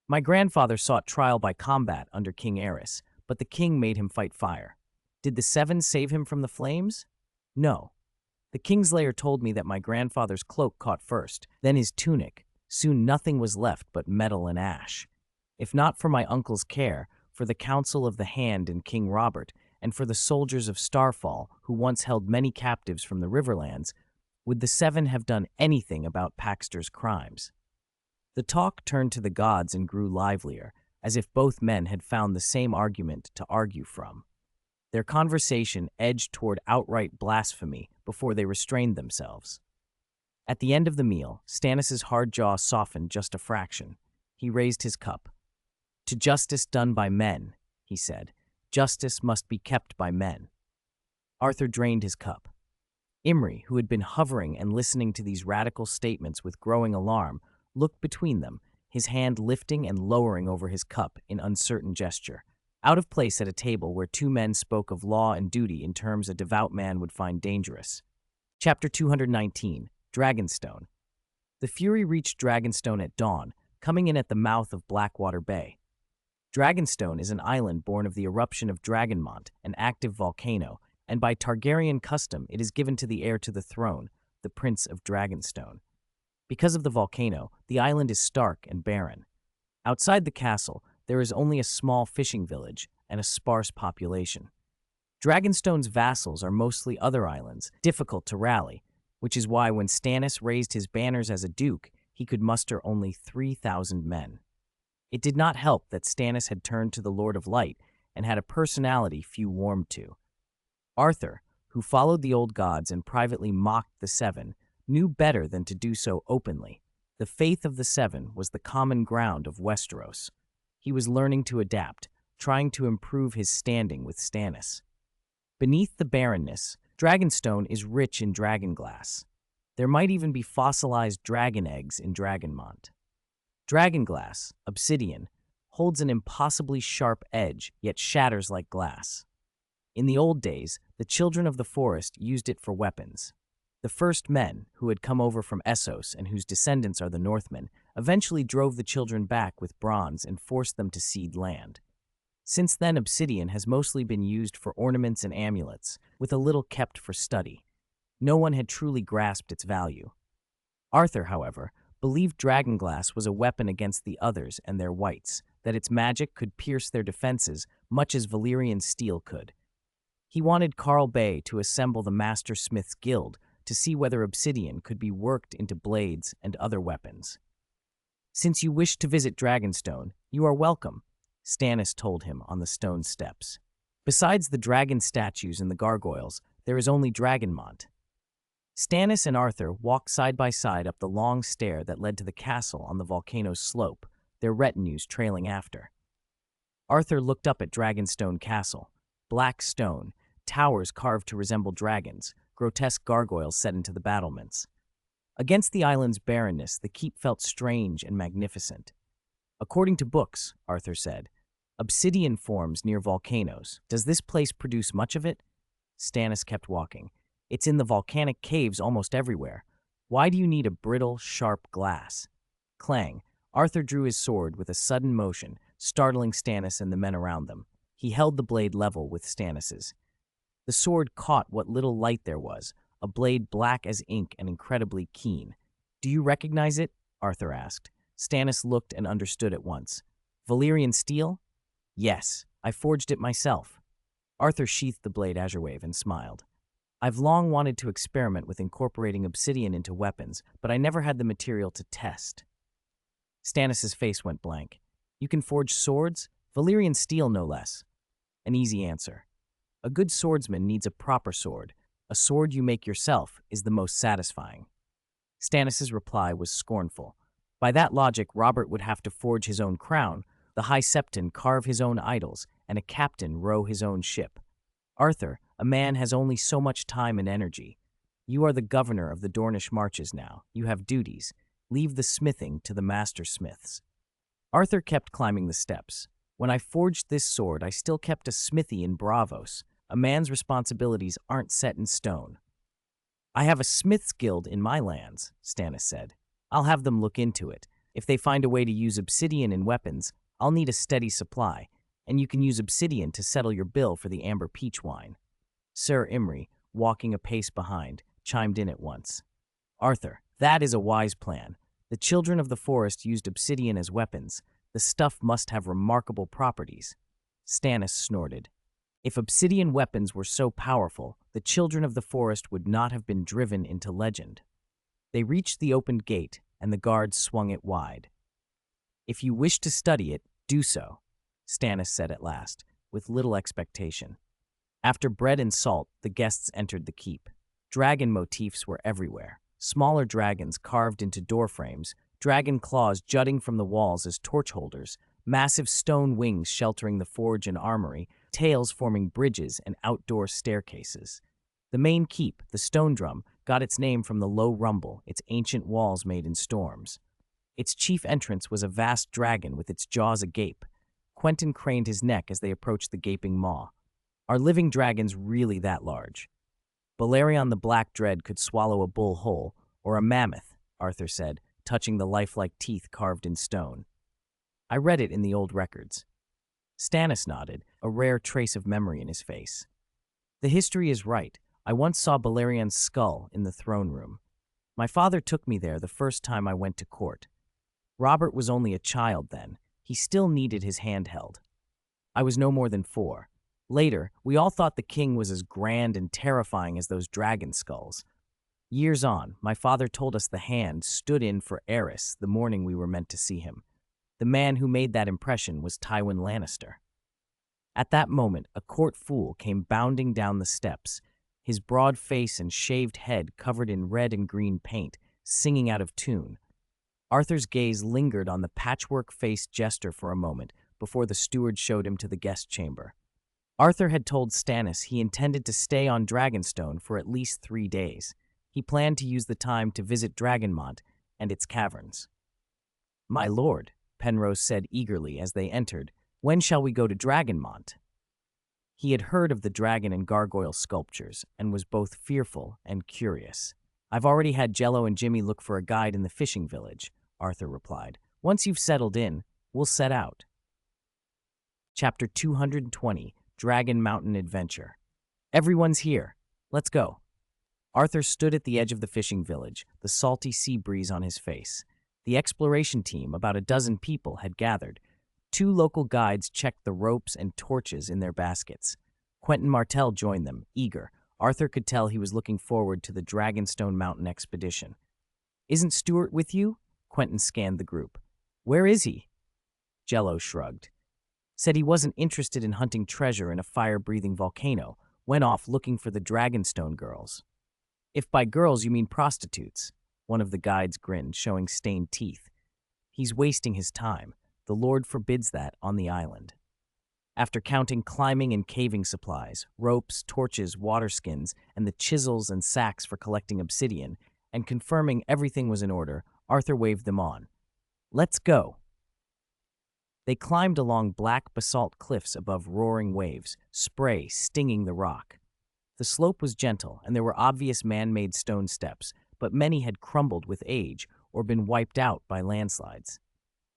My grandfather sought trial by combat under King Aerys, but the king made him fight fire. Did the Seven save him from the flames? No. The Kingslayer told me that my grandfather's cloak caught first, then his tunic. Soon nothing was left but metal and ash. If not for my uncle's care, for the counsel of the Hand and King Robert, and for the soldiers of Starfall, who once held many captives from the Riverlands, would the Seven have done anything about Paxter's crimes?" The talk turned to the gods and grew livelier, as if both men had found the same argument to argue from. Their conversation edged toward outright blasphemy before they restrained themselves. At the end of the meal, Stannis's hard jaw softened just a fraction. He raised his cup. "To justice done by men," he said. "Justice must be kept by men." Arthur drained his cup. Imry, who had been hovering and listening to these radical statements with growing alarm, looked between them, his hand lifting and lowering over his cup in uncertain gesture, out of place at a table where two men spoke of law and duty in terms a devout man would find dangerous. Chapter 219, Dragonstone. The Fury reached Dragonstone at dawn, coming in at the mouth of Blackwater Bay. Dragonstone is an island born of the eruption of Dragonmont, an active volcano, and by Targaryen custom it is given to the heir to the throne, the Prince of Dragonstone. Because of the volcano, the island is stark and barren. Outside the castle, there is only a small fishing village and a sparse population. Dragonstone's vassals are mostly other islands, difficult to rally, which is why when Stannis raised his banners as a duke, he could muster only 3,000 men. It did not help that Stannis had turned to the Lord of Light and had a personality few warmed to. Arthur, who followed the old gods and privately mocked the Seven, knew better than to do so openly. The faith of the Seven was the common ground of Westeros. He was learning to adapt, trying to improve his standing with Stannis. Beneath the barrenness, Dragonstone is rich in dragonglass. There might even be fossilized dragon eggs in Dragonmont. Dragonglass, obsidian, holds an impossibly sharp edge, yet shatters like glass. In the old days, the children of the forest used it for weapons. The first men, who had come over from Essos and whose descendants are the Northmen, eventually drove the children back with bronze and forced them to cede land. Since then, obsidian has mostly been used for ornaments and amulets, with a little kept for study. No one had truly grasped its value. Arthur, however, believed dragonglass was a weapon against the others and their whites, that its magic could pierce their defenses much as Valyrian steel could. He wanted Carl Bay to assemble the Master Smith's Guild to see whether obsidian could be worked into blades and other weapons. "Since you wish to visit Dragonstone, you are welcome," Stannis told him on the stone steps. "Besides the dragon statues and the gargoyles, there is only Dragonmont." Stannis and Arthur walked side by side up the long stair that led to the castle on the volcano's slope, their retinues trailing after. Arthur looked up at Dragonstone Castle. Black stone, towers carved to resemble dragons, grotesque gargoyles set into the battlements. Against the island's barrenness, the keep felt strange and magnificent. "According to books," Arthur said, "obsidian forms near volcanoes. Does this place produce much of it?" Stannis kept walking. "It's in the volcanic caves almost everywhere. Why do you need a brittle, sharp glass?" Clang. Arthur drew his sword with a sudden motion, startling Stannis and the men around them. He held the blade level with Stannis's. The sword caught what little light there was, a blade black as ink and incredibly keen. "Do you recognize it?" Arthur asked. Stannis looked and understood at once. "Valyrian steel?" "Yes, I forged it myself." Arthur sheathed the blade azurewave and smiled. "I've long wanted to experiment with incorporating obsidian into weapons, but I never had the material to test." Stannis's face went blank. "You can forge swords? Valyrian steel, no less." An easy answer. "A good swordsman needs a proper sword. A sword you make yourself is the most satisfying." Stannis's reply was scornful. By that logic, Robert would have to forge his own crown, the High Septon carve his own idols, and a captain row his own ship. Arthur, A man has only so much time and energy. You are the governor of the Dornish marches now. You have duties. Leave the smithing to the master smiths. Arthur kept climbing the steps. When I forged this sword, I still kept a smithy in Bravos. A man's responsibilities aren't set in stone. I have a smith's guild in my lands, Stannis said. I'll have them look into it. If they find a way to use obsidian in weapons, I'll need a steady supply, and you can use obsidian to settle your bill for the amber peach wine. Sir Imry, walking a pace behind, chimed in at once. Arthur, that is a wise plan. The children of the forest used obsidian as weapons. The stuff must have remarkable properties. Stannis snorted. If obsidian weapons were so powerful, the children of the forest would not have been driven into legend. They reached the opened gate, and the guards swung it wide. If you wish to study it, do so, Stannis said at last, with little expectation. After bread and salt, the guests entered the keep. Dragon motifs were everywhere. Smaller dragons carved into doorframes, dragon claws jutting from the walls as torch holders, massive stone wings sheltering the forge and armory, tails forming bridges and outdoor staircases. The main keep, the Stone Drum, got its name from the low rumble its ancient walls made in storms. Its chief entrance was a vast dragon with its jaws agape. Quentyn craned his neck as they approached the gaping maw. Are living dragons really that large? Balerion the Black Dread could swallow a bull whole, or a mammoth, Arthur said, touching the lifelike teeth carved in stone. I read it in the old records. Stannis nodded, a rare trace of memory in his face. The history is right. I once saw Balerion's skull in the throne room. My father took me there the first time I went to court. Robert was only a child then. He still needed his hand held. I was no more than 4. Later, we all thought the king was as grand and terrifying as those dragon skulls. Years on, my father told us the hand stood in for Aerys the morning we were meant to see him. The man who made that impression was Tywin Lannister. At that moment, a court fool came bounding down the steps, his broad face and shaved head covered in red and green paint, singing out of tune. Arthur's gaze lingered on the patchwork-faced jester for a moment before the steward showed him to the guest chamber. Arthur had told Stannis he intended to stay on Dragonstone for at least 3 days. He planned to use the time to visit Dragonmont and its caverns. "My lord," Penrose said eagerly as they entered, "when shall we go to Dragonmont?" He had heard of the dragon and gargoyle sculptures and was both fearful and curious. "I've already had Jello and Jimmy look for a guide in the fishing village," Arthur replied. "Once you've settled in, we'll set out." Chapter 220, Dragon Mountain Adventure. Everyone's here. Let's go. Arthur stood at the edge of the fishing village, the salty sea breeze on his face. The exploration team, about a dozen people, had gathered. 2 local guides checked the ropes and torches in their baskets. Quentyn Martell joined them, eager. Arthur could tell he was looking forward to the Dragonstone Mountain expedition. "Isn't Stuart with you?" Quentyn scanned the group. "Where is he?" Jello shrugged. "Said he wasn't interested in hunting treasure in a fire-breathing volcano. Went off looking for the Dragonstone girls." "If by girls you mean prostitutes," one of the guides grinned, showing stained teeth. "He's wasting his time. The Lord forbids that on the island." After counting climbing and caving supplies, ropes, torches, water skins, and the chisels and sacks for collecting obsidian, and confirming everything was in order, Arthur waved them on. "Let's go." They climbed along black basalt cliffs above roaring waves, spray stinging the rock. The slope was gentle, and there were obvious man-made stone steps, but many had crumbled with age or been wiped out by landslides.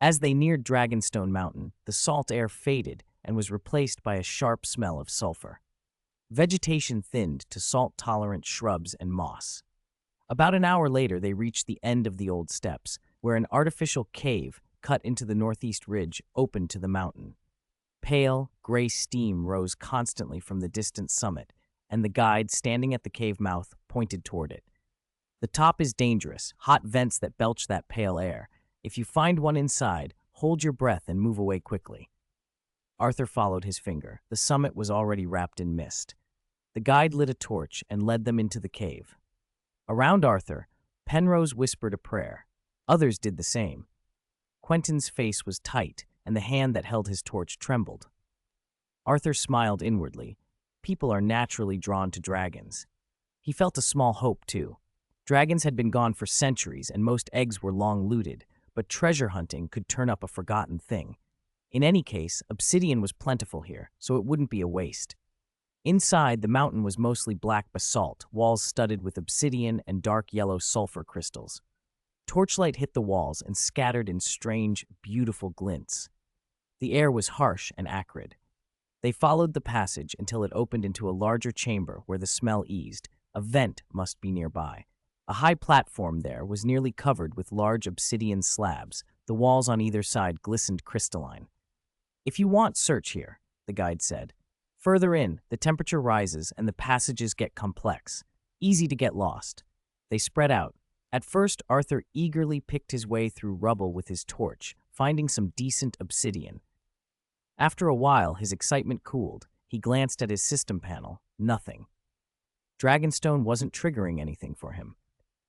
As they neared Dragonstone Mountain, the salt air faded and was replaced by a sharp smell of sulfur. Vegetation thinned to salt-tolerant shrubs and moss. About an hour later, they reached the end of the old steps, where an artificial cave cut into the northeast ridge opened to the mountain. Pale, gray steam rose constantly from the distant summit, and the guide, standing at the cave mouth, pointed toward it. "The top is dangerous, hot vents that belch that pale air. If you find one inside, hold your breath and move away quickly." Arthur followed his finger. The summit was already wrapped in mist. The guide lit a torch and led them into the cave. Around Arthur, Penrose whispered a prayer. Others did the same. Quentyn's face was tight, and the hand that held his torch trembled. Arthur smiled inwardly. people are naturally drawn to dragons. He felt a small hope, too. Dragons had been gone for centuries and most eggs were long looted, but treasure hunting could turn up a forgotten thing. In any case, obsidian was plentiful here, so it wouldn't be a waste. Inside, the mountain was mostly black basalt, walls studded with obsidian and dark yellow sulfur crystals. Torchlight hit the walls and scattered in strange, beautiful glints. The air was harsh and acrid. They followed the passage until it opened into a larger chamber where the smell eased. A vent must be nearby. A high platform there was nearly covered with large obsidian slabs. The walls on either side glistened crystalline. "If you want, search here," the guide said. "Further in, the temperature rises and the passages get complex. Easy to get lost." They spread out. At first, Arthur eagerly picked his way through rubble with his torch, finding some decent obsidian. After a while, his excitement cooled. He glanced at his system panel. Nothing. Dragonstone wasn't triggering anything for him.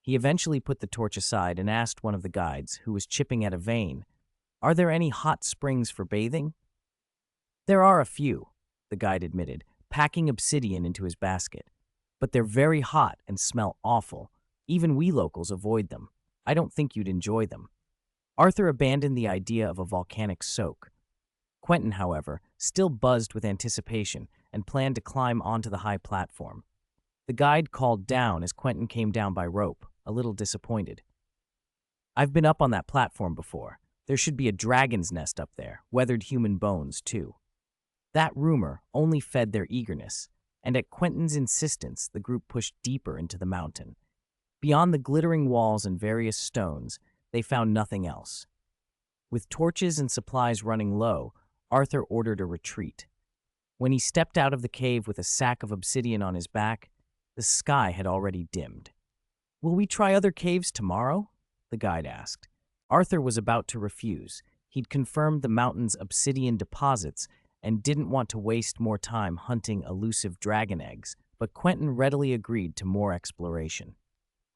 He eventually put the torch aside and asked one of the guides, who was chipping at a vein, "Are there any hot springs for bathing?" "There are a few," the guide admitted, packing obsidian into his basket. "But they're very hot and smell awful. Even we locals avoid them. I don't think you'd enjoy them." Arthur abandoned the idea of a volcanic soak. Quentin, however, still buzzed with anticipation and planned to climb onto the high platform. The guide called down as Quentin came down by rope, a little disappointed. "I've been up on that platform before. There should be a dragon's nest up there, weathered human bones, too." That rumor only fed their eagerness, and at Quentin's insistence, the group pushed deeper into the mountain. Beyond the glittering walls and various stones, they found nothing else. With torches and supplies running low, Arthur ordered a retreat. When he stepped out of the cave with a sack of obsidian on his back, the sky had already dimmed. "Will we try other caves tomorrow?" the guide asked. Arthur was about to refuse. He'd confirmed the mountain's obsidian deposits and didn't want to waste more time hunting elusive dragon eggs, but Quentin readily agreed to more exploration.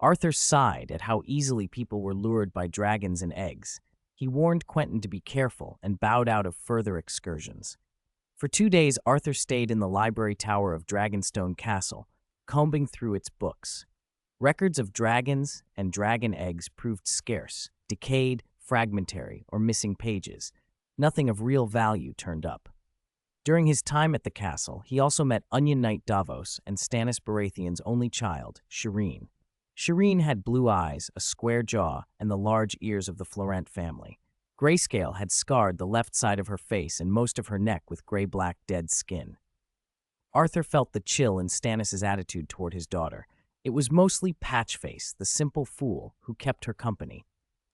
Arthur sighed at how easily people were lured by dragons and eggs. He warned Quentin to be careful and bowed out of further excursions. For 2 days, Arthur stayed in the library tower of Dragonstone Castle, combing through its books. Records of dragons and dragon eggs proved scarce, decayed, fragmentary, or missing pages. Nothing of real value turned up. During his time at the castle, he also met Onion Knight Davos and Stannis Baratheon's only child, Shireen. Shireen had blue eyes, a square jaw, and the large ears of the Florent family. Grayscale had scarred the left side of her face and most of her neck with gray-black dead skin. Arthur felt the chill in Stannis' attitude toward his daughter. It was mostly Patchface, the simple fool, who kept her company.